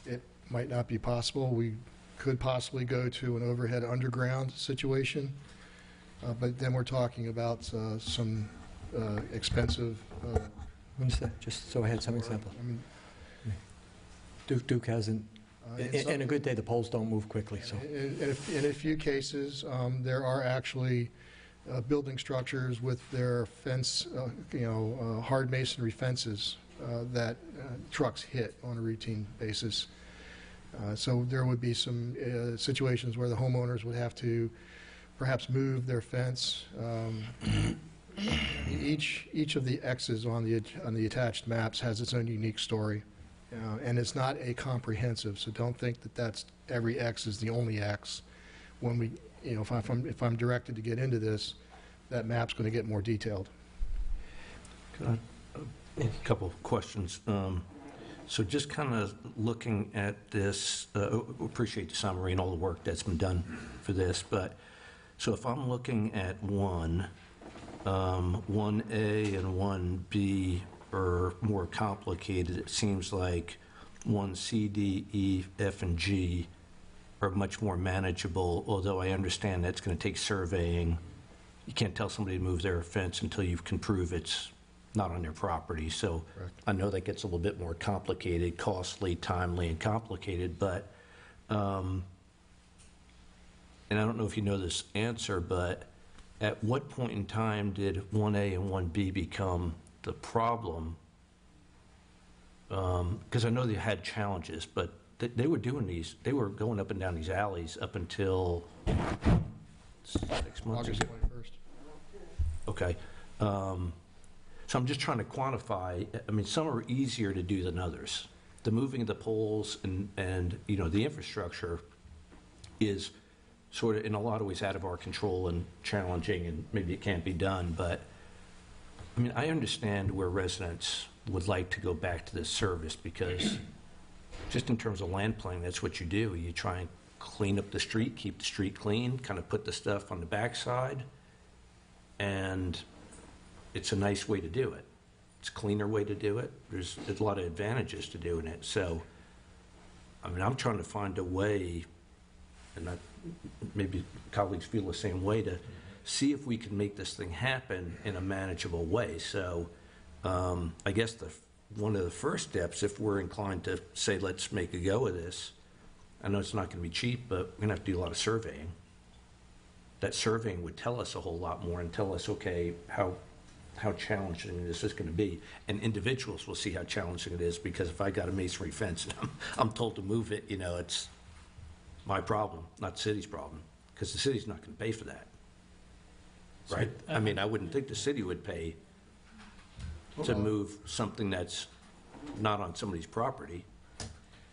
it might not be possible. We could possibly go to an overhead underground situation, but then we're talking about some expensive. Just so I had some example. Duke hasn't. In a good day, the poles don't move quickly. So, in a few cases, there are actually building structures with their fence, hard masonry fences that trucks hit on a routine basis. So there would be some situations where the homeowners would have to perhaps move their fence. Each of the X's on the attached maps has its own unique story. And it's not a comprehensive, so don't think that that's every X is the only X. When we, if I'm directed to get into this, that map's going to get more detailed. A couple of questions. So just kind of looking at this, appreciate the summary and all the work that's been done for this, but so if I'm looking at 1A and 1B are more complicated. It seems like 1C, D, E, F, and G are much more manageable, although I understand that's going to take surveying. You can't tell somebody to move their fence until you can prove it's not on their property. So correct. I know that gets a little bit more complicated, costly, timely, and complicated, but, and I don't know if you know this answer, but at what point in time did 1A and 1B become the problem? Because I know they had challenges, but they were doing these, they were going up and down these alleys up until 6 months August ago. 21st. Okay. So I'm just trying to quantify, I mean, some are easier to do than others. The moving of the poles and the infrastructure is sort of in a lot of ways out of our control and challenging, and maybe it can't be done, but I mean, I understand where residents would like to go back to this service because just in terms of land planning, that's what you do. You try and clean up the street, keep the street clean, kind of put the stuff on the backside, and it's a nice way to do it. It's a cleaner way to do it. There's a lot of advantages to doing it. So, I mean, I'm trying to find a way, and maybe colleagues feel the same way, to see if we can make this thing happen in a manageable way. So I guess one of the first steps, if we're inclined to say, let's make a go of this, I know it's not going to be cheap, but we're going to have to do a lot of surveying. That surveying would tell us a whole lot more and tell us, okay, how challenging this is going to be. And individuals will see how challenging it is, because if I got a masonry fence and I'm told to move it, it's my problem, not the city's problem, because the city's not going to pay for that. Right? I mean, I wouldn't think the city would pay to move something that's not on somebody's property.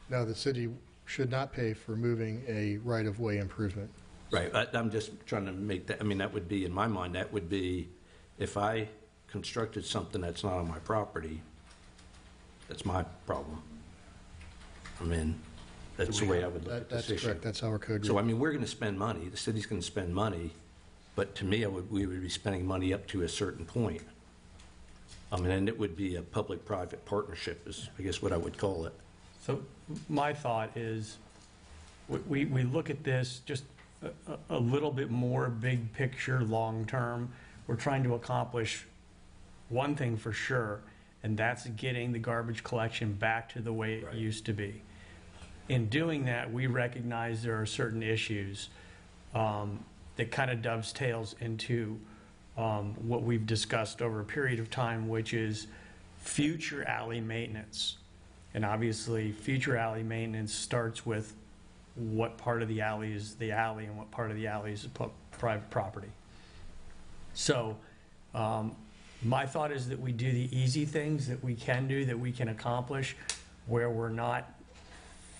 No, the city should not pay for moving a right-of-way improvement. Right, I'm just trying to make that, I mean, that would be, in my mind, that would be, if I constructed something that's not on my property, that's my problem. I mean, that's the way I would look at this issue. That's correct, that's how our code reads. So, I mean, we're going to spend money, the city's going to spend money, but to me, we would be spending money up to a certain point. I mean, and it would be a public-private partnership is, I guess, what I would call it. So my thought is, we look at this just a little bit more big picture, long-term. We're trying to accomplish one thing for sure, and that's getting the garbage collection back to the way it used to be. In doing that, we recognize there are certain issues that kind of dovetails into what we've discussed over a period of time, which is future alley maintenance. And obviously, future alley maintenance starts with what part of the alley is the alley and what part of the alley is private property. So my thought is that we do the easy things that we can do, that we can accomplish, where we're not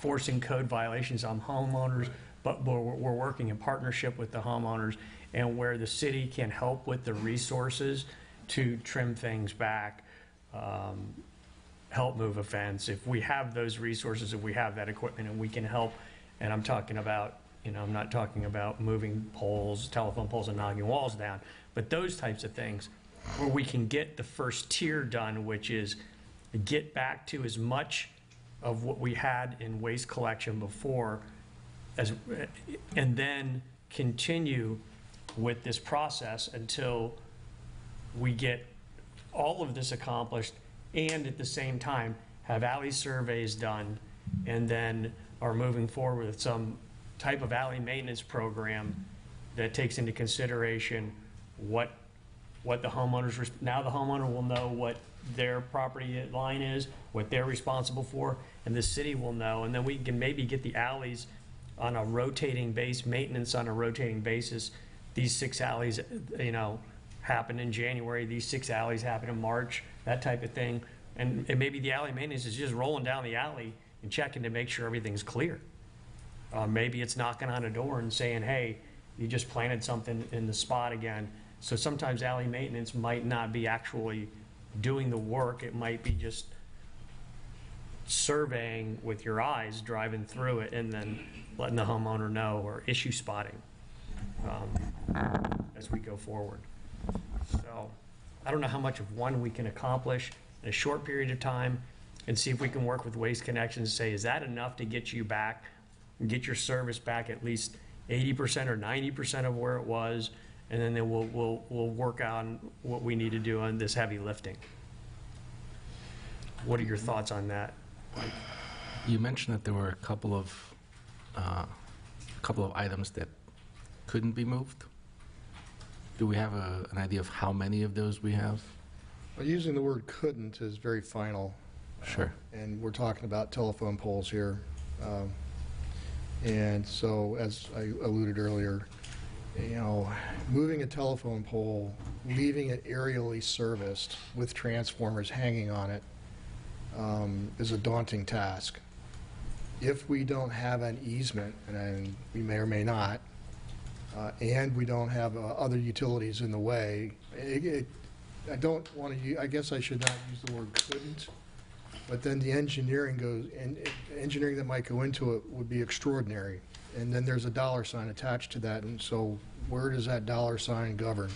forcing code violations on homeowners, but we're working in partnership with the homeowners, and where the city can help with the resources to trim things back, help move a fence. If we have those resources, if we have that equipment and we can help, and I'm talking about, I'm not talking about moving poles, telephone poles and knocking walls down, but those types of things where we can get the first tier done, which is get back to as much of what we had in waste collection before, and then continue with this process until we get all of this accomplished, and at the same time have alley surveys done, and then are moving forward with some type of alley maintenance program that takes into consideration what the homeowners, now the homeowner will know what their property line is, what they're responsible for, and the city will know, and then we can maybe get the alleys on a rotating base, maintenance on a rotating basis. These 6 alleys, happen in January, these 6 alleys happen in March, that type of thing. And maybe the alley maintenance is just rolling down the alley and checking to make sure everything's clear. Maybe it's knocking on a door and saying, hey, you just planted something in the spot again. So sometimes alley maintenance might not be actually doing the work. It might be just surveying with your eyes, driving through it, and then letting the homeowner know, or issue spotting as we go forward. So I don't know how much of one we can accomplish in a short period of time, and see if we can work with Waste Connections and say, is that enough to get you back, get your service back at least 80% or 90% of where it was, and then we'll work on what we need to do on this heavy lifting. What are your thoughts on that? You mentioned that there were a couple of items that couldn't be moved. Do we have an idea of how many of those we have? Well, using the word couldn't is very final. Sure. And we're talking about telephone poles here. And so, as I alluded earlier, moving a telephone pole, leaving it aerially serviced with transformers hanging on it, is a daunting task. If we don't have an easement, and we may or may not, and we don't have other utilities in the way, I don't want to, I guess I should not use the word couldn't, but then the engineering engineering that might go into it would be extraordinary. And then there's a dollar sign attached to that, and so where does that dollar sign govern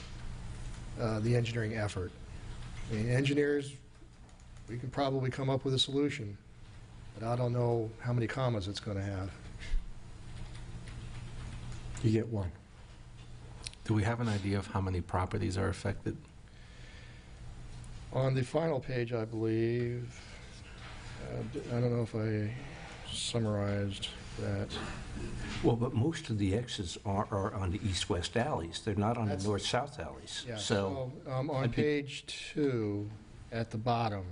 the engineering effort? I mean, engineers, we can probably come up with a solution, but I don't know how many commas it's going to have. You get one. Do we have an idea of how many properties are affected? On the final page, I believe, I don't know if I summarized that. Well, but most of the X's are on the east-west alleys. They're not on the north-south alleys. Yeah, So on page 2, at the bottom,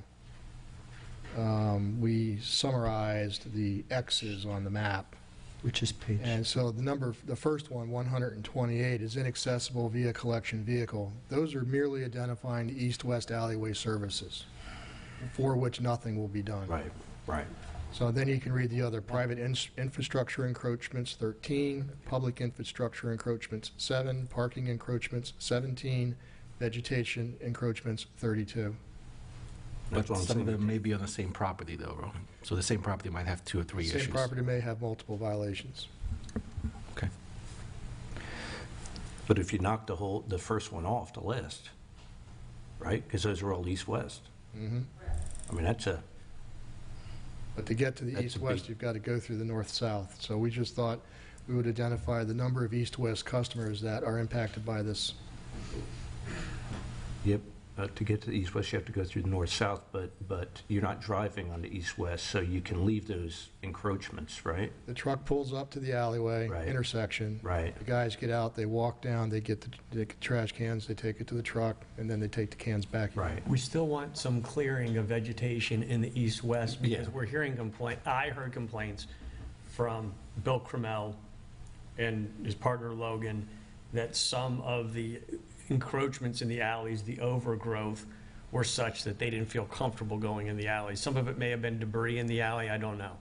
we summarized the X's on the map. Which is page? And so the first one, 128, is inaccessible via collection vehicle. Those are merely identifying the east-west alleyway services, for which nothing will be done. Right, right. So then you can read the other: private infrastructure encroachments, 13, public infrastructure encroachments, 7, parking encroachments, 17, vegetation encroachments, 32. But some of them may be on the same property though, Rohan. So the same property might have 2 or 3 issues. Same property may have multiple violations. Okay. But if you knock the first one off the list, right? Because those are all east-west. Mhm. I mean, that's a... But to get to the That's a east-west, big- you've got to go through the north-south. So we just thought we would identify the number of east-west customers that are impacted by this. Yep, to get to the east-west, you have to go through the north-south, but you're not driving on the east-west, so you can leave those encroachments, right? The truck pulls up to the alleyway Right. intersection. Right. The guys get out, they walk down, they get the trash cans, they take it to the truck, and then they take the cans back. Right. We still want some clearing of vegetation in the east-west because Yeah. we're hearing I heard complaints from Bill Cromell and his partner Logan that some of the encroachments in the alleys, the overgrowth, were such that they didn't feel comfortable going in the alleys. Some of it may have been debris in the alley, I don't know.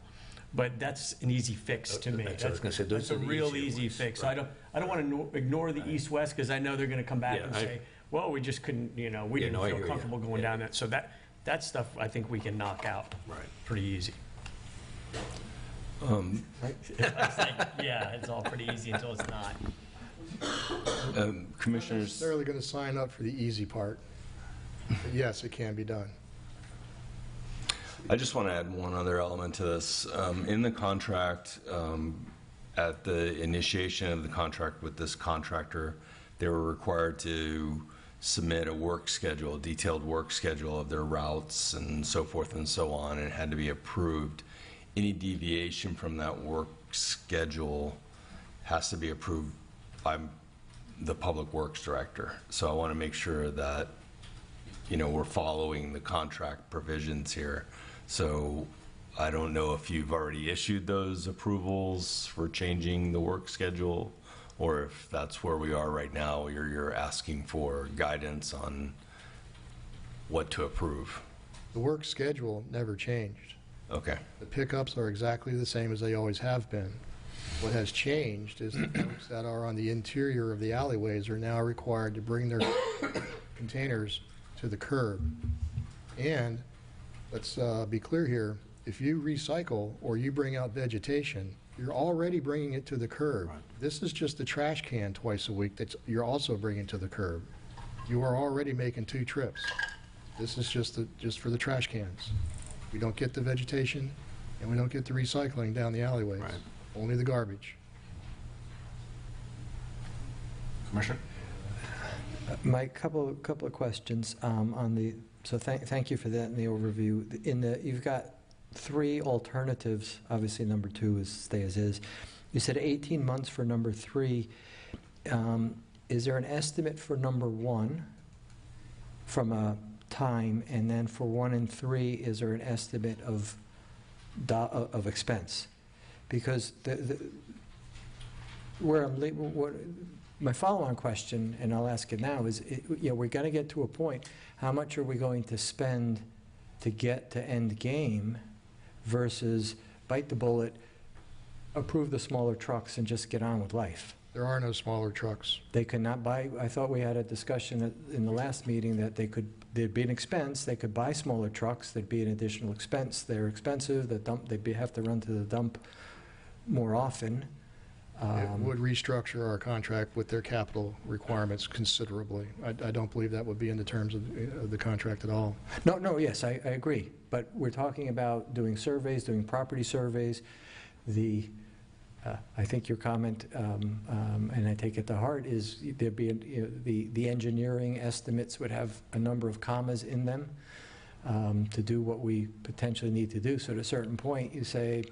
But that's an easy fix to me. That's what I was gonna say, those That's a are the real easier easy ones, fix. right. I don't want to ignore the east-west because I know they're going to come back Yeah, and I- say, well, we just couldn't, we Yeah, didn't no, I feel hear you. comfortable going Yeah. down that. So that stuff I think we can knock out Right. pretty easy. It's like, yeah, it's all pretty easy until it's not. Commissioners, Necessarily going to sign up for the easy part. But yes, it can be done. I just want to add one other element to this. In the contract, at the initiation of the contract with this contractor, they were required to submit a work schedule, a detailed work schedule of their routes and so forth and so on, and it had to be approved. Any deviation from that work schedule has to be approved by the Public Works Director. So I want to make sure that, we're following the contract provisions here. So I don't know if you've already issued those approvals for changing the work schedule, or if that's where we are right now, you're asking for guidance on what to approve. The work schedule never changed. Okay. The pickups are exactly the same as they always have been. What has changed is the folks that are on the interior of the alleyways are now required to bring their containers to the curb. And let's be clear here, if you recycle or you bring out vegetation, you're already bringing it to the curb. Right. This is just the trash can twice a week that you're also bringing to the curb. You are already making 2 trips. This is just for the trash cans. We don't get the vegetation and we don't get the recycling down the alleyways. Right. Only the garbage. Commissioner? Mike, couple of questions on the, so thank you for that in the overview. You've got 3 alternatives, obviously number 2 is stay as is. You said 18 months for number 3. Is there an estimate for number 1 from a time, and then for 1 and 3, is there an estimate of expense? Because my follow-on question, and I'll ask it now, is, we're going to get to a point, how much are we going to spend to get to end game versus bite the bullet, approve the smaller trucks, and just get on with life? There are no smaller trucks. They cannot buy, I thought we had a discussion in the last meeting that there'd be an expense, they could buy smaller trucks, there'd be an additional expense, they're expensive, they'd have to run to the dump more often. It would restructure our contract with their capital requirements considerably. I don't believe that would be in the terms of the contract at all. No, yes, I agree. But we're talking about doing surveys, doing property surveys. I think your comment, and I take it to heart, is there'd be, the engineering estimates would have a number of commas in them to do what we potentially need to do. So at a certain point, you say,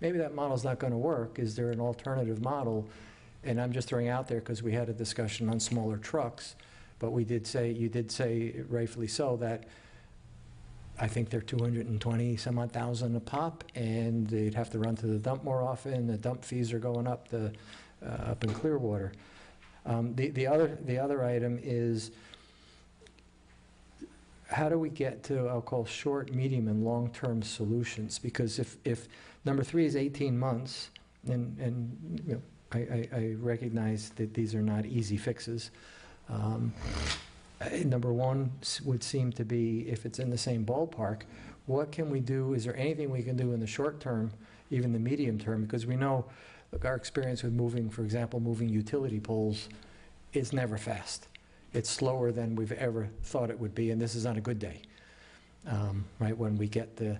maybe that model's not going to work. Is there an alternative model? And I'm just throwing out there because we had a discussion on smaller trucks, but you did say, rightfully so, that I think they're 220 some odd thousand a pop, and they'd have to run to the dump more often. The dump fees are going up up in Clearwater. The other item is, how do we get to, I'll call, short, medium, and long-term solutions? Because if number 3 is 18 months, and you know, I recognize that these are not easy fixes. Number 1 would seem to be, if it's in the same ballpark, what can we do? Is there anything we can do in the short term, even the medium term? Because we know, look, our experience with moving, for example, moving utility poles is never fast. It's slower than we've ever thought it would be, and this is on a good day, right? When we get the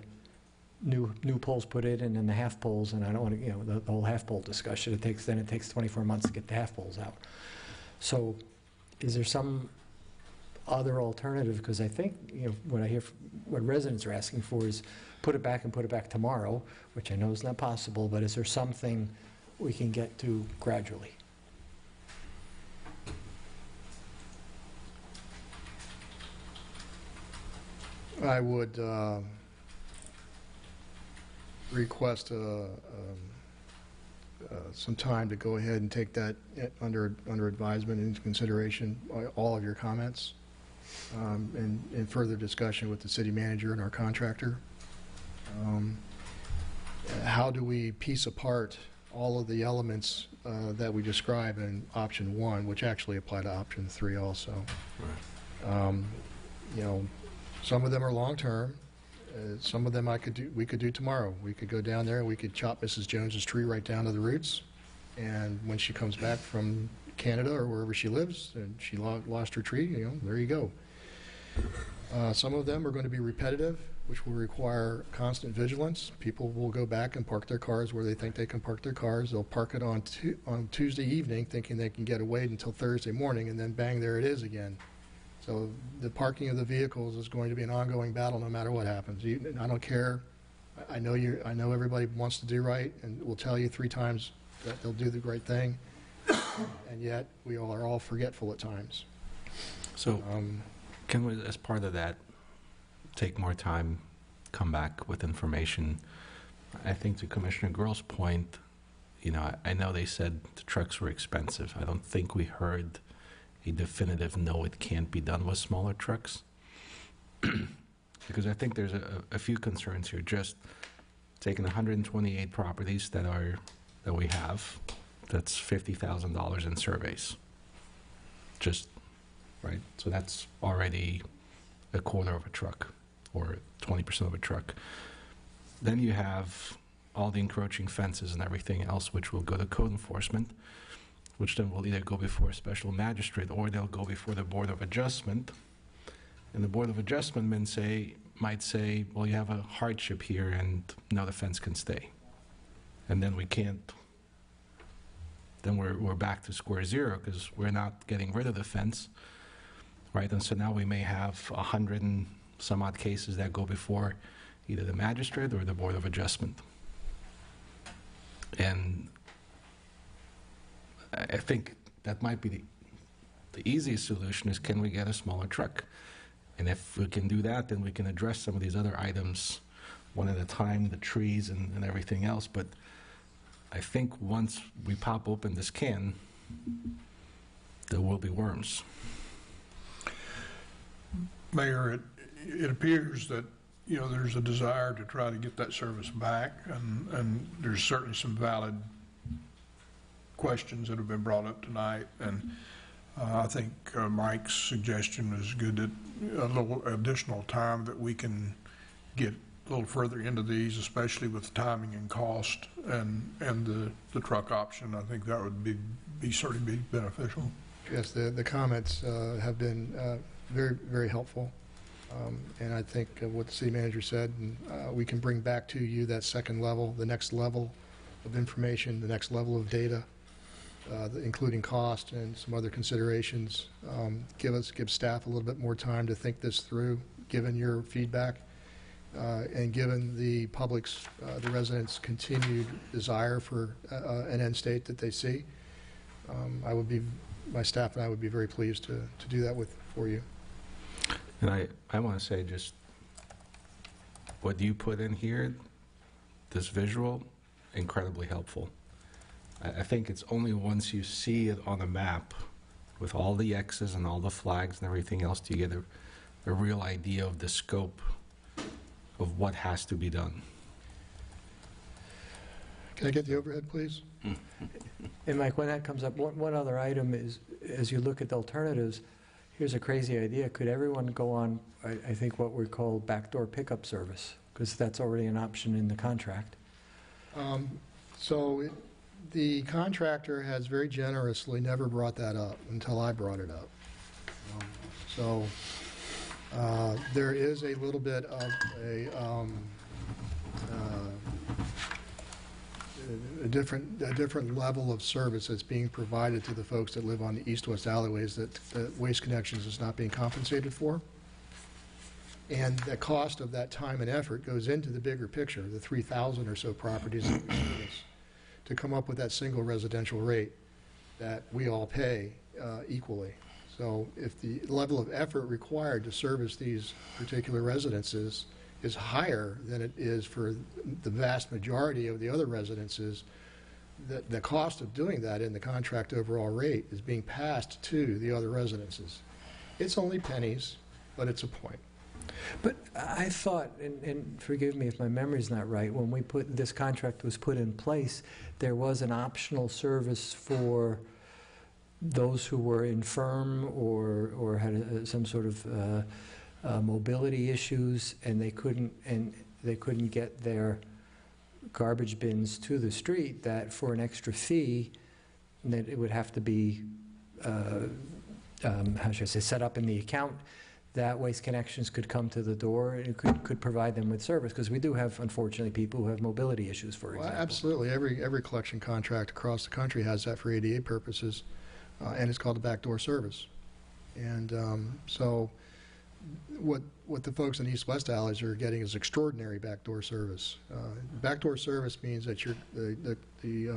new poles put in and then the half poles, and I don't want to, you know, the whole half pole discussion. It takes 24 months to get the half poles out. So, is there some other alternative? Because I think, you know, what I hear, what residents are asking for is put it back and put it back tomorrow, which I know is not possible. But is there something we can get to gradually? I would request some time to go ahead and take that under advisement and into consideration, all of your comments, and further discussion with the city manager and our contractor. How do we piece apart all of the elements that we describe in option 1, which actually apply to option 3 also? Right. You know, some of them are long-term. Some of them we could do tomorrow. We could go down there and we could chop Mrs. Jones's tree right down to the roots. And when she comes back from Canada or wherever she lives and she lost her tree, you know, there you go. Some of them are going to be repetitive, which will require constant vigilance. People will go back and park their cars where they think they can park their cars. They'll park it on Tuesday evening thinking they can get away until Thursday morning, and then bang, there it is again. So the parking of the vehicles is going to be an ongoing battle no matter what happens. I don't care. I know everybody wants to do right and will tell you 3 times that they'll do the right thing, and yet we all are all forgetful at times. So can we, as part of that, take more time, come back with information? I think to Commissioner Grohl's point, you know, I know they said the trucks were expensive. I don't think we heard a definitive no, it can't be done with smaller trucks. Because I think there's a few concerns here. Just taking 128 properties that we have, that's $50,000 in surveys. Just, right? So that's already a quarter of a truck, or 20% of a truck. Then you have all the encroaching fences and everything else, which will go to code enforcement, which then will either go before a special magistrate or they'll go before the Board of Adjustment. And the Board of Adjustment might say, well, you have a hardship here and now the fence can stay. And then we can't, then we're back to square zero because we're not getting rid of the fence, right? And so now we may have 100 and some odd cases that go before either the magistrate or the Board of Adjustment. And I think that might be the easiest solution is, can we get a smaller truck? And if we can do that, then we can address some of these other items one at a time, the trees and everything else. But I think once we pop open this can, there will be worms. Mayor, it appears that, you know, there's a desire to try to get that service back, and there's certainly some valid questions that have been brought up tonight, and I think Mike's suggestion is good, that a little additional time that we can get a little further into these, especially with timing and cost and the truck option. I think that would be certainly be beneficial. Yes, the comments have been very, very helpful. And I think what the city manager said, we can bring back to you that second level, the next level of information, the next level of data, including cost and some other considerations. Give staff a little bit more time to think this through, given your feedback, and given the public's, the residents' continued desire for an end state that they see. My staff and I would be very pleased to do that for you. And I want to say, just what you put in here, this visual, incredibly helpful. I think it's only once you see it on a map with all the X's and all the flags and everything else do you get a real idea of the scope of what has to be done. Can I get the overhead, please? And Mike, when that comes up, one other item is, as you look at the alternatives, here's a crazy idea. Could everyone go on, I think, what we call backdoor pickup service? Because that's already an option in the contract. The contractor has very generously never brought that up until I brought it up. There is a little bit of a different level of service that's being provided to the folks that live on the east-west alleyways that Waste Connections is not being compensated for. And the cost of that time and effort goes into the bigger picture, the 3,000 or so properties that we service, to come up with that single residential rate that we all pay equally. So if the level of effort required to service these particular residences is higher than it is for the vast majority of the other residences, the cost of doing that in the contract overall rate is being passed to the other residences. It's only pennies, but it's a point. But I thought, and forgive me if my memory's not right, when this contract was put in place, there was an optional service for those who were infirm or had some sort of mobility issues, and they couldn't get their garbage bins to the street, that for an extra fee, that it would have to be, how should I say, set up in the account, that Waste Connections could come to the door and could provide them with service, because we do have, unfortunately, people who have mobility issues, for example. Well, absolutely. Every collection contract across the country has that for ADA purposes, and it's called a backdoor service. And so what the folks in east-west alleys are getting is extraordinary backdoor service. Backdoor service means that the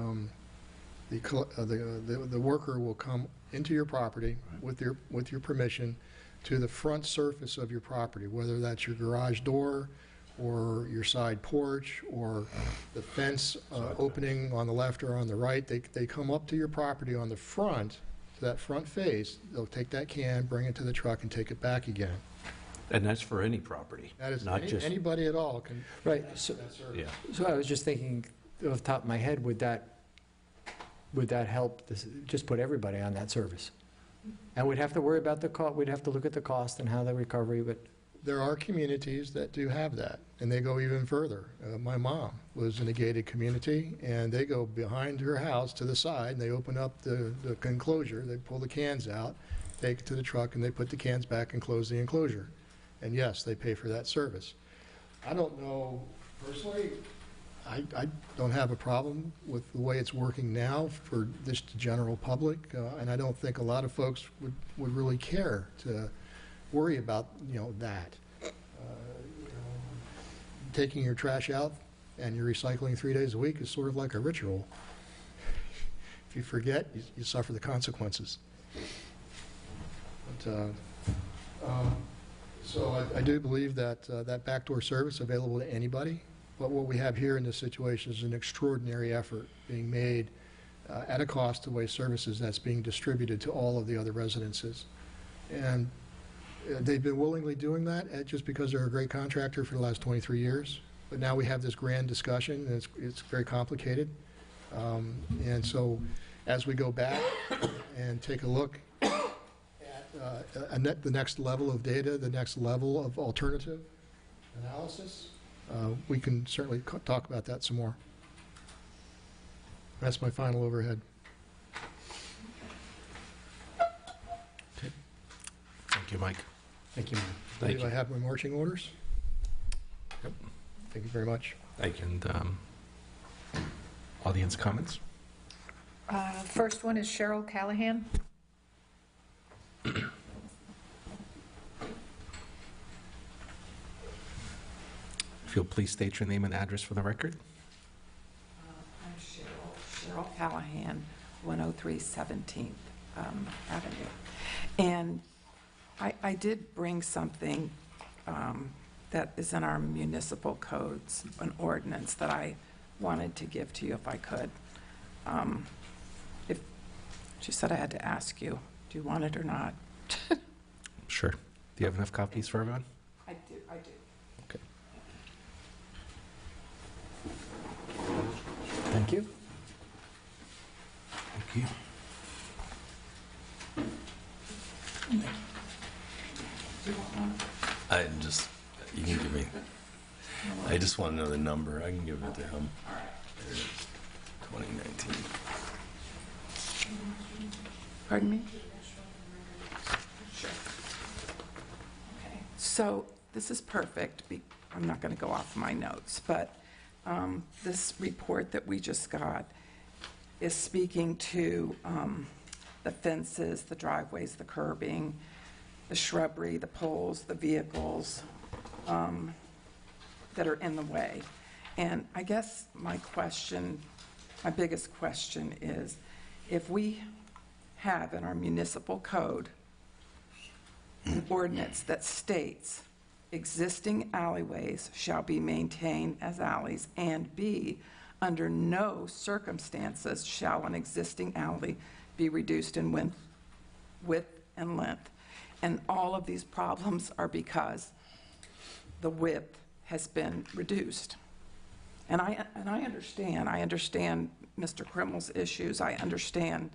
worker will come into your property with your permission to the front surface of your property, whether that's your garage door or your side porch or the fence opening on the left or on the right. They come up to your property on the front, to that front face. They'll take that can, bring it to the truck, and take it back again. And that's for any property, That is not just... anybody at all can. Right. So, that service. Yeah. so I was just thinking, off the top of my head, would that help, just put everybody on that service? And we'd have to worry about the cost, we'd have to look at the cost and how the recovery, but... There are communities that do have that, and they go even further. My mom lives in a gated community, and they go behind her house to the side, and they open up the enclosure, they pull the cans out, take it to the truck, and they put the cans back and close the enclosure. And yes, they pay for that service. I don't know, personally, I don't have a problem with the way it's working now for this general public, and I don't think a lot of folks would really care to worry about, that. Taking your trash out and you're recycling 3 days a week is sort of like a ritual. If you forget, you suffer the consequences. But, so I do believe that that backdoor service available to anybody. But what we have here in this situation is an extraordinary effort being made at a cost to Waste Services that's being distributed to all of the other residences. And they've been willingly doing that just because they're a great contractor for the last 23 years. But now we have this grand discussion, and it's very complicated. And so as we go back and take a look at the next level of data, the next level of alternative analysis, we can certainly talk about that some more. That's my final overhead. Okay. Thank you, Mike. Thank you, Mike. I believe I have my marching orders. Yep. Thank you very much. Thank you. And audience comments? First one is Cheryl Callahan. If you'll please state your name and address for the record. I'm Cheryl Callahan, 103 17th Avenue. And I did bring something that is in our municipal codes, an ordinance that I wanted to give to you if I could. If she said I had to ask you, do you want it or not? Sure. Do you have enough copies for everyone? I do. Okay. Thank you. Thank you. You can give me, I just want to know the number. I can give it to him. There it is, 2019. Pardon me? Sure. Okay, so this is perfect. I'm not going to go off my notes, but this report that we just got is speaking to the fences, the driveways, the curbing, the shrubbery, the poles, the vehicles that are in the way. And I guess my biggest question is, if we have in our municipal code an ordinance that states existing alleyways shall be maintained as alleys, and B, under no circumstances shall an existing alley be reduced in width and length. And all of these problems are because the width has been reduced. And I understand Mr. Krimmel's issues, I understand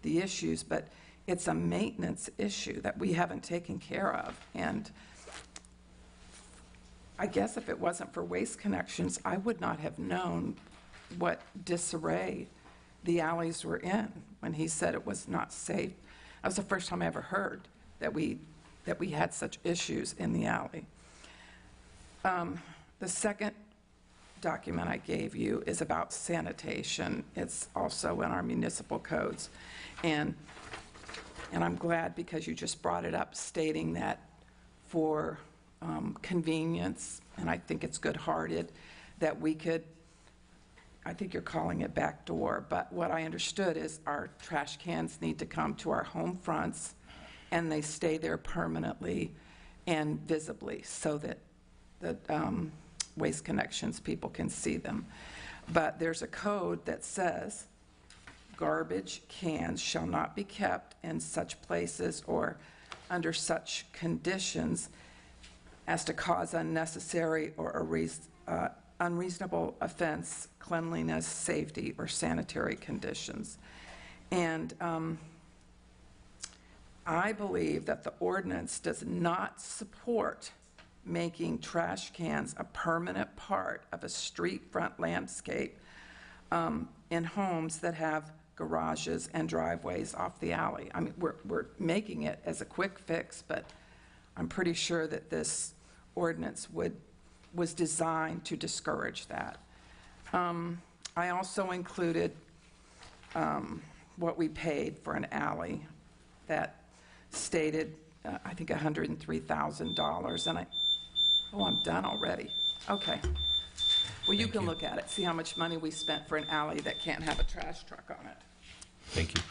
the issues, but it's a maintenance issue that we haven't taken care of. And I guess if it wasn't for Waste Connections, I would not have known what disarray the alleys were in when he said it was not safe. That was the first time I ever heard that we had such issues in the alley. The second document I gave you is about sanitation. It's also in our municipal codes. And I'm glad because you just brought it up, stating that for convenience, and I think it's good-hearted, that we could, I think you're calling it backdoor, but what I understood is our trash cans need to come to our home fronts, and they stay there permanently and visibly so that Waste Connections people can see them. But there's a code that says garbage cans shall not be kept in such places or under such conditions as to cause unnecessary or unreasonable offense, cleanliness, safety, or sanitary conditions. And I believe that the ordinance does not support making trash cans a permanent part of a street front landscape in homes that have garages and driveways off the alley. I mean, we're making it as a quick fix, but I'm pretty sure that this ordinance was designed to discourage that. I also included what we paid for an alley that stated, I think, $103,000, and I'm done already. Okay. Well, you can look at it, see how much money we spent for an alley that can't have a trash truck on it. Thank you.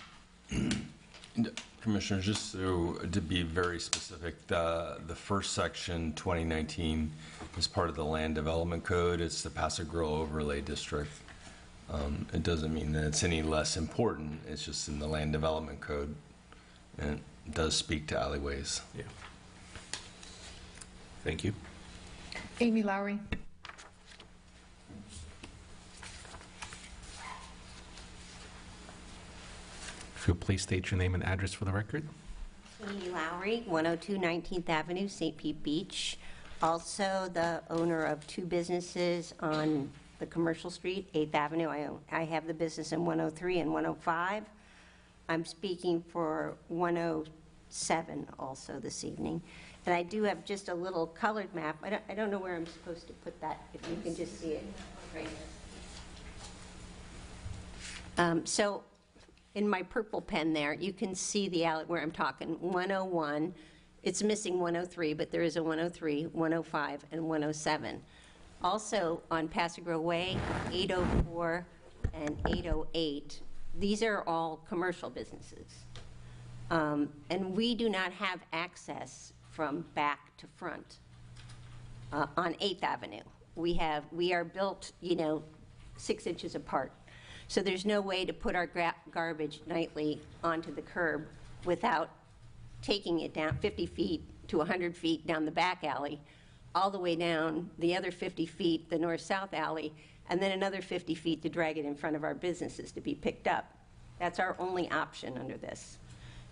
Commissioner, just to be very specific, the first section, 2019, is part of the Land Development Code. It's the Paso Grille Overlay District. It doesn't mean that it's any less important. It's just in the Land Development Code, and it does speak to alleyways. Yeah. Thank you. Amy Lowry. If you'll please state your name and address for the record. Amy Lowry, 102 19th Avenue, St. Pete Beach. Also the owner of two businesses on the commercial street, 8th Avenue. I have the business in 103 and 105. I'm speaking for 107 also this evening. And I do have just a little colored map. I don't know where I'm supposed to put that, if you can just see it right there. So in my purple pen there, you can see the alley where I'm talking, 101. It's missing 103, but there is a 103, 105, and 107. Also on Paso Grille Way, 804 and 808, these are all commercial businesses. And we do not have access from back to front. on 8th Avenue. We are built, 6 inches apart. So there's no way to put our garbage nightly onto the curb without taking it down 50 feet to 100 feet down the back alley, all the way down the other 50 feet, the north-south alley, and then another 50 feet to drag it in front of our businesses to be picked up. That's our only option under this.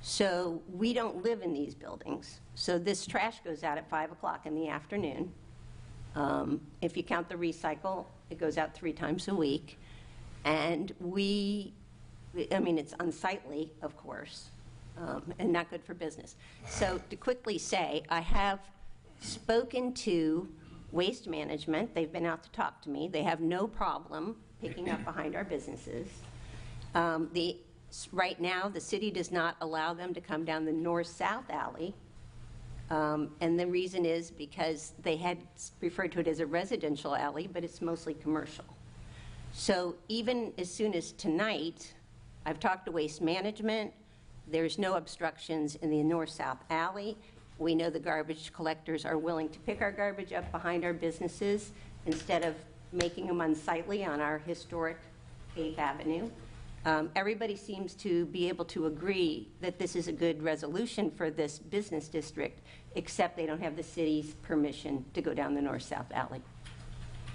So we don't live in these buildings. So this trash goes out at 5 o'clock in the afternoon. If you count the recycle, it goes out 3 times a week. And it's unsightly, of course, and not good for business. So to quickly say, I have spoken to Waste Management. They've been out to talk to me. They have no problem picking up behind our businesses. Right now, the city does not allow them to come down the north-south alley. And the reason is because they had referred to it as a residential alley, but it's mostly commercial. So even as soon as tonight, I've talked to Waste Management. There's no obstructions in the north-south alley. We know the garbage collectors are willing to pick our garbage up behind our businesses instead of making them unsightly on our historic 8th Avenue. Everybody seems to be able to agree that this is a good resolution for this business district, except they don't have the city's permission to go down the north-south alley.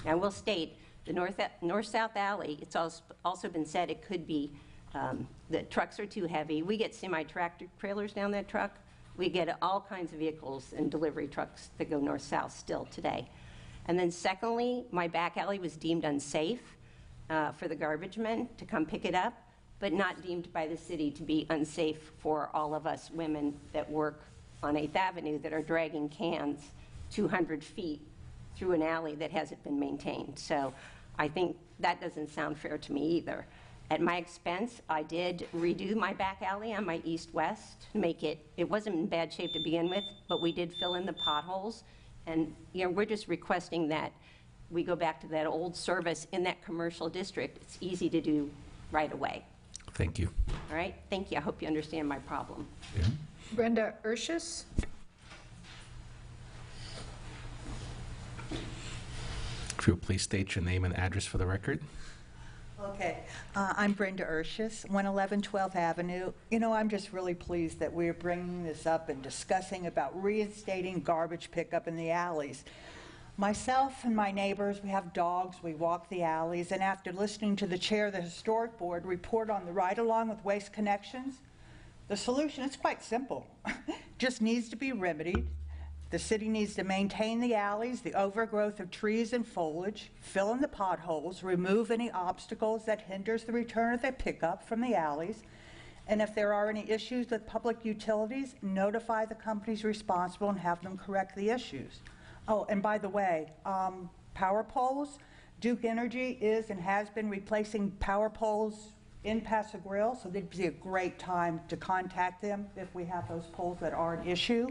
I will state, the north-south alley, it's also been said it could be, the trucks are too heavy. We get semi-tractor trailers down that truck. We get all kinds of vehicles and delivery trucks that go north-south still today. And then secondly, my back alley was deemed unsafe for the garbage men to come pick it up, but not deemed by the city to be unsafe for all of us women that work on 8th Avenue that are dragging cans 200 feet through an alley that hasn't been maintained. So I think that doesn't sound fair to me either. At my expense, I did redo my back alley on my east-west to make it wasn't in bad shape to begin with, but we did fill in the potholes. And we're just requesting that we go back to that old service in that commercial district. It's easy to do right away. Thank you. All right, thank you. I hope you understand my problem. Yeah. Brenda Urshus? If you'll please state your name and address for the record. Okay, I'm Brenda Urshus, 111 12th Avenue. I'm just really pleased that we're bringing this up and discussing about reinstating garbage pickup in the alleys. Myself and my neighbors, we have dogs, we walk the alleys, and after listening to the chair of the Historic Board report on the ride-along with Waste Connections, the solution is quite simple. Just needs to be remedied. The city needs to maintain the alleys, the overgrowth of trees and foliage, fill in the potholes, remove any obstacles that hinders the return of the pickup from the alleys, and if there are any issues with public utilities, notify the companies responsible and have them correct the issues. Oh, and by the way, power poles, Duke Energy is and has been replacing power poles in Paso Grill, so it'd be a great time to contact them if we have those poles that are an issue.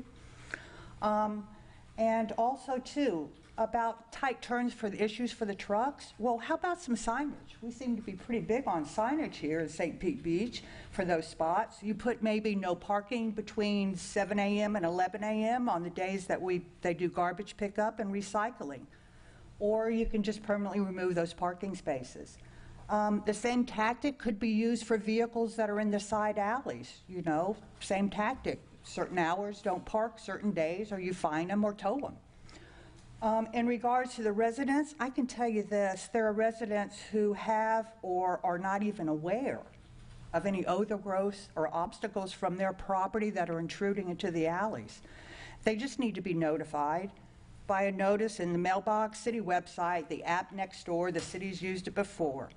And also, too, about tight turns for the issues for the trucks. Well, how about some signage? We seem to be pretty big on signage here in St. Pete Beach for those spots. You put maybe no parking between 7 a.m. and 11 a.m. on the days that they do garbage pickup and recycling. Or you can just permanently remove those parking spaces. The same tactic could be used for vehicles that are in the side alleys, same tactic. Certain hours don't park, certain days, or you fine them or tow them. In regards to the residents, I can tell you this, there are residents who have or are not even aware of any overgrowth or obstacles from their property that are intruding into the alleys. They just need to be notified by a notice in the mailbox, city website, the app next door, the city's used it before.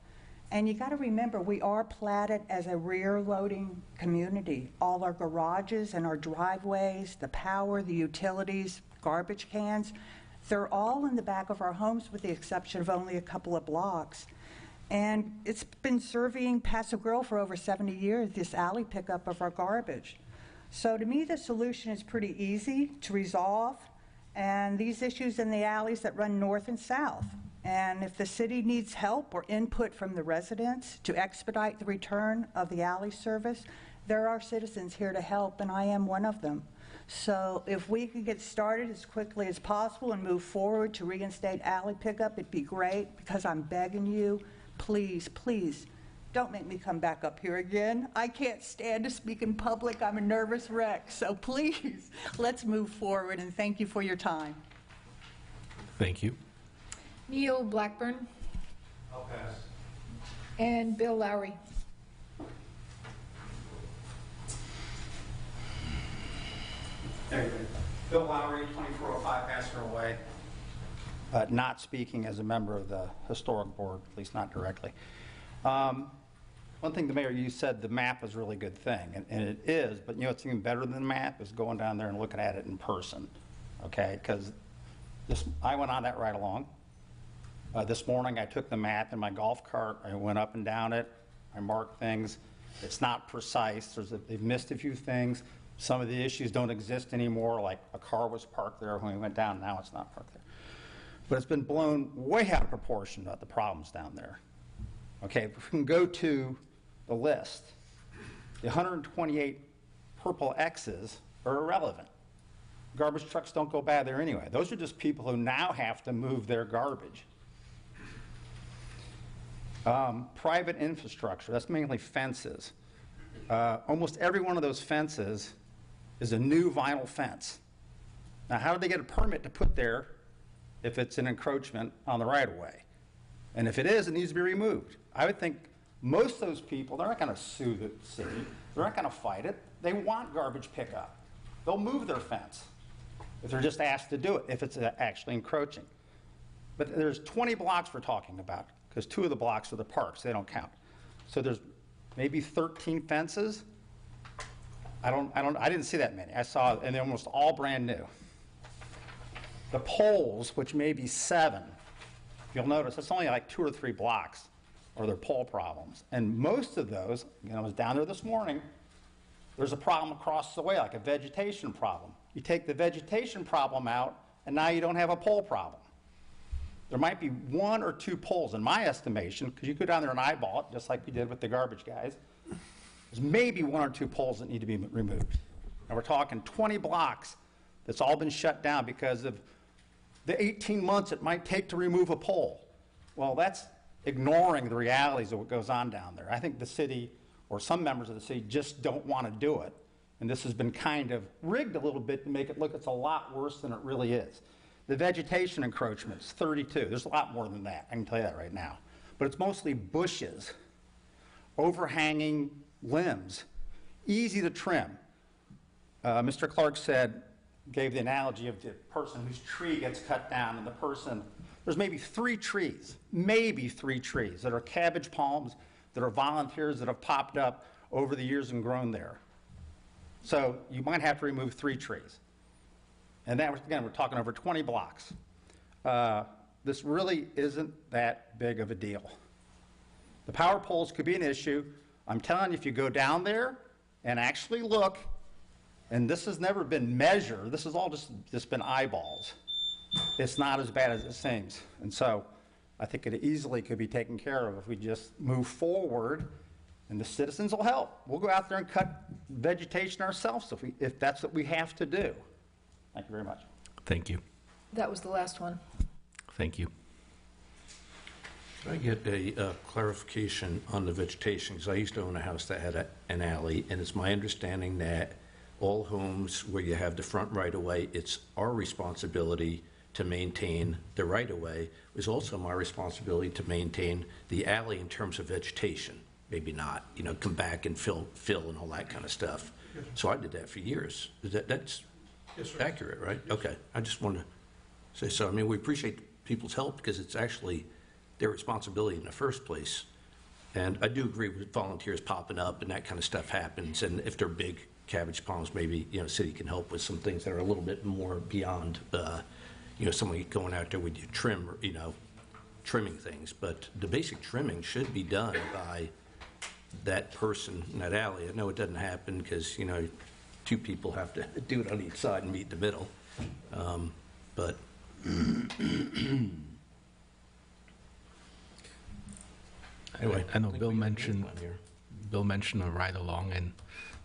And you got to remember, we are platted as a rear-loading community. All our garages and our driveways, the power, the utilities, garbage cans, they're all in the back of our homes with the exception of only a couple of blocks. And it's been serving Paso Grill for over 70 years, this alley pickup of our garbage. So to me, the solution is pretty easy to resolve, and these issues in the alleys that run north and south. And if the city needs help or input from the residents to expedite the return of the alley service, there are citizens here to help, and I am one of them. So if we could get started as quickly as possible and move forward to reinstate alley pickup, it'd be great, because I'm begging you, please, please, don't make me come back up here again. I can't stand to speak in public. I'm a nervous wreck. So please, let's move forward, and thank you for your time. Thank you. Neil Blackburn. I'll pass. And Bill Lowry. There you go. Bill Lowry, 2405 Pastor Way. Not speaking as a member of the Historic Board, at least not directly. One thing, the Mayor, you said the map is a really good thing, and it is, but you know what's even better than the map is going down there and looking at it in person, okay? Because I went on that ride along. This morning, I took the map in my golf cart. I went up and down it. I marked things. It's not precise. They've missed a few things. Some of the issues don't exist anymore, like a car was parked there when we went down. Now it's not parked there. But it's been blown way out of proportion about the problems down there. Okay, if we can go to the list, the 128 purple X's are irrelevant. Garbage trucks don't go by there anyway. Those are just people who now have to move their garbage. Private infrastructure, that's mainly fences. Almost every one of those fences is a new vinyl fence. Now, how do they get a permit to put there if it's an encroachment on the right-of-way? And if it is, it needs to be removed. I would think most of those people, they're not going to sue the city. They're not going to fight it. They want garbage pickup. They'll move their fence if they're just asked to do it, if it's actually encroaching. But there's 20 blocks we're talking about, because 2 of the blocks are the parks. They don't count. So there's maybe 13 fences. I didn't see that many. I saw, and they're almost all brand new. The poles, which may be 7, you'll notice it's only like 2 or 3 blocks or their pole problems. And most of those, I was down there this morning, there's a problem across the way, like a vegetation problem. You take the vegetation problem out, and now you don't have a pole problem. There might be 1 or 2 poles, in my estimation, because you go down there and eyeball it, just like we did with the garbage guys. There's maybe 1 or 2 poles that need to be removed. And we're talking 20 blocks that's all been shut down because of the 18 months it might take to remove a pole. Well, that's ignoring the realities of what goes on down there. I think the city, or some members of the city, just don't want to do it. And this has been kind of rigged a little bit to make it look it's a lot worse than it really is. The vegetation encroachments, 32. There's a lot more than that. I can tell you that right now. But it's mostly bushes, overhanging limbs, easy to trim. Mr. Clark gave the analogy of the person whose tree gets cut down, and the person, there's maybe 3 trees that are cabbage palms, that are volunteers that have popped up over the years and grown there. So you might have to remove 3 trees. And that, again, we're talking over 20 blocks. This really isn't that big of a deal. The power poles could be an issue. I'm telling you, if you go down there and actually look, and this has never been measured, this has all just been eyeballs. It's not as bad as it seems. And so I think it easily could be taken care of if we just move forward, and the citizens will help. We'll go out there and cut vegetation ourselves if that's what we have to do. Thank you very much. Thank you. That was the last one. Thank you. Can I get a clarification on the vegetation? Because I used to own a house that had an alley, and it's my understanding that all homes where you have the front right-of-way, it's our responsibility to maintain the right-of-way. It was also my responsibility to maintain the alley in terms of vegetation. Maybe not, come back and fill and all that kind of stuff. Yes. So I did that for years. That's Yes, sir. accurate, right? Yes. Okay. I just wanted to say so. I mean, we appreciate people's help because it's actually their responsibility in the first place. And I do agree with volunteers popping up and that kind of stuff happens. And if they're big cabbage palms, maybe, city can help with some things that are a little bit more beyond, somebody going out there with you trimming things. But the basic trimming should be done by that person in that alley. I know it doesn't happen because, 2 people have to do it on each side and meet in the middle. But anyway, I know Bill mentioned a ride along, and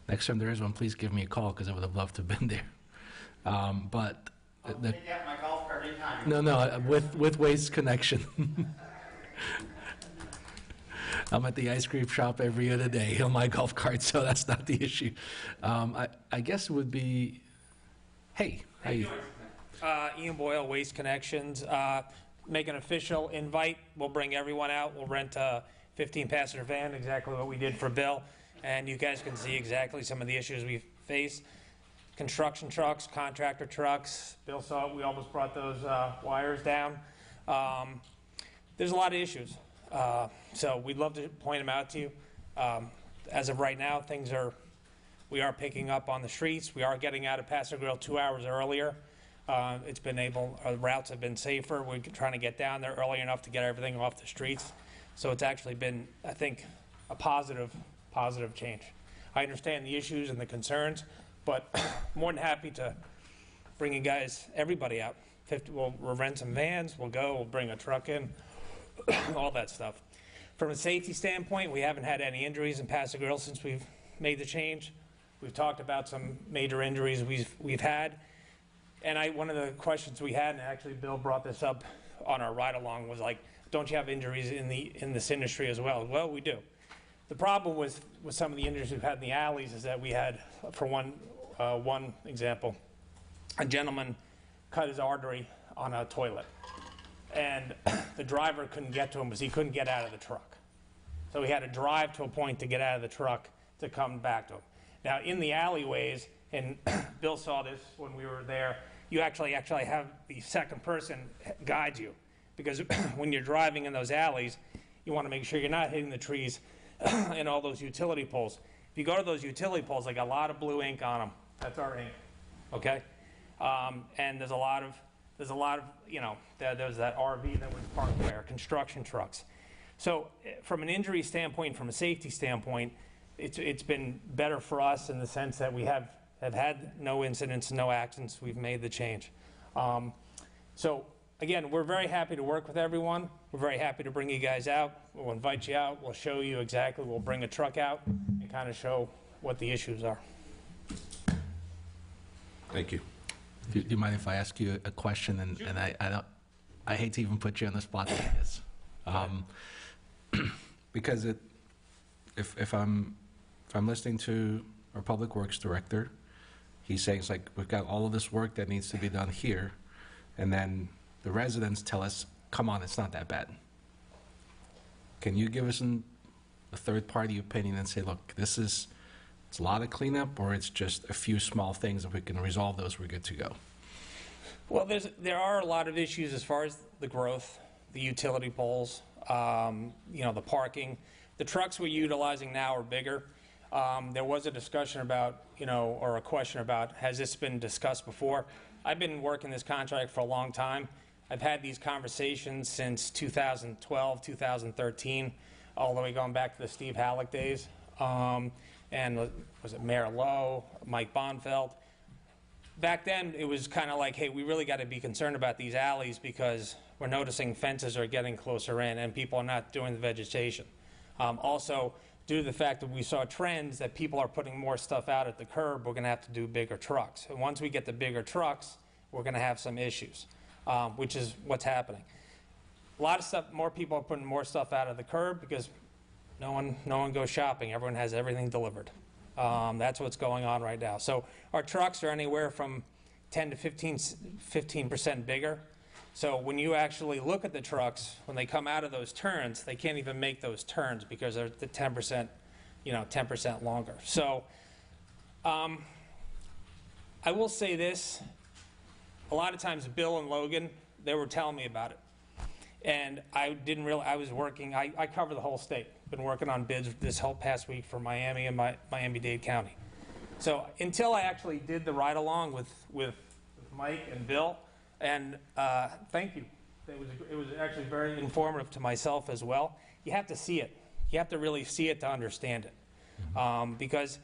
next time there is one, please give me a call because I would have loved to have been there. But the, Take out my golf cart anytime. no, with Waste Connection. I'm at the ice cream shop every other day on my golf cart, so that's not the issue. I guess it would be, hey, how you? Ian Boyle, Waste Connections. Make an official invite. We'll bring everyone out. We'll rent a 15-passenger van, exactly what we did for Bill. And you guys can see exactly some of the issues we face. Construction trucks, contractor trucks. Bill saw it. We almost brought those wires down. There's a lot of issues. So we'd love to point them out to you. As of right now, we are picking up on the streets. We are getting out of Paso Grill 2 hours earlier. Our routes have been safer. We're trying to get down there early enough to get everything off the streets. So it's actually been, I think, a positive change. I understand the issues and the concerns, but more than happy to bring you guys, everybody out. We'll rent some vans, we'll bring a truck in, all that stuff. From a safety standpoint, we haven't had any injuries in Paso Grill since we've made the change. We've talked about some major injuries we've had. And one of the questions we had, and actually Bill brought this up on our ride-along, was like, don't you have injuries in this industry as well? Well, we do. The problem with some of the injuries we've had in the alleys is that we had, for one example, a gentleman cut his artery on a toilet. And the driver couldn't get to him because he couldn't get out of the truck. So he had to drive to a point to get out of the truck to come back to him. Now, in the alleyways, and Bill saw this when we were there, you actually have the second person guide you. Because when you're driving in those alleys, you want to make sure you're not hitting the trees and all those utility poles. If you go to those utility poles, they got a lot of blue ink on them. That's our ink, okay? And there's a lot of, there's that RV that was parked there, construction trucks. So from an injury standpoint, from a safety standpoint, it's been better for us in the sense that we have had no incidents, no accidents. We've made the change. So again, we're very happy to work with everyone. We're very happy to bring you guys out. We'll invite you out. We'll show you exactly. We'll bring a truck out and kind of show what the issues are. Thank you. Do you mind if I ask you a question? And I hate to even put you on the spot like this. Because if I'm listening to our Public Works Director, he's saying it's like, we've got all of this work that needs to be done here, and then the residents tell us, come on, it's not that bad. Can you give us a third-party opinion and say, look, it's a lot of cleanup, or it's just a few small things, if we can resolve those, we're good to go? Well, there are a lot of issues as far as the growth, the utility poles, the parking. The trucks we're utilizing now are bigger. There was a discussion about, or a question about, has this been discussed before? I've been working this contract for a long time. I've had these conversations since 2012, 2013, all the way going back to the Steve Halleck days. And was it Mayor Lowe, Mike Bonfeld? Back then, it was kind of like, hey, we really got to be concerned about these alleys because we're noticing fences are getting closer in and people are not doing the vegetation. Also, due to the fact that we saw trends that people are putting more stuff out at the curb, we're going to have to do bigger trucks. And once we get the bigger trucks, we're going to have some issues, which is what's happening. A lot of stuff, more people are putting more stuff out of the curb because no one goes shopping. Everyone has everything delivered. That's what's going on right now. So our trucks are anywhere from 10 to 15% bigger. So when you actually look at the trucks, when they come out of those turns, they can't even make those turns because they're the 10%, 10% longer. So I will say this. A lot of times Bill and Logan, they were telling me about it. And I didn't realize, I was working, I cover the whole state. Been working on bids this whole past week for Miami and Miami-Dade County. So until I actually did the ride-along with Mike and Bill, and thank you. It was actually very informative to myself as well. You have to see it. You have to really see it to understand it. Because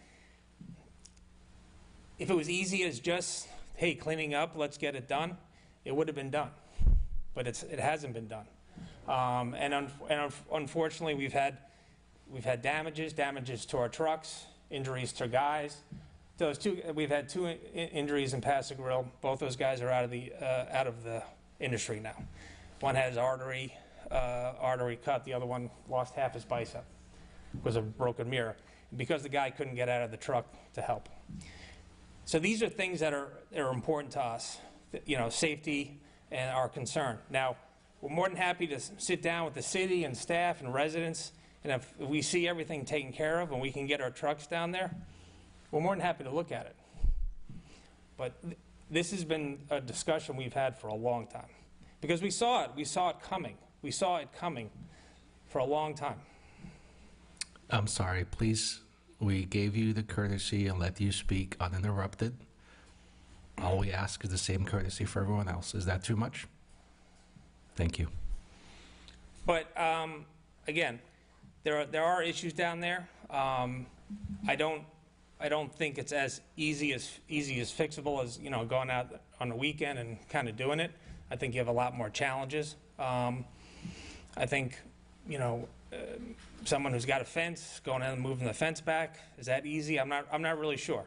if it was easy as just, hey, cleaning up, let's get it done, it would have been done. But it hasn't been done. And unfortunately, we've had damages to our trucks, injuries to guys. we've had two injuries in Paso Grill. Both those guys are out of the industry now. One has artery cut. The other one lost half his bicep. Was a broken mirror because the guy couldn't get out of the truck to help. So these are things that are important to us. Safety and our concern. Now, we're more than happy to sit down with the city and staff and residents, and if we see everything taken care of and we can get our trucks down there, we're more than happy to look at it. But this has been a discussion we've had for a long time. Because we saw it coming. We saw it coming for a long time. I'm sorry, please. We gave you the courtesy and let you speak uninterrupted. All we ask is the same courtesy for everyone else. Is that too much? Thank you. But again, there are issues down there. I don't think it's as easy as fixable as going out on a weekend and kind of doing it. I think you have a lot more challenges. I think someone who's got a fence going in and moving the fence back, is that easy? I'm not really sure.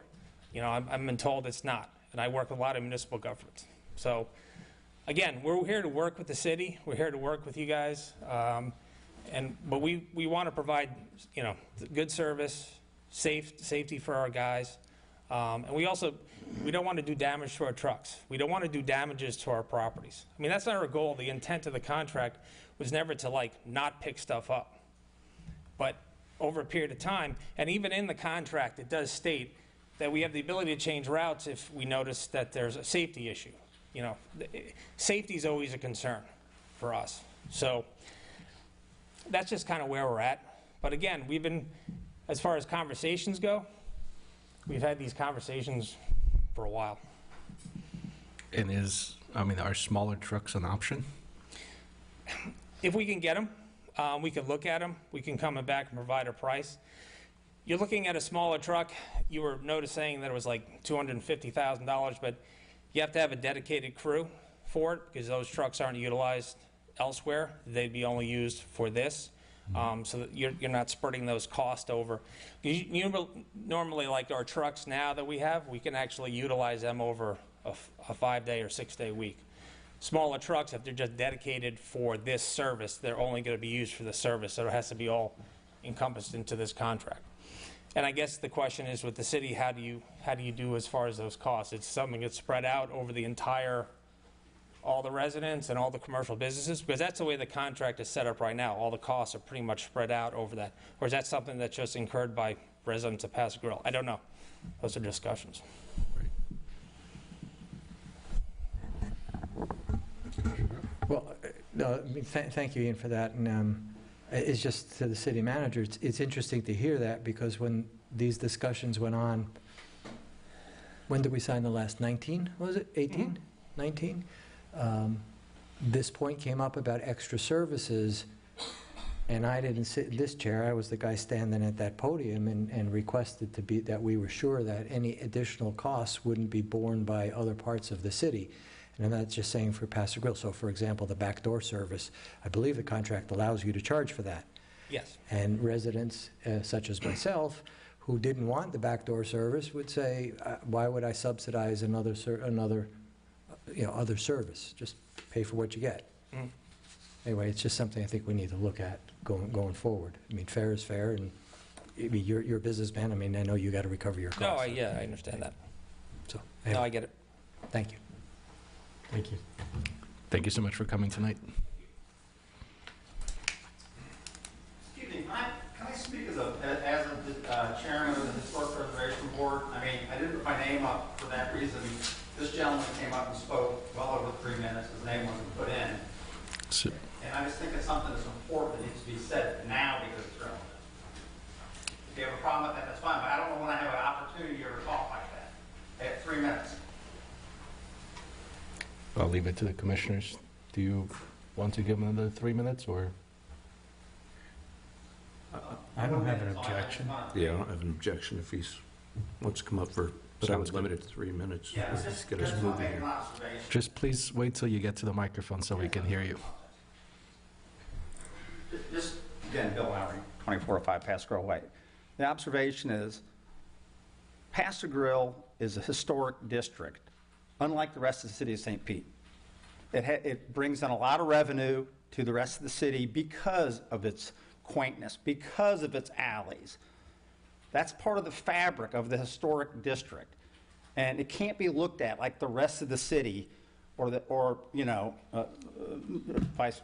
I've been told it's not, and I work with a lot of municipal governments. So again, we're here to work with the city. We're here to work with you guys, but we want to provide good service, safety for our guys, and we don't want to do damage to our trucks. We don't want to do damages to our properties. I mean, that's not our goal. The intent of the contract was never to not pick stuff up. But over a period of time, and even in the contract, it does state that we have the ability to change routes if we notice that there's a safety issue. Safety is always a concern for us. So that's just kind of where we're at. But again, as far as conversations go, we've had these conversations for a while. And are smaller trucks an option? If we can get them, we can look at them. We can come back and provide a price. You're looking at a smaller truck. You were noticing that it was like $250,000, but you have to have a dedicated crew for it because those trucks aren't utilized elsewhere. They'd be only used for this. So that you're not spreading those costs over. Normally, like our trucks now that we have, we can actually utilize them over a 5-day or 6-day week. Smaller trucks, if they're just dedicated for this service, they're only going to be used for the service, so it has to be all encompassed into this contract. And I guess the question is with the city, how do you do as far as those costs? It's something that's spread out over the all the residents and all the commercial businesses, because that's the way the contract is set up right now. All the costs are pretty much spread out over that. Or is that something that's just incurred by residents of Paso Grill? I don't know. Those are discussions. Well, no, thank you, Ian, for that. And it's just to the city manager, it's interesting to hear that because when these discussions went on, when did we sign the last? 19, was it? 18? Mm-hmm. 19? This point came up about extra services, and I didn't sit in this chair. I was the guy standing at that podium and requested that we were sure that any additional costs wouldn't be borne by other parts of the city. And I'm not just saying for Paso Grill. So, for example, the backdoor service, I believe the contract allows you to charge for that. Yes. And residents, such as myself, who didn't want the backdoor service would say, why would I subsidize other service? Just pay for what you get. Mm. Anyway, it's just something I think we need to look at going forward. I mean, fair is fair, and you're a businessman. I mean, I know you got to recover your costs. No, I understand that. So, no, I get it. Thank you. Thank you. Thank you so much for coming tonight. Excuse me, can I speak as a chairman of the Historic Preservation Board? I mean, I didn't put my name up for that reason. This gentleman came up and spoke well over 3 minutes. His name wasn't put in. And I just think it's something that's important that needs to be said now because it's relevant. If you have a problem with that, that's fine, but I don't know when I have an opportunity to ever talk like that. I have 3 minutes. I'll leave it to the commissioners. Do you want to give him another 3 minutes, or? I don't have an objection. Yeah, I don't have an objection if he wants to come up for, but I would limit it to 3 minutes. Yeah, Let's get us moving here. Just please wait till you get to the microphone so we can hear you. Just, again, Bill Lowry, 2405 Pass Girl Way. The observation is, Pastor Grill is a historic district, unlike the rest of the city of St. Pete. It brings in a lot of revenue to the rest of the city because of its quaintness, because of its alleys. That's part of the fabric of the historic district. And it can't be looked at like the rest of the city Vice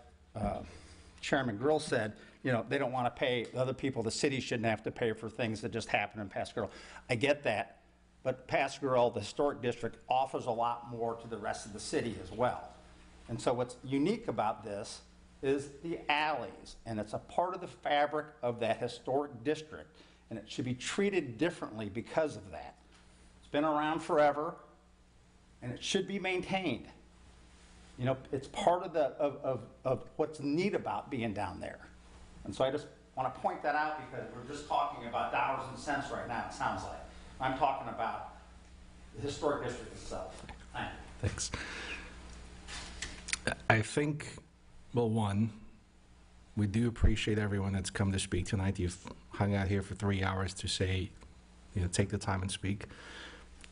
Chairman Grill said, they don't want to pay other people. The city shouldn't have to pay for things that just happen in Pastor Grill. I get that. But Pastor Grill, the historic district, offers a lot more to the rest of the city as well. And so what's unique about this is the alleys, and it's a part of the fabric of that historic district, and it should be treated differently because of that. It's been around forever, and it should be maintained. It's part of what's neat about being down there. And so I just want to point that out because we're just talking about dollars and cents right now, it sounds like. I'm talking about the historic district itself. Thank you. Thanks. I think, well, one, we do appreciate everyone that's come to speak tonight. You've hung out here for 3 hours to say, take the time and speak.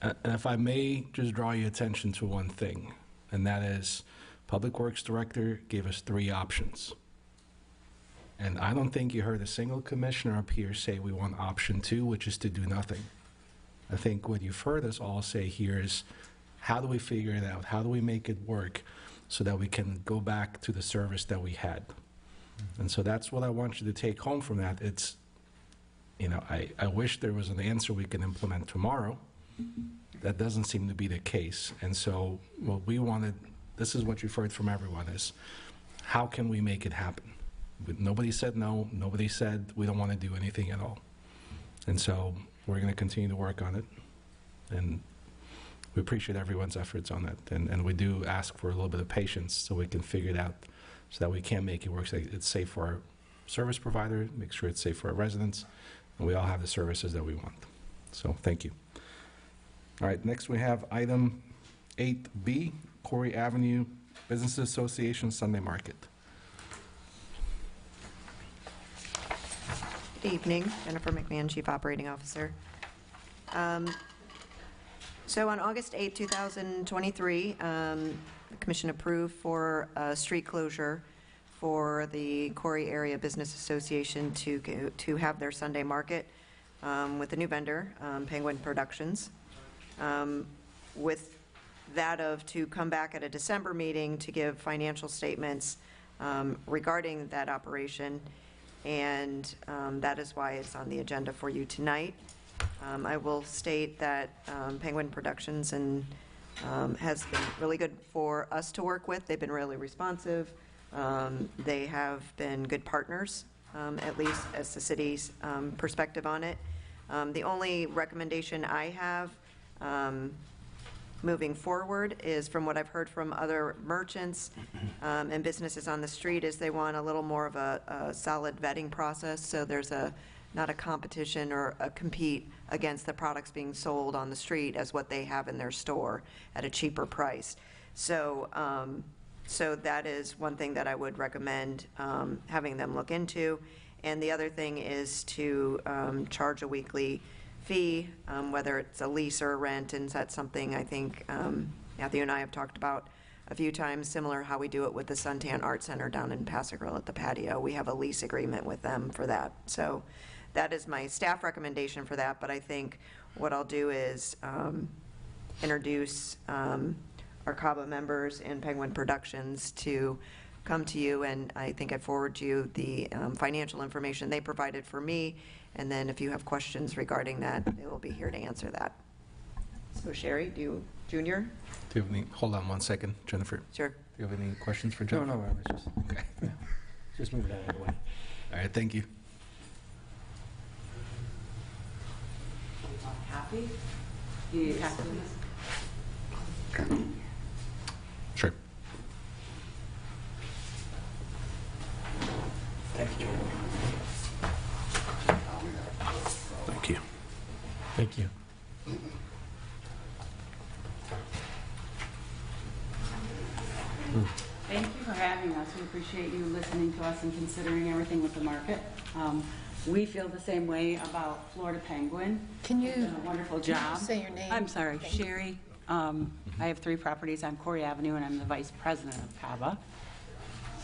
And if I may just draw your attention to one thing, and that is Public Works Director gave us 3 options. And I don't think you heard a single commissioner up here say we want option 2, which is to do nothing. I think what you've heard us all say here is, how do we figure it out? How do we make it work so that we can go back to the service that we had? And so that's what I want you to take home from that. It's, I wish there was an answer we can implement tomorrow. That doesn't seem to be the case. And so what we wanted, this is what you've heard from everyone, is how can we make it happen? But nobody said no. Nobody said we don't want to do anything at all. And so we're going to continue to work on it. And we appreciate everyone's efforts on that. And we do ask for a little bit of patience so we can figure it out so that we can make it work so it's safe for our service provider, make sure it's safe for our residents, and we all have the services that we want. So thank you. All right, next we have item 8B, Corey Avenue Business Association Sunday Market. Good evening, Jennifer McMahon, Chief Operating Officer. So on August 8, 2023, the Commission approved for a street closure for the Corey Area Business Association to have their Sunday market with a new vendor, Penguin Productions. With that to come back at a December meeting to give financial statements regarding that operation, and that is why it's on the agenda for you tonight. I will state that Penguin Productions has been really good for us to work with. They've been really responsive. They have been good partners, at least as the city's perspective on it. The only recommendation I have moving forward is, from what I've heard from other merchants and businesses on the street, is they want a little more of a solid vetting process, so there's not a competition or a compete against the products being sold on the street as what they have in their store at a cheaper price. So that is one thing that I would recommend having them look into. And the other thing is to charge a weekly fee, whether it's a lease or a rent, and that's something I think Matthew and I have talked about a few times, similar how we do it with the Suntan Art Center down in Paso Grill at the patio. We have a lease agreement with them for that. So that is my staff recommendation for that, but I think what I'll do is introduce our CABA members and Penguin Productions to come to you, and I think I forward you the financial information they provided for me, and then if you have questions regarding that, they will be here to answer that. So Sherry, Junior? Do you have any, hold on one second, Jennifer. Sure. Do you have any questions for Jennifer? No, I was just, okay. Yeah. Just move that out of the way. All right, thank you. Happy? You happy? Sure. Thank you, Jordan. Thank you. Thank you. Thank you for having us. We appreciate you listening to us and considering everything with the market. We feel the same way about Florida Penguin. Can you They've done a wonderful can you job. say your name? I'm sorry, Thank you. Sherry. I have 3 properties on Corey Avenue, and I'm the vice president of CABA.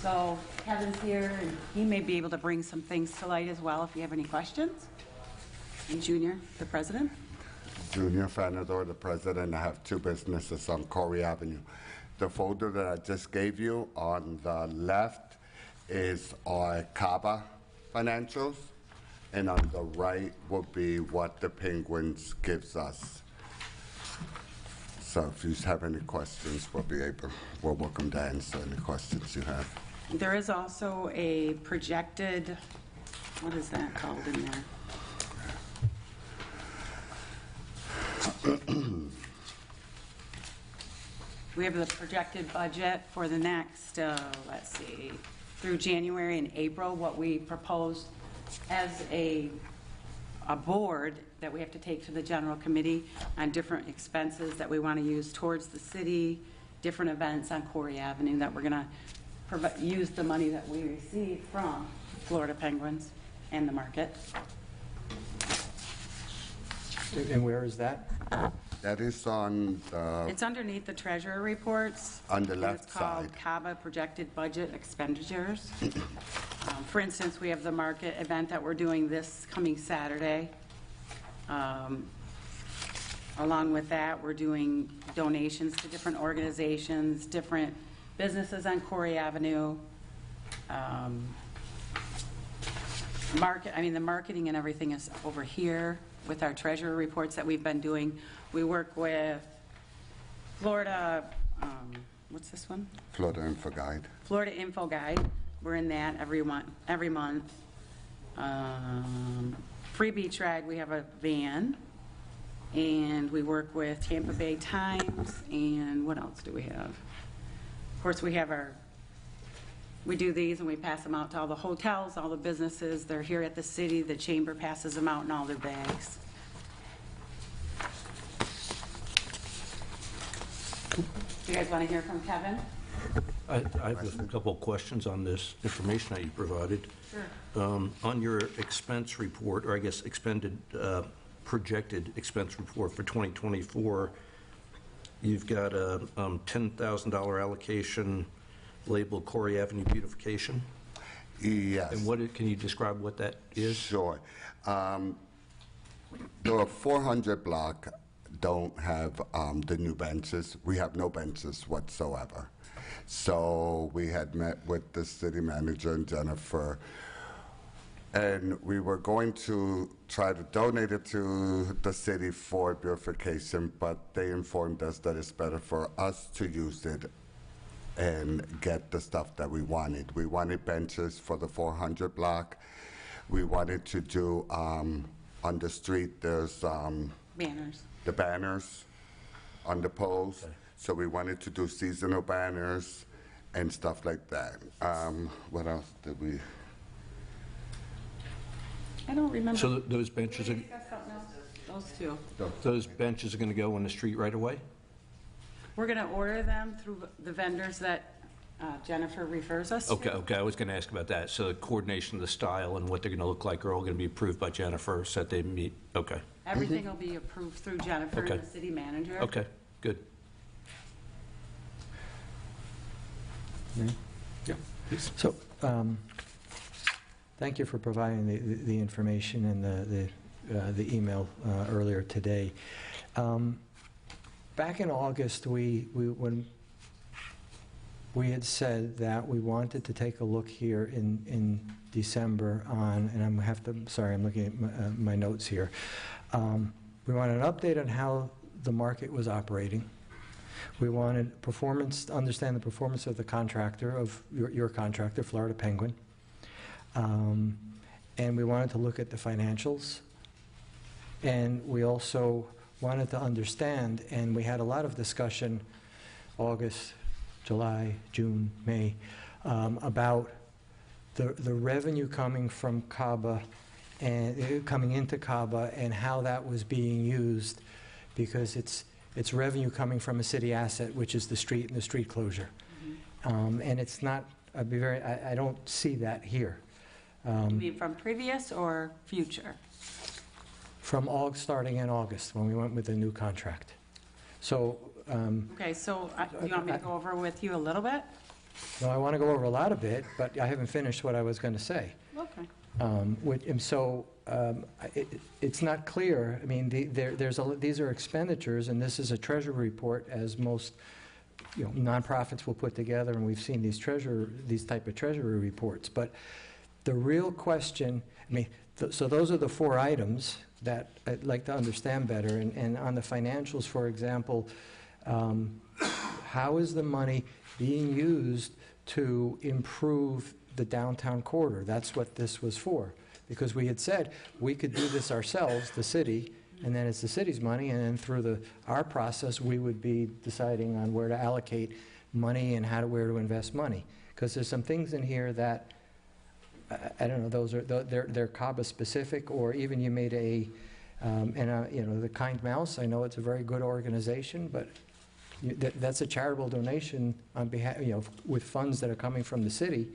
So Kevin's here, and he may be able to bring some things to light as well if you have any questions. And Junior, the president. Junior Fanador, the president. I have 2 businesses on Corey Avenue. The folder that I just gave you on the left is our CABA financials, and on the right will be what the Penguins gives us. So if you have any questions, we're welcome to answer any questions you have. There is also a projected, what is that called in there? We have the projected budget for the next, let's see, through January and April, what we proposed as a board that we have to take to the general committee on different expenses that we want to use towards the city, different events on Corey Avenue that we're going to use the money that we receive from Florida Penguins and the market. And where is that? That is on the... It's underneath the treasurer reports. On the left It's called CABA Projected Budget Expenditures. For instance, we have the market event that we're doing this coming Saturday. Along with that, we're doing donations to different organizations, different businesses on Corey Avenue. The marketing and everything is over here with our treasurer reports that we've been doing. We work with Florida, what's this one? Florida Info Guide. Florida Info Guide. We're in that every month. Free Beach Ride, we have a van. And we work with Tampa Bay Times. And what else do we have? Of course, we do these and we pass them out to all the hotels, all the businesses. They're here at the city. The chamber passes them out in all their bags. Do you guys want to hear from Kevin? I have a couple of questions on this information that you provided. Sure. On your expense report, or I guess projected expense report for 2024, you've got a $10,000 allocation labeled Corey Avenue beautification. Yes. And can you describe what that is? Sure. The 400 block don't have the new benches. We have no benches whatsoever. So we had met with the city manager and Jennifer, and we were going to try to donate it to the city for beautification, but they informed us that it's better for us to use it and get the stuff that we wanted. We wanted benches for the 400 block. We wanted to do, on the street, there's Banners. the banners on the poles. Okay. So we wanted to do seasonal banners and stuff like that. What else did we? I don't remember. So those benches are... Those two. Those benches are going to go in the street right away? We're going to order them through the vendors that Jennifer refers us to. Okay, I was going to ask about that. So the coordination of the style and what they're going to look like are all going to be approved by Jennifer, so that they meet, okay. Everything will be approved through Jennifer and the city manager. Okay, good. Yeah. So, thank you for providing the information and the email earlier today. Back in August, when we had said that we wanted to take a look here in December on, and I'm looking at my notes here. We wanted an update on how the market was operating. We wanted understand the performance of the contractor, of your contractor, Florida Penguin. And we wanted to look at the financials. And we also wanted to understand, and we had a lot of discussion August, July, June, May, about the revenue coming from CABA and coming into CABA and how that was being used, because it's revenue coming from a city asset, which is the street and the street closure. And it's not, I don't see that here. You mean from previous or future? From starting in August, when we went with the new contract. So, Okay, so you want me to go over with you a little bit? no, I want to go over a lot of it, but I haven't finished what I was going to say. Okay. It's not clear. I mean, these are expenditures, and this is a treasury report, as most nonprofits will put together, and we've seen these type of treasury reports. But the real question, I mean, so those are the 4 items that I'd like to understand better. And on the financials, for example, how is the money being used to improve the downtown corridor? That's what this was for. Because we had said we could do this ourselves, the city, and then it's the city's money, and then through our process, we would be deciding on where to allocate money and where to invest money. Because there's some things in here that, I don't know, they're CABA specific, or even you made the Kind Mouse, I know it's a very good organization, but that's a charitable donation on behalf, with funds that are coming from the city,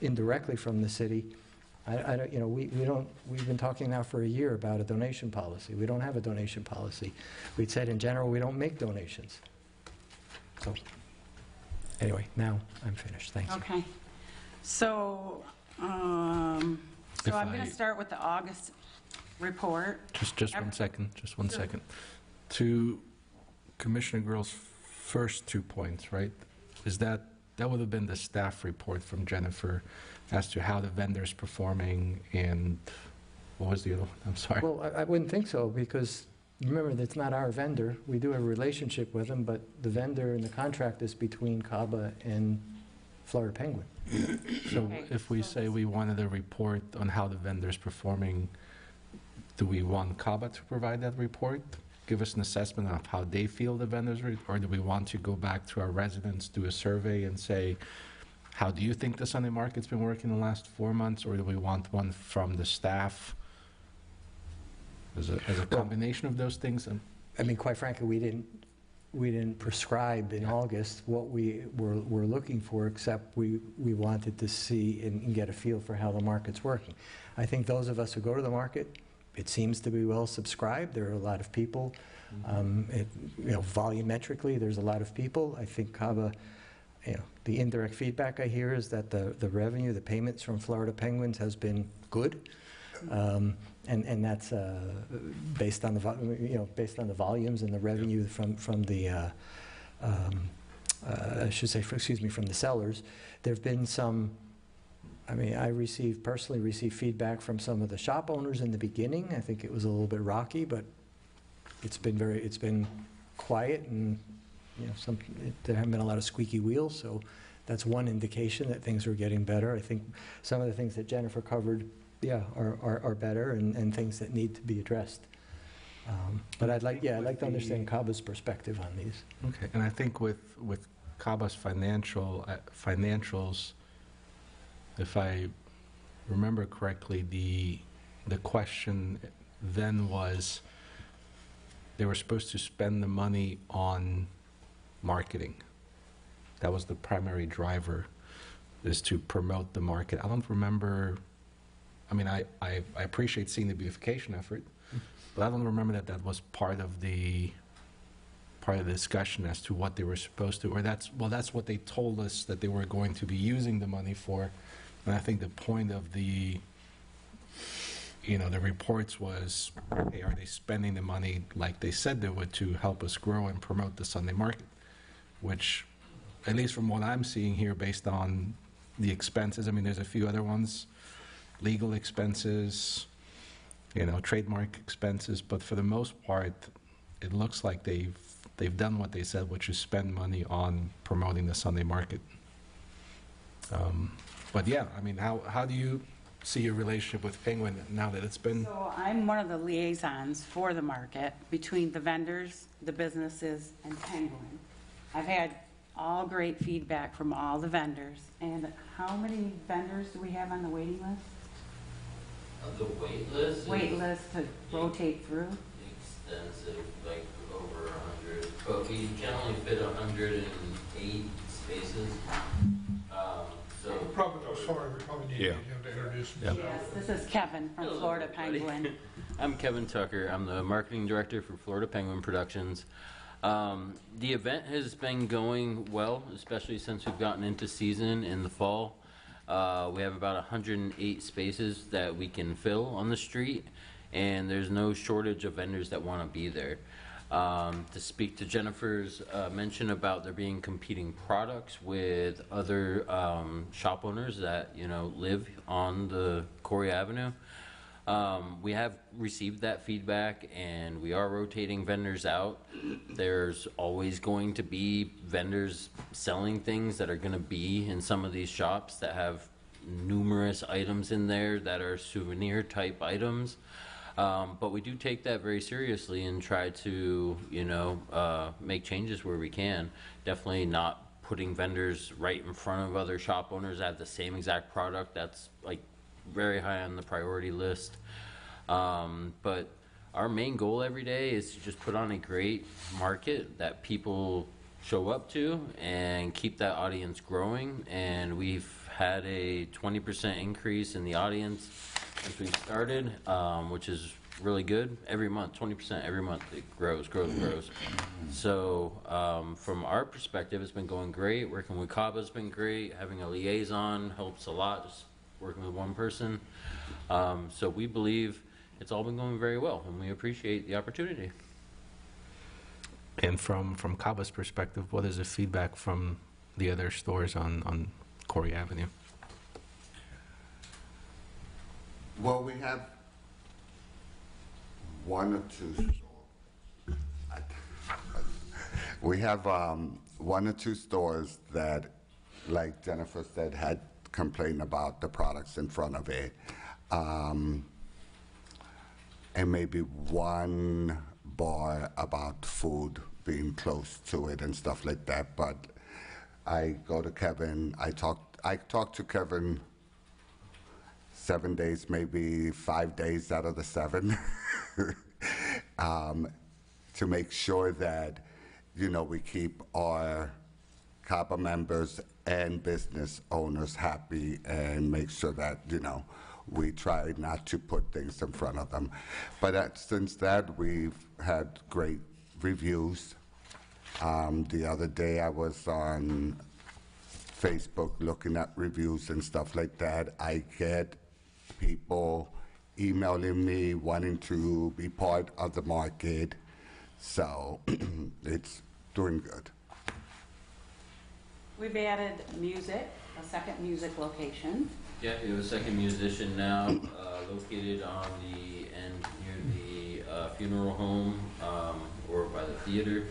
indirectly from the city. We've been talking now for a year about a donation policy. We don't have a donation policy. We'd said in general we don't make donations. So, anyway, now I'm finished. Thank you. Okay. So, I'm going to start with the August report. Just 1 second, just 1 second. To Commissioner Grill's first 2 points, right? That would have been the staff report from Jennifer as to how the vendor's performing, and what was the other one? I'm sorry. Well, I wouldn't think so, because remember, that's not our vendor. We do have a relationship with them, but the vendor and the contract is between CABA and Florida Penguin. So if we say we wanted a report on how the vendor's performing, do we want CABA to provide that report? Give us an assessment of how they feel the vendors, or do we want to go back to our residents, do a survey and say, how do you think the Sunday market's been working the last 4 months, or do we want one from the staff? As a combination of those things? I mean, quite frankly, we didn't prescribe in August what we were looking for, except we wanted to see and get a feel for how the market's working. I think those of us who go to the market, it seems to be well subscribed. There are a lot of people. Volumetrically, there's a lot of people. I think CABA, the indirect feedback I hear is that the revenue, the payments from Florida Penguins has been good. And that's based on the volumes and the revenue from the from the sellers. There've been some. I mean, I personally received feedback from some of the shop owners in the beginning. I think it was a little bit rocky, but it's been quiet, and there haven't been a lot of squeaky wheels. So that's one indication that things are getting better. I think some of the things that Jennifer covered, are better, and things that need to be addressed. But I'd like to understand CABA's perspective on these. Okay, and I think with CABA's financials, if I remember correctly, the question then was they were supposed to spend the money on marketing. That was the primary driver, is to promote the market. I don't remember. I mean, I appreciate seeing the beautification effort, but I don't remember that was part of the discussion as to what they were supposed to, or that's what they told us that they were going to be using the money for. And I think the point of the reports was, hey, are they spending the money like they said they would to help us grow and promote the Sunday market? Which, at least from what I'm seeing here, based on the expenses, I mean, there's a few other ones, legal expenses, trademark expenses, but for the most part, it looks like they've done what they said, which is spend money on promoting the Sunday market. But yeah, I mean, how do you see your relationship with Penguin now that it's been? So I'm one of the liaisons for the market between the vendors, the businesses, and Penguin. I've had all great feedback from all the vendors. And how many vendors do we have on the waiting list? The wait list? Wait list to rotate through? Extensive, like over 100. But we can only fit 108 spaces. Probably no Sorry, we probably need to get him to introduce himself. Yes, this is Kevin from Florida Penguin. I'm Kevin Tucker. I'm the marketing director for Florida Penguin Productions. The event has been going well, especially since we've gotten into season in the fall. We have about 108 spaces that we can fill on the street, and there's no shortage of vendors that want to be there. To speak to Jennifer's mention about there being competing products with other shop owners that live on the Corey Avenue, we have received that feedback, and we are rotating vendors out. There's always going to be vendors selling things that are going to be in some of these shops that have numerous items in there that are souvenir type items. But we do take that very seriously and try to, make changes where we can. Definitely not putting vendors right in front of other shop owners that have the same exact product. That's like very high on the priority list. But our main goal every day is to just put on a great market that people show up to and keep that audience growing. And we've had a 20% increase in the audience since we started, which is really good. Every month, 20% every month, it grows. So from our perspective, it's been going great. Working with CABA's been great. Having a liaison helps a lot, just working with one person. So we believe it's all been going very well, and we appreciate the opportunity. And from CABA's perspective, what is the feedback from the other stores on Corey Avenue? Well, we have one or two stores. We have one or two stores that, like Jennifer said, had complained about the products in front of it. And maybe one bar about food being close to it and stuff like that. But I go to Kevin, I talk to Kevin 7 days, maybe 5 days out of the 7, to make sure that, we keep our CABA members and business owners happy and make sure that, we try not to put things in front of them. But since that, we've had great reviews. The other day I was on Facebook looking at reviews and stuff like that. I get people emailing me wanting to be part of the market. So it's doing good. We've added music, a second music location. Yeah, we have a second musician now, located on the end near the funeral home, or by the theater.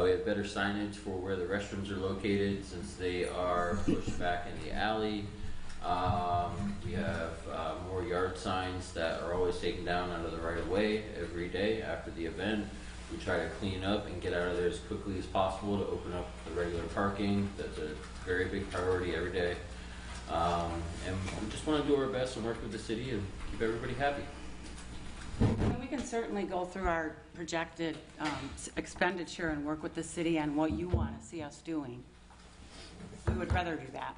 We have better signage for where the restrooms are located, since they are pushed back in the alley. We have more yard signs that are always taken down out of the right of way every day after the event. We try to clean up and get out of there as quickly as possible to open up the regular parking. That's a very big priority every day. And we just want to do our best and work with the city and keep everybody happy. And we can certainly go through our projected expenditure and work with the city on what you want to see us doing. We would rather do that.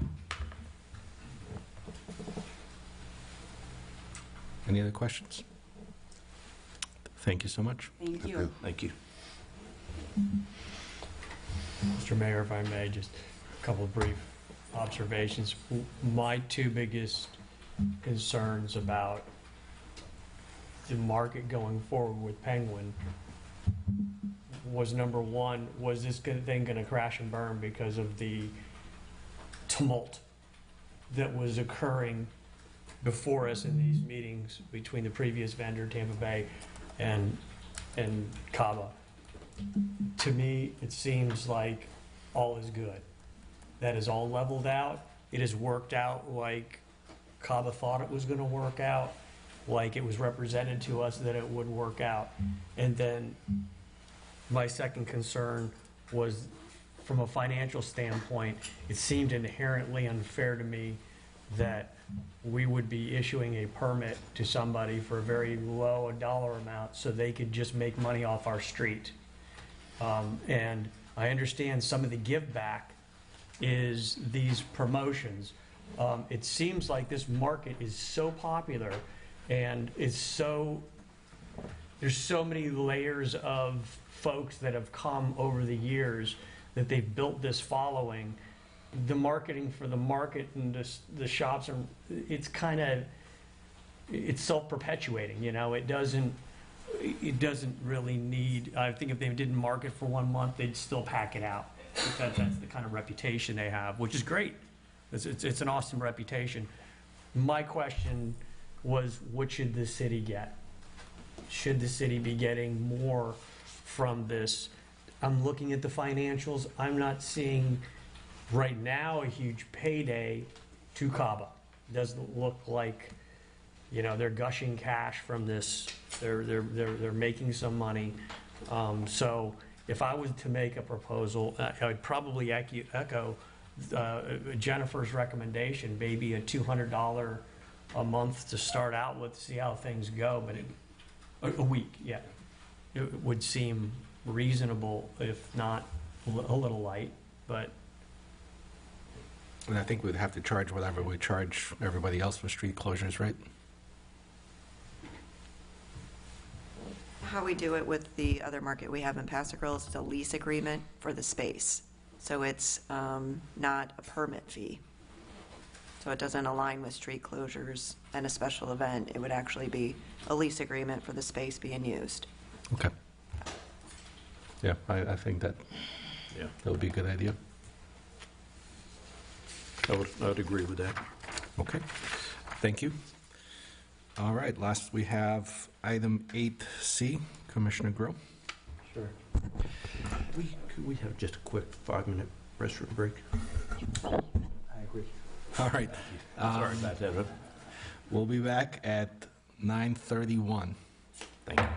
Any other questions? Thank you so much. Thank you. Thank you. Mr. Mayor, if I may, just a couple of brief observations. My two biggest concerns about the market going forward with Penguin was, number one, was this thing going to crash and burn because of the tumult that was occurring before us in these meetings between the previous vendor, Tampa Bay, and CABA. To me, it seems like all is good. That is all leveled out. It has worked out like CABA thought it was going to work out, like it was represented to us that it would work out. And then my second concern was, from a financial standpoint, it seemed inherently unfair to me that we would be issuing a permit to somebody for a very low dollar amount so they could just make money off our street. And I understand some of the give back is these promotions, It seems like this market is so popular and is so, there's so many layers of folks that have come over the years that they've built this following. The marketing for the market and the shops, it's kind of, it's self-perpetuating, you know? It doesn't really need, I think if they didn't market for 1 month, they'd still pack it out. Because that's the kind of reputation they have, which is great. It's an awesome reputation. My question was, what should the city get? Should the city be getting more from this? I'm looking at the financials. I'm not seeing right now a huge payday to Cava. Doesn't look like, you know, they're gushing cash from this. They're making some money. So if I was to make a proposal, I would probably echo Jennifer's recommendation, maybe a $200 a month to start out with, see how things go, but a week, yeah. It would seem reasonable, if not a little light, but. And I think we'd have to charge whatever we charge everybody else for street closures, right? How we do it with the other market we have in Paso Robles is a lease agreement for the space. So it's not a permit fee. So it doesn't align with street closures and a special event. It would actually be a lease agreement for the space being used. Okay. Yeah, I think that would be a good idea. I would agree with that. Okay, thank you. All right, last we have item 8C, Commissioner Grow. Sure. Could we have just a quick 5-minute restroom break? I agree. All right. Sorry about that. We'll be back at 9:31. Thank you.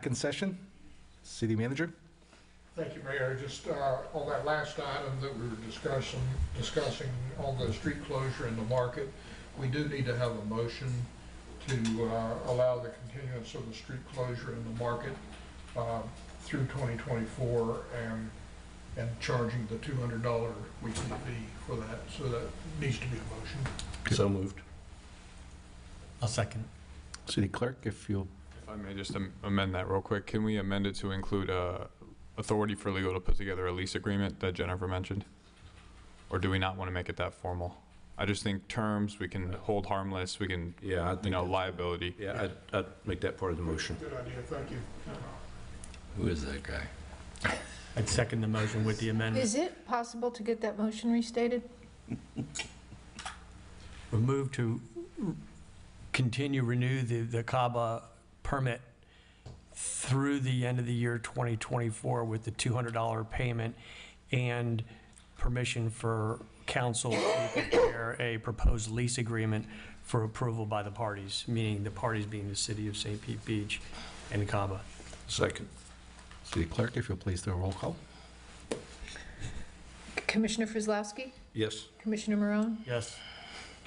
In session, City Manager. Thank you, Mayor. Just on that last item that we were discussing on the street closure in the market, we do need to have a motion to allow the continuance of the street closure in the market through 2024 and charging the $200 weekly fee for that. So that needs to be a motion. So moved. I'll second. City Clerk, if you'll. If I may just amend that real quick, can we amend it to include authority for legal to put together a lease agreement that Jennifer mentioned? Or do we not want to make it that formal? I just think terms, we can hold harmless, we can, Yeah, I think liability. Yeah, I'd make that part of the motion. Good idea. Thank you. Who is that guy? I'd second the motion with the amendment. Is it possible to get that motion restated? We move to renew the CABA permit through the end of the year 2024 with the $200 payment and permission for council to prepare a proposed lease agreement for approval by the parties, meaning the parties being the city of St. Pete Beach and CABA. Second. City Clerk, if you'll please do a roll call. Commissioner Frislowski? Yes. Commissioner Marone? Yes.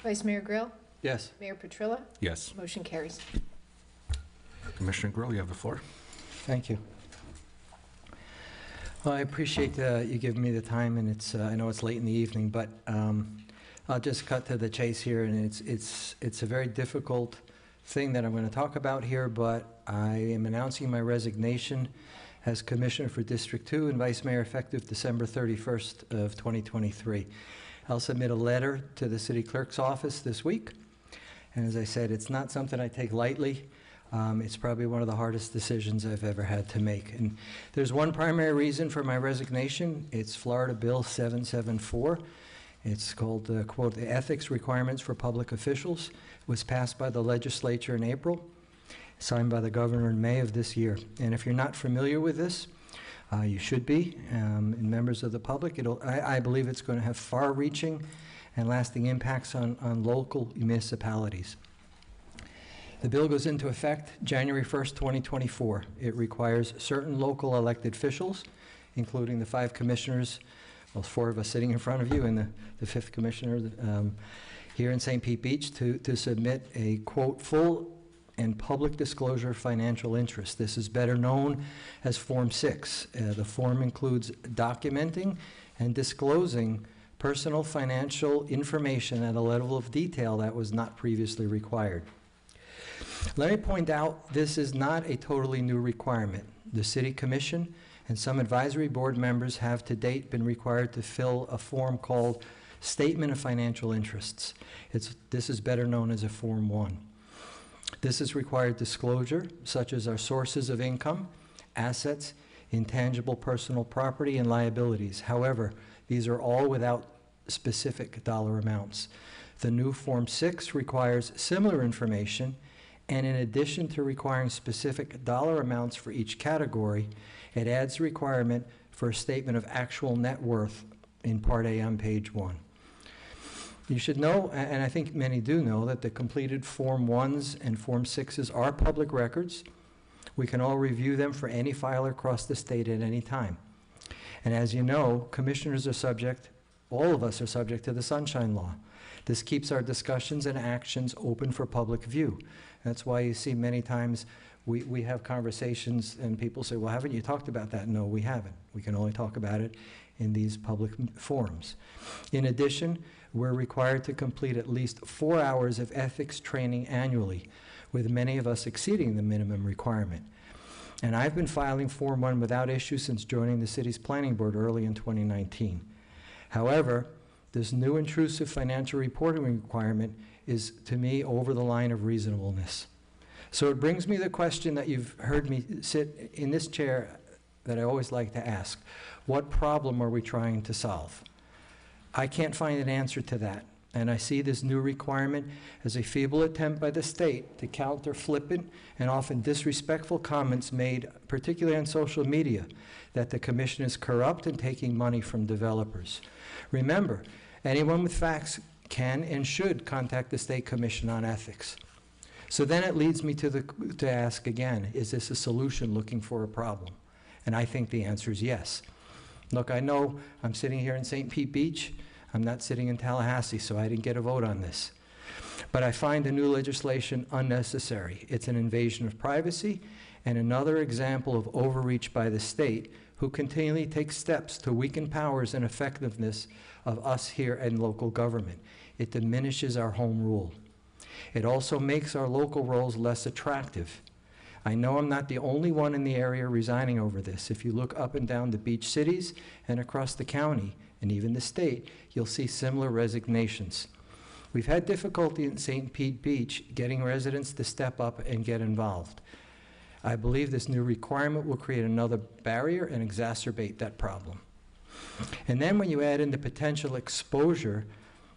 Vice Mayor Grill? Yes. Mayor Petrilla? Yes. Motion carries. Commissioner Grill, you have the floor. Thank you. Well, I appreciate you giving me the time, and I know it's late in the evening, but I'll just cut to the chase here, and it's a very difficult thing that I'm going to talk about here, but I am announcing my resignation as Commissioner for District 2 and Vice Mayor effective December 31st of 2023. I'll submit a letter to the City Clerk's office this week, and as I said, it's not something I take lightly. It's probably one of the hardest decisions I've ever had to make. And there's one primary reason for my resignation. It's Florida Bill 774. It's called, quote, the Ethics Requirements for Public Officials. It was passed by the legislature in April, signed by the governor in May of this year. And if you're not familiar with this, you should be, and members of the public. I believe it's going to have far-reaching and lasting impacts on local municipalities. The bill goes into effect January 1st, 2024. It requires certain local elected officials, including the 5 commissioners, well, 4 of us sitting in front of you, and the 5th commissioner here in St. Pete Beach, to submit a, quote, full and public disclosure of financial interest. This is better known as Form 6. The form includes documenting and disclosing personal financial information at a level of detail that was not previously required. Let me point out, this is not a totally new requirement. The City Commission and some advisory board members have to date been required to fill a form called Statement of Financial Interests. This is better known as a Form 1. This is required disclosure, such as our sources of income, assets, intangible personal property, and liabilities. However, these are all without specific dollar amounts. The new Form 6 requires similar information, and in addition to requiring specific dollar amounts for each category, it adds a requirement for a statement of actual net worth in Part A on page 1. You should know, and I think many do know, that the completed Form 1s and Form 6s are public records. We can all review them for any filer across the state at any time. And as you know, commissioners are subject, all of us are subject to the Sunshine Law. This keeps our discussions and actions open for public view. That's why you see many times we have conversations and people say, well, haven't you talked about that? No, we haven't. We can only talk about it in these public forums. In addition, we're required to complete at least 4 hours of ethics training annually, with many of us exceeding the minimum requirement. And I've been filing Form 1 without issue since joining the city's planning board early in 2019. However, this new intrusive financial reporting requirement is, to me, over the line of reasonableness. So it brings me the question that you've heard me sit in this chair that I always like to ask. What problem are we trying to solve? I can't find an answer to that, and I see this new requirement as a feeble attempt by the state to counter flippant and often disrespectful comments made, particularly on social media, that the commission is corrupt and taking money from developers. Remember, anyone with facts can and should contact the State Commission on Ethics. So then it leads me to ask again, is this a solution looking for a problem? And I think the answer is yes. Look, I know I'm sitting here in St. Pete Beach. I'm not sitting in Tallahassee, so I didn't get a vote on this. But I find the new legislation unnecessary. It's an invasion of privacy and another example of overreach by the state, who continually takes steps to weaken powers and effectiveness of us here in local government. It diminishes our home rule. It also makes our local roles less attractive. I know I'm not the only one in the area resigning over this. If you look up and down the beach cities and across the county, and even the state, you'll see similar resignations. We've had difficulty in St. Pete Beach getting residents to step up and get involved. I believe this new requirement will create another barrier and exacerbate that problem. And then when you add in the potential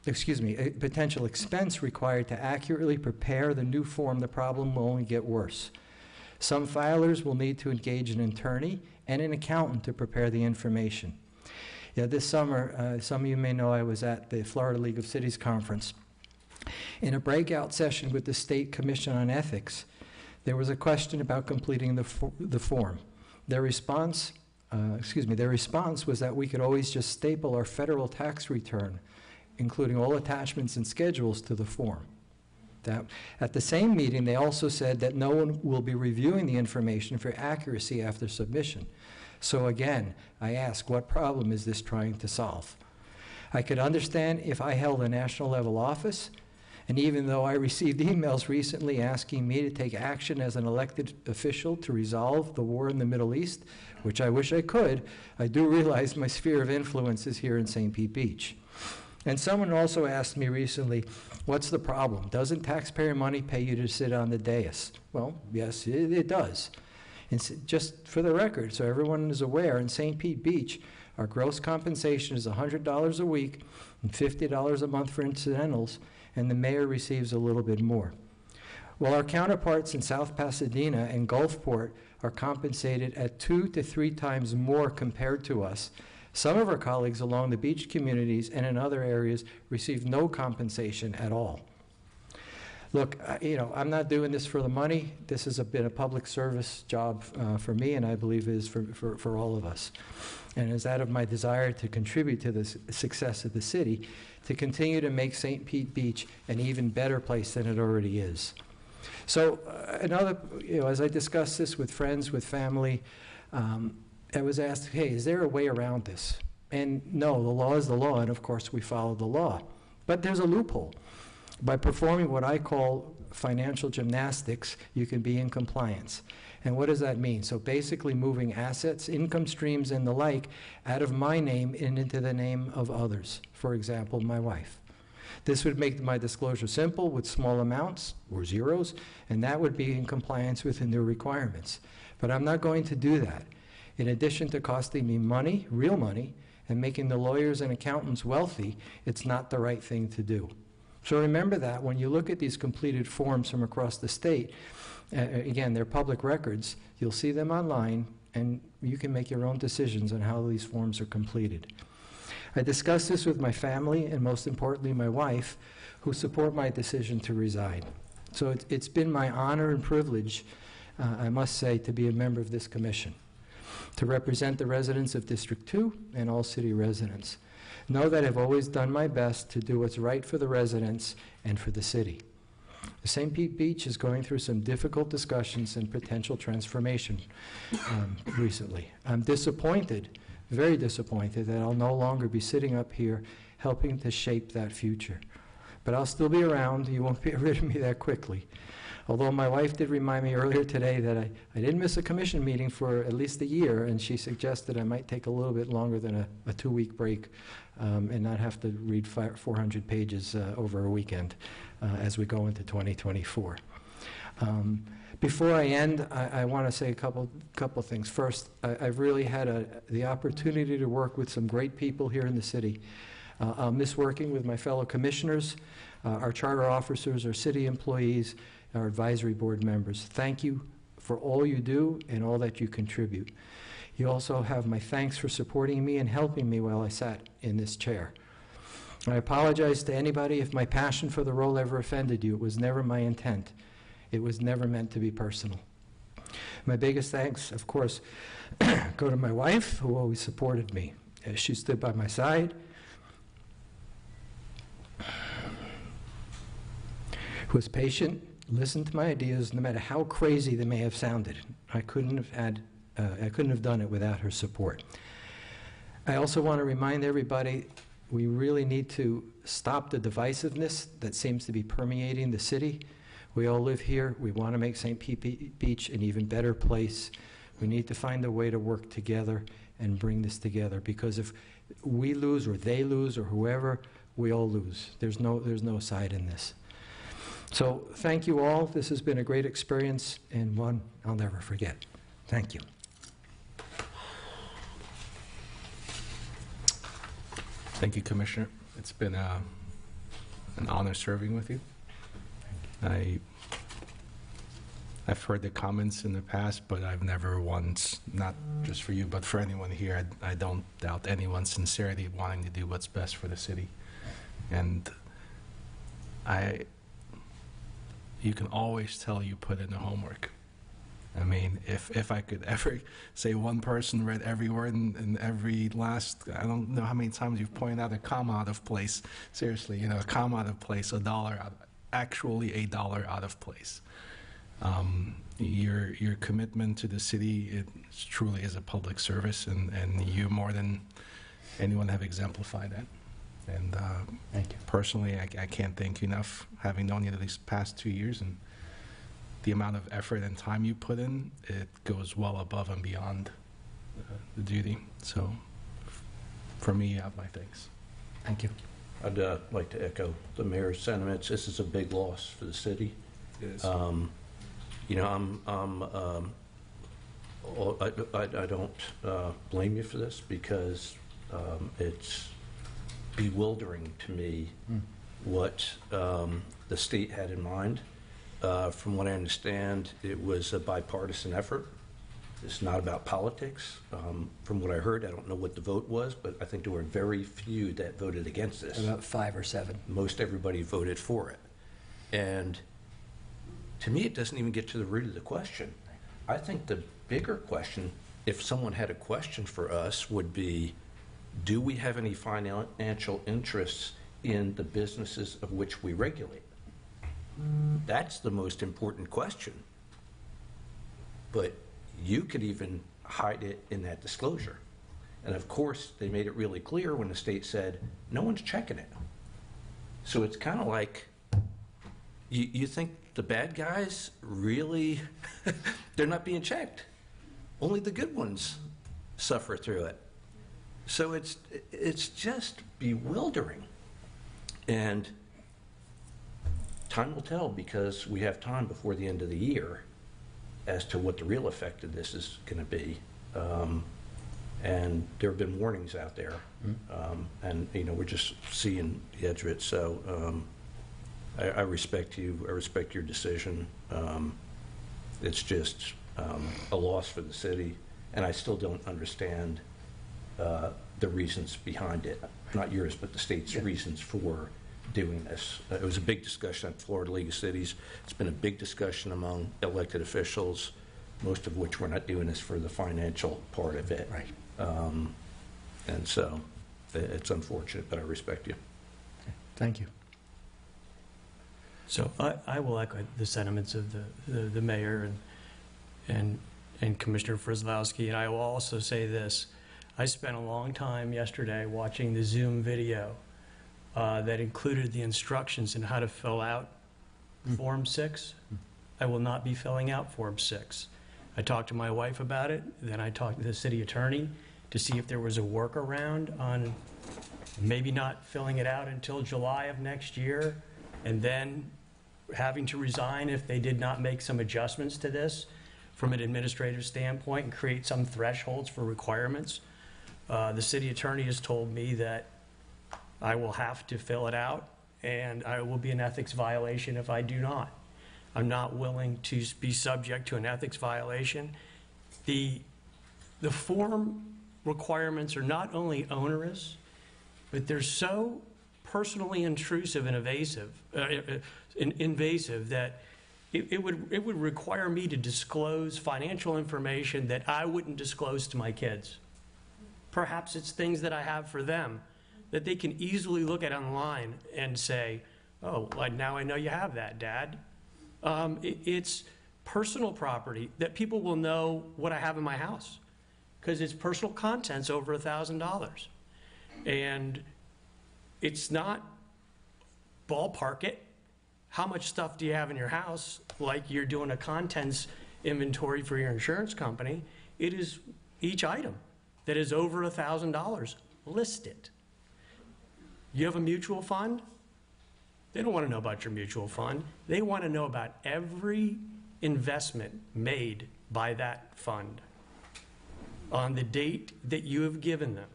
potential expense required to accurately prepare the new form, the problem will only get worse. Some filers will need to engage an attorney and an accountant to prepare the information. Yeah, this summer, some of you may know I was at the Florida League of Cities Conference. In a breakout session with the State Commission on Ethics, there was a question about completing the form. Their response was that we could always just staple our federal tax return, including all attachments and schedules, to the form. At the same meeting, they also said that no one will be reviewing the information for accuracy after submission. So again, I ask, what problem is this trying to solve? I could understand if I held a national level office, and even though I received emails recently asking me to take action as an elected official to resolve the war in the Middle East, which I wish I could, I do realize my sphere of influence is here in St. Pete Beach. And someone also asked me recently, what's the problem? Doesn't taxpayer money pay you to sit on the dais? Well, yes, it does. And just for the record, so everyone is aware, in St. Pete Beach, our gross compensation is $100 a week and $50 a month for incidentals, and the mayor receives a little bit more. While our counterparts in South Pasadena and Gulfport are compensated at 2 to 3 times more compared to us, some of our colleagues along the beach communities and in other areas receive no compensation at all. Look, I'm not doing this for the money. This has been a public service job for me, and I believe it is for all of us. And it's out of my desire to contribute to the success of the city, to continue to make St. Pete Beach an even better place than it already is. So as I discussed this with friends, with family, I was asked, hey, is there a way around this? And no, the law is the law, and of course we follow the law. But there's a loophole. By performing what I call financial gymnastics, you can be in compliance. And what does that mean? So basically moving assets, income streams, and the like out of my name and into the name of others. For example, my wife. This would make my disclosure simple with small amounts or zeros, and that would be in compliance with the new requirements. But I'm not going to do that. In addition to costing me money, real money, and making the lawyers and accountants wealthy, it's not the right thing to do. So remember that when you look at these completed forms from across the state, again, they're public records, you'll see them online, and you can make your own decisions on how these forms are completed. I discussed this with my family, and most importantly, my wife, who support my decision to resign. So it's been my honor and privilege, I must say, to be a member of this commission, to represent the residents of District 2 and all city residents. Know that I've always done my best to do what's right for the residents and for the city. St. Pete Beach is going through some difficult discussions and potential transformation recently. I'm disappointed, very disappointed, that I'll no longer be sitting up here helping to shape that future. But I'll still be around. You won't get rid of me that quickly. Although my wife did remind me earlier today that I didn't miss a commission meeting for at least a year, and she suggested I might take a little bit longer than a 2-week break and not have to read 400 pages over a weekend as we go into 2024. Before I end, I want to say a couple things. First, I've really had the opportunity to work with some great people here in the city. I'll miss working with my fellow commissioners, our charter officers, our city employees, our advisory board members. Thank you for all you do and all that you contribute. You also have my thanks for supporting me and helping me while I sat in this chair. I apologize to anybody if my passion for the role ever offended you. It was never my intent. It was never meant to be personal. My biggest thanks, of course, go to my wife, who always supported me. She stood by my side, who was patient, listened to my ideas, no matter how crazy they may have sounded. I couldn't have done it without her support. I also want to remind everybody, we really need to stop the divisiveness that seems to be permeating the city. We all live here. We want to make St. Pete Beach an even better place. We need to find a way to work together and bring this together, because if we lose or they lose or whoever, we all lose. There's no side in this. So thank you all. This has been a great experience and one I'll never forget. Thank you. Thank you, Commissioner. It's been an honor serving with you. I've heard the comments in the past, but I've never once, not just for you, but for anyone here, I don't doubt anyone's sincerity wanting to do what's best for the city. And you can always tell you put in the homework. I mean, if I could ever say one person read every word in every last, I don't know how many times you've pointed out a comma out of place. Seriously, a comma out of place, actually $1 out of place. Your commitment to the city, it truly is a public service, and you more than anyone have exemplified that. And thank you. Personally, I can't thank you enough, having known you these past 2 years, and the amount of effort and time you put in, it goes well above and beyond the duty. So for me, you have my thanks. Thank you. I'd like to echo the mayor's sentiments. This is a big loss for the city. It is. I don't blame you for this, because it's bewildering to me what the state had in mind. From what I understand, it was a bipartisan effort. It's not about politics. From what I heard, I don't know what the vote was, but I think there were very few that voted against this. About 5 or 7. Most everybody voted for it. And to me, it doesn't even get to the root of the question. I think the bigger question, if someone had a question for us, would be, do we have any financial interests in the businesses of which we regulate? That's the most important question. But you could even hide it in that disclosure. And of course, they made it really clear when the state said, no one's checking it. So it's kind of like, you think the bad guys really, they're not being checked. Only the good ones suffer through it. So it's just bewildering. And time will tell, because we have time before the end of the year as to what the real effect of this is going to be. And there have been warnings out there. And, we're just seeing the edge of it. So I respect you. I respect your decision. It's just a loss for the city. And I still don't understand the reasons behind it. Not yours, but the state's reasons for doing this. It was a big discussion at Florida League of Cities. It's been a big discussion among elected officials, most of which were not doing this for the financial part of it. Right. And so it's unfortunate, but I respect you. Thank you. So I will echo the sentiments of the mayor and Commissioner Frislowski, and I will also say this. I spent a long time yesterday watching the Zoom video that included the instructions on how to fill out Form 6. I will not be filling out Form 6. I talked to my wife about it, then I talked to the city attorney to see if there was a workaround on maybe not filling it out until July of next year, and then having to resign if they did not make some adjustments to this from an administrative standpoint and create some thresholds for requirements. The city attorney has told me that I will have to fill it out, and I will be an ethics violation if I do not. I'm not willing to be subject to an ethics violation. The form requirements are not only onerous, but they're so personally intrusive and invasive that it would require me to disclose financial information that I wouldn't disclose to my kids. Perhaps it's things that I have for them that they can easily look at online and say, oh, now I know you have that, Dad. It's personal property that people will know what I have in my house because it's personal contents over $1,000. And it's not ballpark it. How much stuff do you have in your house? Like you're doing a contents inventory for your insurance company. It is each item that is over $1,000 listed. You have a mutual fund? They don't want to know about your mutual fund. They want to know about every investment made by that fund on the date that you have given them.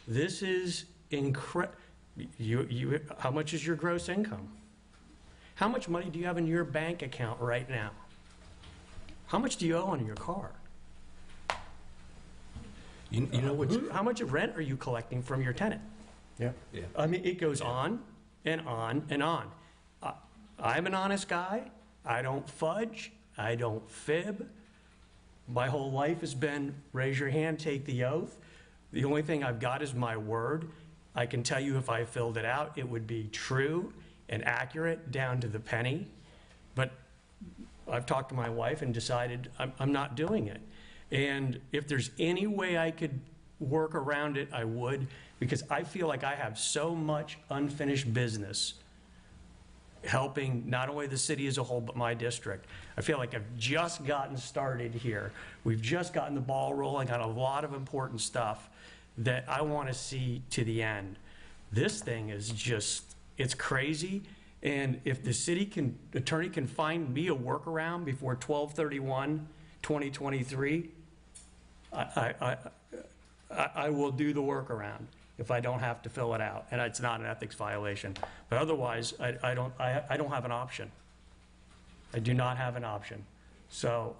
This is incredible. How much is your gross income? How much money do you have in your bank account right now? How much do you owe on your car? You know what? How much rent are you collecting from your tenant? Yeah. I mean, it goes on and on and on. I'm an honest guy. I don't fudge. I don't fib. My whole life has been raise your hand, take the oath. The only thing I've got is my word. I can tell you if I filled it out, it would be true and accurate down to the penny. But I've talked to my wife and decided I'm not doing it. And if there's any way I could work around it, I would, because I feel like I have so much unfinished business helping not only the city as a whole, but my district. I feel like I've just gotten started here. We've just gotten the ball rolling on a lot of important stuff that I want to see to the end. This thing is just, it's crazy. And if the city attorney can find me a workaround before 12/31/2023, I will do the workaround if I don't have to fill it out, and it's not an ethics violation. But otherwise, I don't have an option. I do not have an option. So,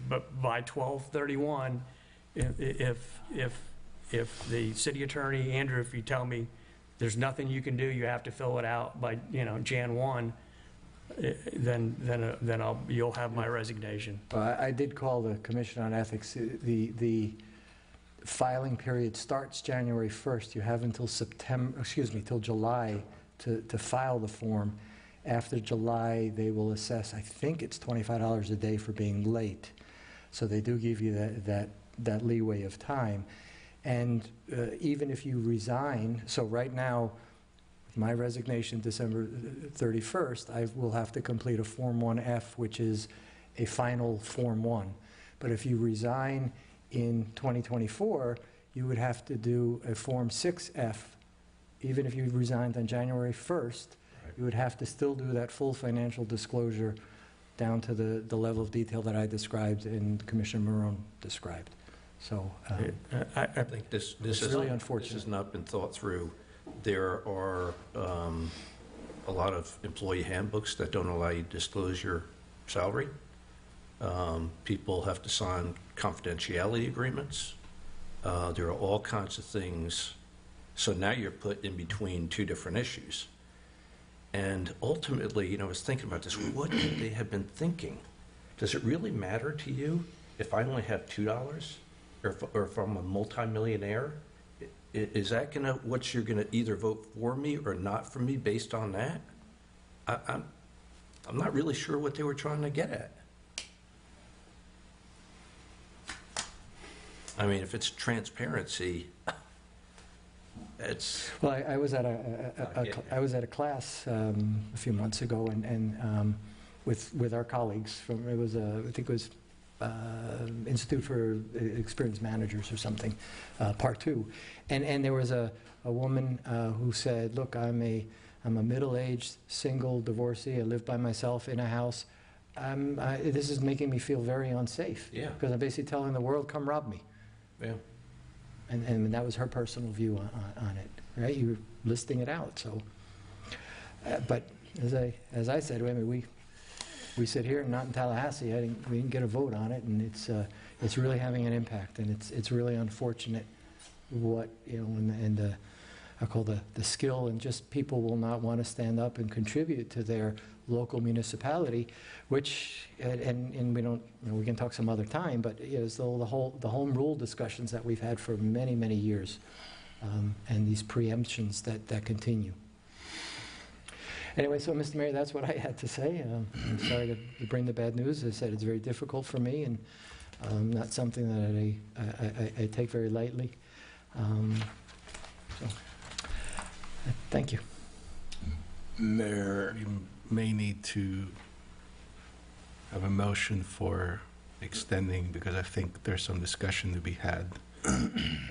but by 12/31, if the city attorney, Andrew, if you tell me there's nothing you can do, you have to fill it out by Jan 1, then you'll have my resignation. I did call the Commission on Ethics. The filing period starts January 1st. You have until till July to file the form. After July, they will assess, I think it's $25 a day for being late. So they do give you that leeway of time. And even if you resign, so right now, my resignation December 31st, I will have to complete a Form 1F, which is a final Form 1. But if you resign in 2024, you would have to do a Form 6F. Even if you resigned on January 1st, you would have to still do that full financial disclosure down to the level of detail that I described and Commissioner Marone described. So I think this it's is really unfortunate. This has not been thought through. There are a lot of employee handbooks that don't allow you to disclose your salary. People have to sign confidentiality agreements. There are all kinds of things. So now you're put in between two different issues. And ultimately, I was thinking about this. What could they have been thinking? Does it really matter to you if I only have $2? Or if I'm a multimillionaire, is that what you're gonna either vote for me or not for me based on that? I'm not really sure what they were trying to get at. I mean, if it's transparency, it's. Well, I was at a class a few months ago, and with our colleagues from I think it was. Institute for Experienced Managers or something, part 2. And there was a woman who said, look, I'm a middle-aged, single divorcee. I live by myself in a house. This is making me feel very unsafe. Yeah. Because I'm basically telling the world, come rob me. Yeah. And that was her personal view on it, right? You were listing it out, so. But as I said, we sit here, not in Tallahassee. We didn't get a vote on it, and it's really having an impact, and it's really unfortunate what I call the skill, and just people will not want to stand up and contribute to their local municipality, which, and we don't, we can talk some other time, but is the home rule discussions that we've had for many, many years, and these preemptions that continue. Anyway, so Mr. Mayor, that's what I had to say. I'm sorry to bring the bad news. As I said, it's very difficult for me, and not something that I take very lightly. So, thank you. Mayor, you may need to have a motion for extending, because I think there's some discussion to be had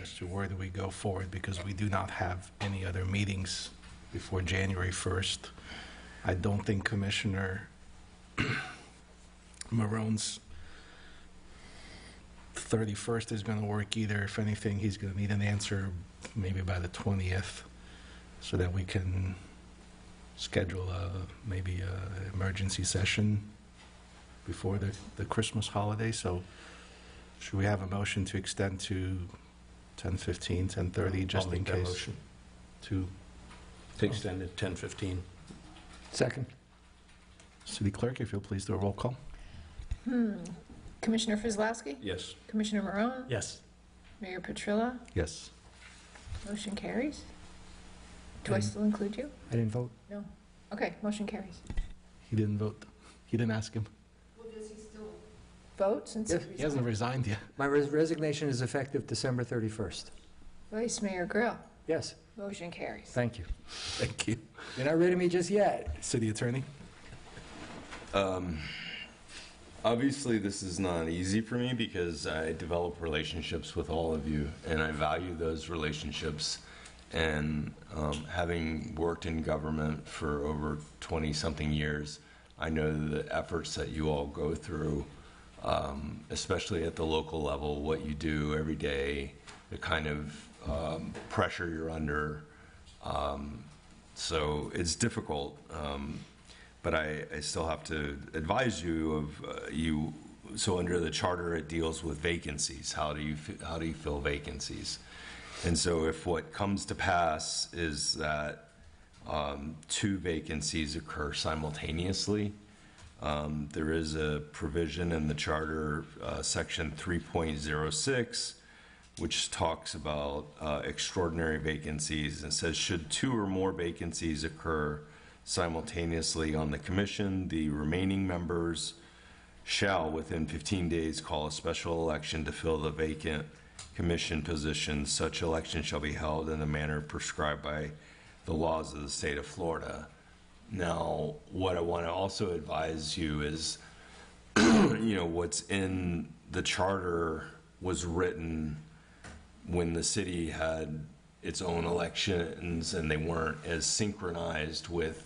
as to where do we go forward, because we do not have any other meetings before January 1st. I don't think Commissioner Marone's 31st is going to work either. If anything, he's going to need an answer maybe by the 20th, so that we can schedule maybe an emergency session before the Christmas holiday. So should we have a motion to extend to 10:15, 10:30, just in case? Motion to extend it 10:15. Second. City Clerk, if you'll please do a roll call. Commissioner Frizlowski? Yes. Commissioner Marone? Yes. Mayor Petrilla? Yes. Motion carries. Do I still include you? I didn't vote. No. Okay, motion carries. He didn't vote. He didn't ask him. Well, does he still vote since Yes. He hasn't resigned yet. My resignation is effective December 31st. Vice Mayor Grill? Yes. Motion carries. Thank you. Thank you. You're not rid of me just yet. City Attorney? Obviously, this is not easy for me because I develop relationships with all of you, and I value those relationships. And having worked in government for over 20-something years, I know the efforts that you all go through, especially at the local level, what you do every day, the kind of pressure you're under. So it's difficult. But I still have to advise you of so under the charter it deals with vacancies. How do you fill vacancies? And so if what comes to pass is that 2 vacancies occur simultaneously, there is a provision in the charter, section 3.06, which talks about extraordinary vacancies, and says should 2 or more vacancies occur simultaneously on the commission, the remaining members shall, within 15 days, call a special election to fill the vacant commission position. Such election shall be held in a manner prescribed by the laws of the state of Florida. Now, what I want to also advise you is, what's in the charter was written when the city had its own elections and they weren't as synchronized with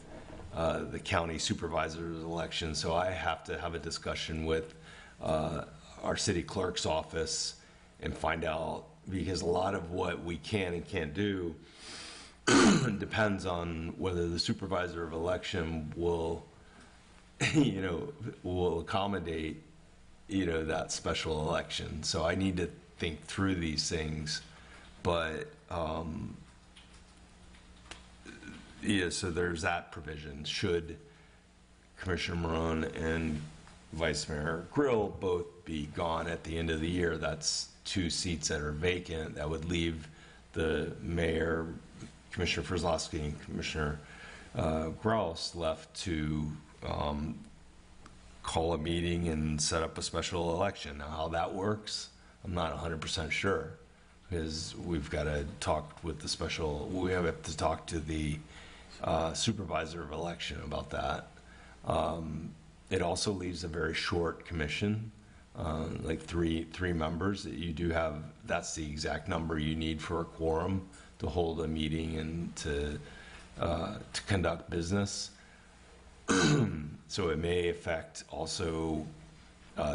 the county supervisor's election. So I have to have a discussion with our city clerk's office and find out, because a lot of what we can and can't do depends on whether the supervisor of election will, will accommodate, that special election. So I need to think through these things, but so there's that provision. Should Commissioner Marone and Vice Mayor Grill both be gone at the end of the year, that's 2 seats that are vacant. That would leave the mayor, Commissioner Frizlowski, and Commissioner Grouse left to call a meeting and set up a special election. Now, how that works, I'm not 100% sure, because we've got to talk with we have to talk to the supervisor of election about that. It also leaves a very short commission, like three members. That you do have. That's the exact number you need for a quorum to hold a meeting and to conduct business. So it may affect also.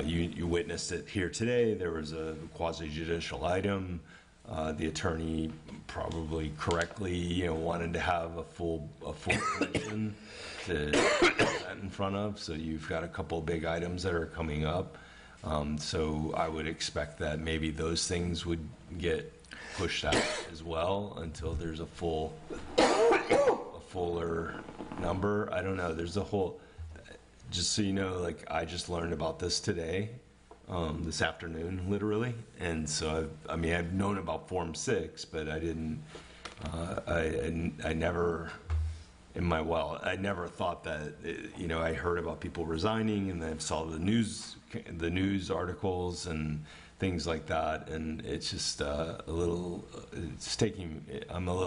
You witnessed it here today. There was a quasi-judicial item. The attorney probably correctly, wanted to have a full commission to put that in front of. So you've got a couple big items that are coming up. So I would expect that maybe those things would get push that as well until there's a fuller number. I don't know. There's a whole, just so you know, like I just learned about this today, this afternoon, literally. And so I've known about Form 6, but I didn't, I never, I never thought that, I heard about people resigning, and then I saw the news articles and things like that, and it's just I'm a little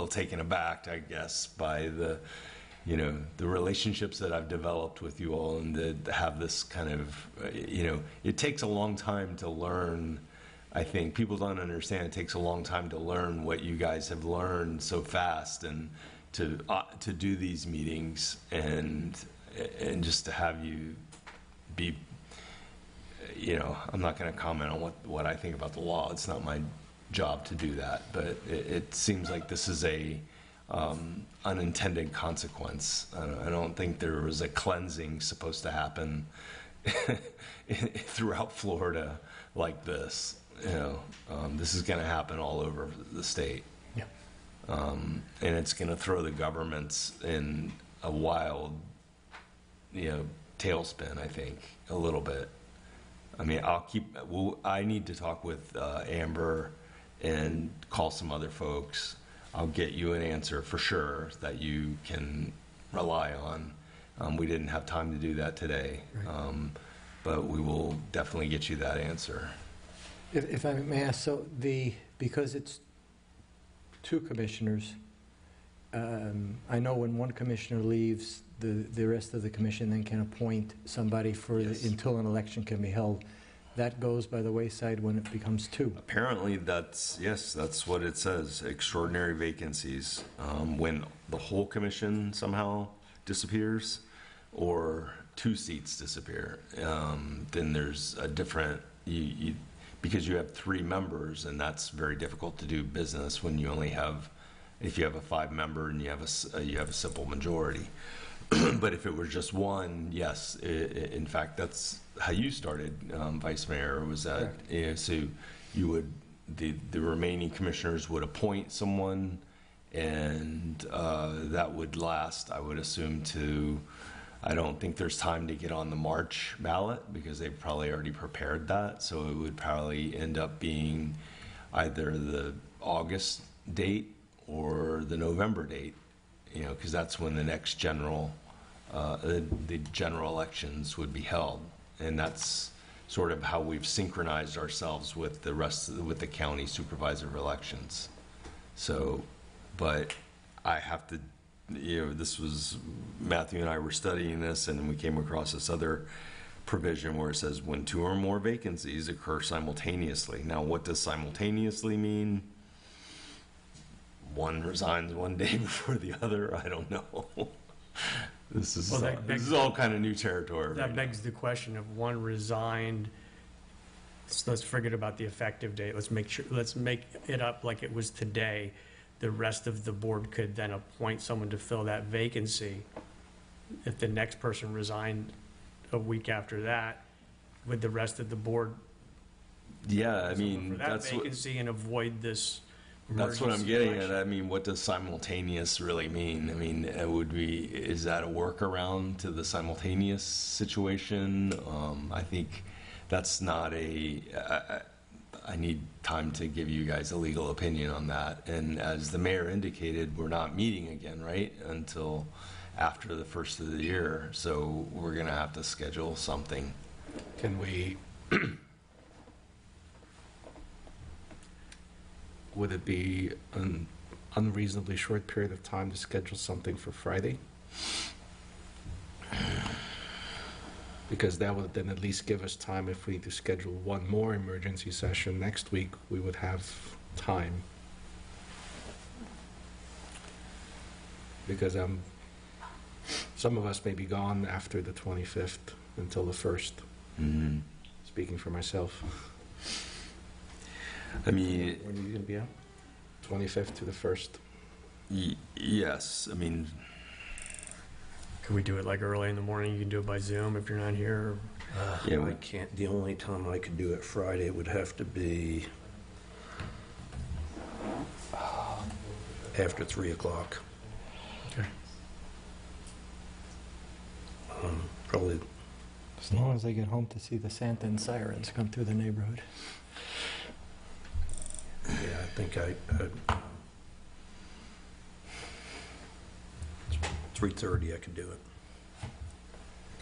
taken aback, I guess, by the relationships that I've developed with you all, and to have this kind of, it takes a long time to learn. I think people don't understand it takes a long time to learn what you guys have learned so fast, and to do these meetings, and just to have you be, I'm not going to comment on what I think about the law. It's not my job to do that, but it seems like this is a unintended consequence. I don't think there was a cleansing supposed to happen throughout Florida like this. This is going to happen all over the state. Yeah. And it's going to throw the governments in a wild, tailspin, I think, a little bit. I mean, I need to talk with Amber and call some other folks. I'll get you an answer for sure that you can rely on. We didn't have time to do that today, right. But we will definitely get you that answer. If I may ask, because it's two commissioners, I know when one commissioner leaves, the rest of the commission then can appoint somebody until an election can be held. That goes by the wayside when it becomes two. Apparently, that's what it says. Extraordinary vacancies. When the whole commission somehow disappears, or two seats disappear, then there's a different, because you have three members, and that's very difficult to do business when you only have, if you have a 5-member and you have a simple majority. But if it was just one, yes, in fact, that's how you started, Vice Mayor, was that, so you would, the remaining commissioners would appoint someone, and that would last, I would assume, I don't think there's time to get on the March ballot, because they've probably already prepared that, so it would probably end up being either the August date or the November date, because that's when the next the general elections would be held, and that's sort of how we've synchronized ourselves with the rest with the county supervisor elections. So, but I have to, this was, Matthew and I were studying this, and we came across this other provision where it says when 2 or more vacancies occur simultaneously. Now, what does simultaneously mean? One resigns one day before the other? I don't know. This is all kind of new territory. That begs the question of one resigned. So let's forget about the effective date. Let's make it up like it was today. The rest of the board could then appoint someone to fill that vacancy. If the next person resigned a week after that, would the rest of the board? Yeah, I mean, for that vacancy and avoid this. That's what I'm getting at. I mean, what does simultaneous really mean? I mean, is that a workaround to the simultaneous situation? I think that's not I need time to give you guys a legal opinion on that. And as the mayor indicated, we're not meeting again, right, until after the first of the year. So we're going to have to schedule something. Can we... Would it be an unreasonably short period of time to schedule something for Friday? Because that would then at least give us time. If we need to schedule one more emergency session next week, we would have time. Because some of us may be gone after the 25th until the 1st. Mm-hmm. Speaking for myself. I mean, when are you going to be out? 25th to the 1st. Yes, I mean. Could we do it like early in the morning? You can do it by Zoom if you're not here. Yeah, I can't. The only time I could do it Friday would have to be after 3 o'clock. Okay. Probably, As long as they get home to see the Santa and sirens come through the neighborhood. yeah, I think 3:30 I could do it.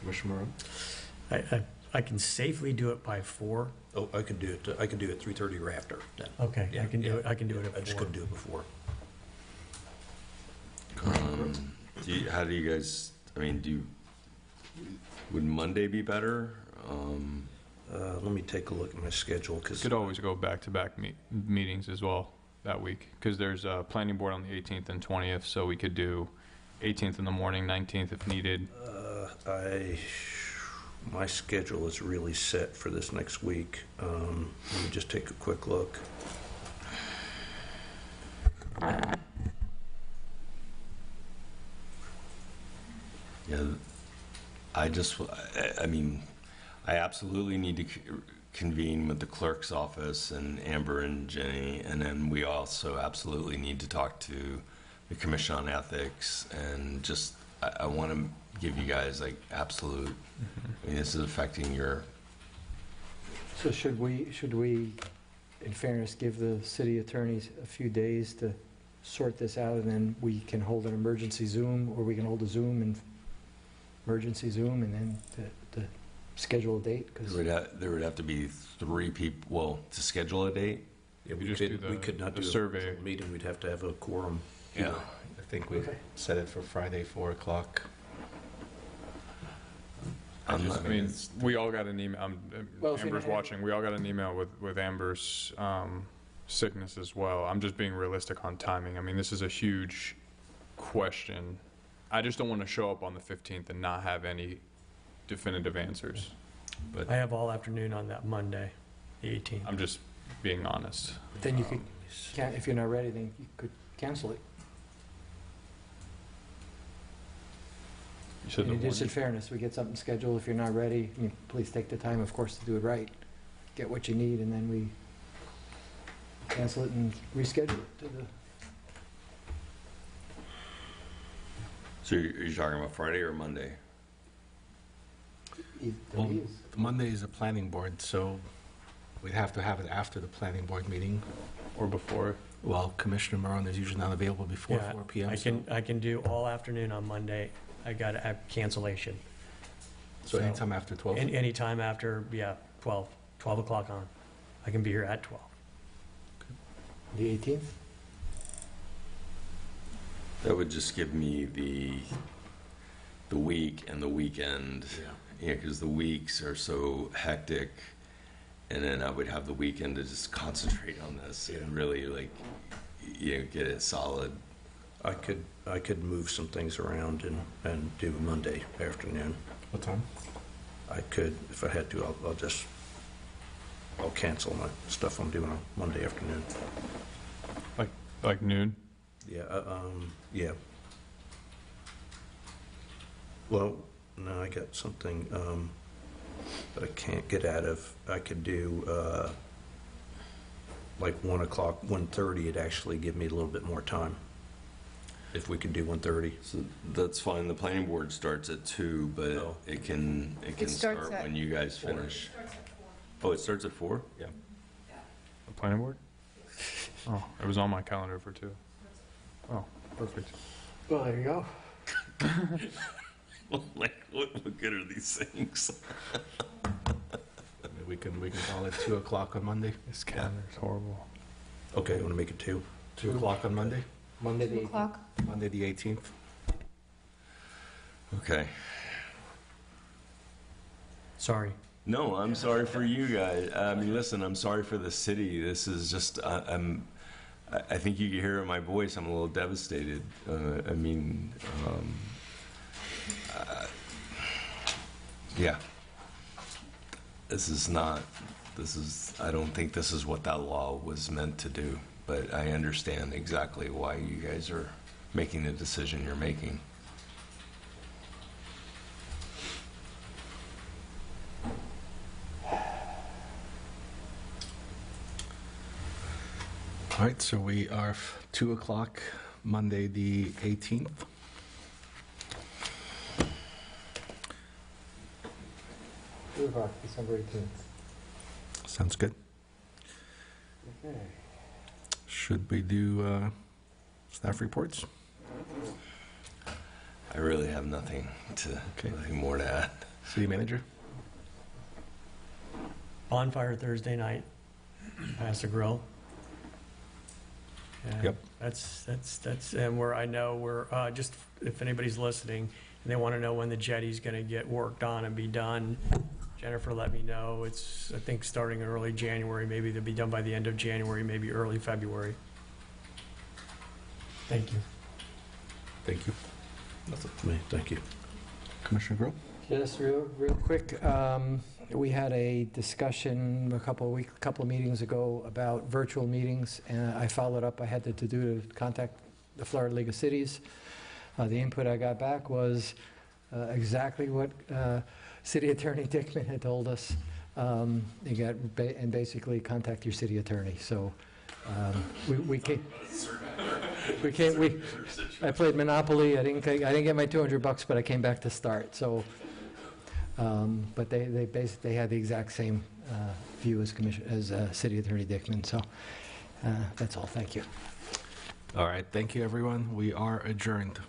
Commissioner Moreau? I can safely do it by 4. Oh, I could do it 3:30 or after then. Okay, Yeah, I can do yeah. it, I can do it at 4. I just couldn't do it before. How do you guys, I mean, would Monday be better? Let me take a look at my schedule, because Could always go back-to-back meetings as well that week, because there's a planning board on the 18th and 20th, so we could do 18th in the morning, 19th if needed. my schedule is really set for this next week. Let me just take a quick look. Yeah, I mean, I absolutely need to convene with the clerk's office and Amber and Jenny, and then we also absolutely need to talk to the Commission on Ethics, and just, I want to give you guys like absolute, I mean, this is affecting your, So should we, in fairness, give the city attorneys a few days to sort this out, and then we can hold an emergency Zoom, or we can hold a Zoom and emergency Zoom, and then to schedule a date? 'Cause there would have to be 3 people, well, to schedule a date? Yeah, we could not do a survey meeting. We'd have to have a quorum. Yeah. I think we set it for Friday, 4 o'clock. I mean, we all got an email, Well, if you're Amber's not- watching, we all got an email with Amber's sickness as well. I'm just being realistic on timing. I mean, this is a huge question. I just don't want to show up on the 15th and not have any definitive answers. But I have all afternoon on that Monday, the 18th. I'm just being honest. Then you could, if you're not ready, then you could cancel it. You said the And just in morning? fairness, we get something scheduled, if you're not ready, I mean, please take the time, of course, to do it right. Get what you need, and then we cancel it and reschedule it to the, So you're talking about Friday or Monday? Well, Monday is a planning board, so we'd have to have it after the planning board meeting. Or before? Well, Commissioner Moran is usually not available before 4 p.m. I can do all afternoon on Monday. I got a cancellation. So anytime after 12? Anytime after, 12 o'clock on. I can be here at 12. the 18th? That would just give me the week and the weekend. Yeah, because the weeks are so hectic, and then I would have the weekend to just concentrate on this and really, like, get it solid. I could move some things around and do Monday afternoon. What time? I could, if I had to. I'll cancel my stuff I'm doing on Monday afternoon. Like noon? Yeah, yeah. Well, no, I got something that I can't get out of. I could do like 1 o'clock, 1:30. It'd actually give me a little bit more time if we could do 1:30. So that's fine. The planning board starts at 2, but it can starts start at when you guys finish. Oh, it starts at 4? Yeah. The planning board? Oh, it was on my calendar for 2. Oh, perfect. Well, there you go. Like, what good are these things? We can call it 2 o'clock on Monday. This calendar's horrible. Okay, you want to make it 2? 2 o'clock on Monday? Monday the 2 o'clock? Monday the 18th. Okay. Sorry. No, I'm sorry for you guys. I mean, listen, I'm sorry for the city. This is just, I think you can hear it in my voice. I'm a little devastated. I mean, yeah. I don't think this is what that law was meant to do, but I understand exactly why you guys are making the decision you're making. All right, so we are 2 o'clock Monday, the 18th. December 18th. Sounds good. Okay. Should we do staff reports? I really have nothing more to add. City manager? Bonfire Thursday night, past the grill. And Yep. That's, and I know we're, just if anybody's listening, and they want to know when the jetty's going to get worked on and be done, Jennifer let me know. It's, I think, starting in early January, maybe they'll be done by the end of January, maybe early February. Thank you. Thank you. That's it for me. Thank you. Commissioner Grill? Just real quick, we had a discussion a couple of meetings ago about virtual meetings, and I followed up. I had to do to contact the Florida League of Cities. The input I got back was exactly what City Attorney Dickman had told us. You got and basically contact your city attorney. So I played Monopoly. I didn't get my $200, but I came back to start. So. But they basically had the exact same view as City Attorney Dickman. So that's all. Thank you. All right. Thank you, everyone. We are adjourned.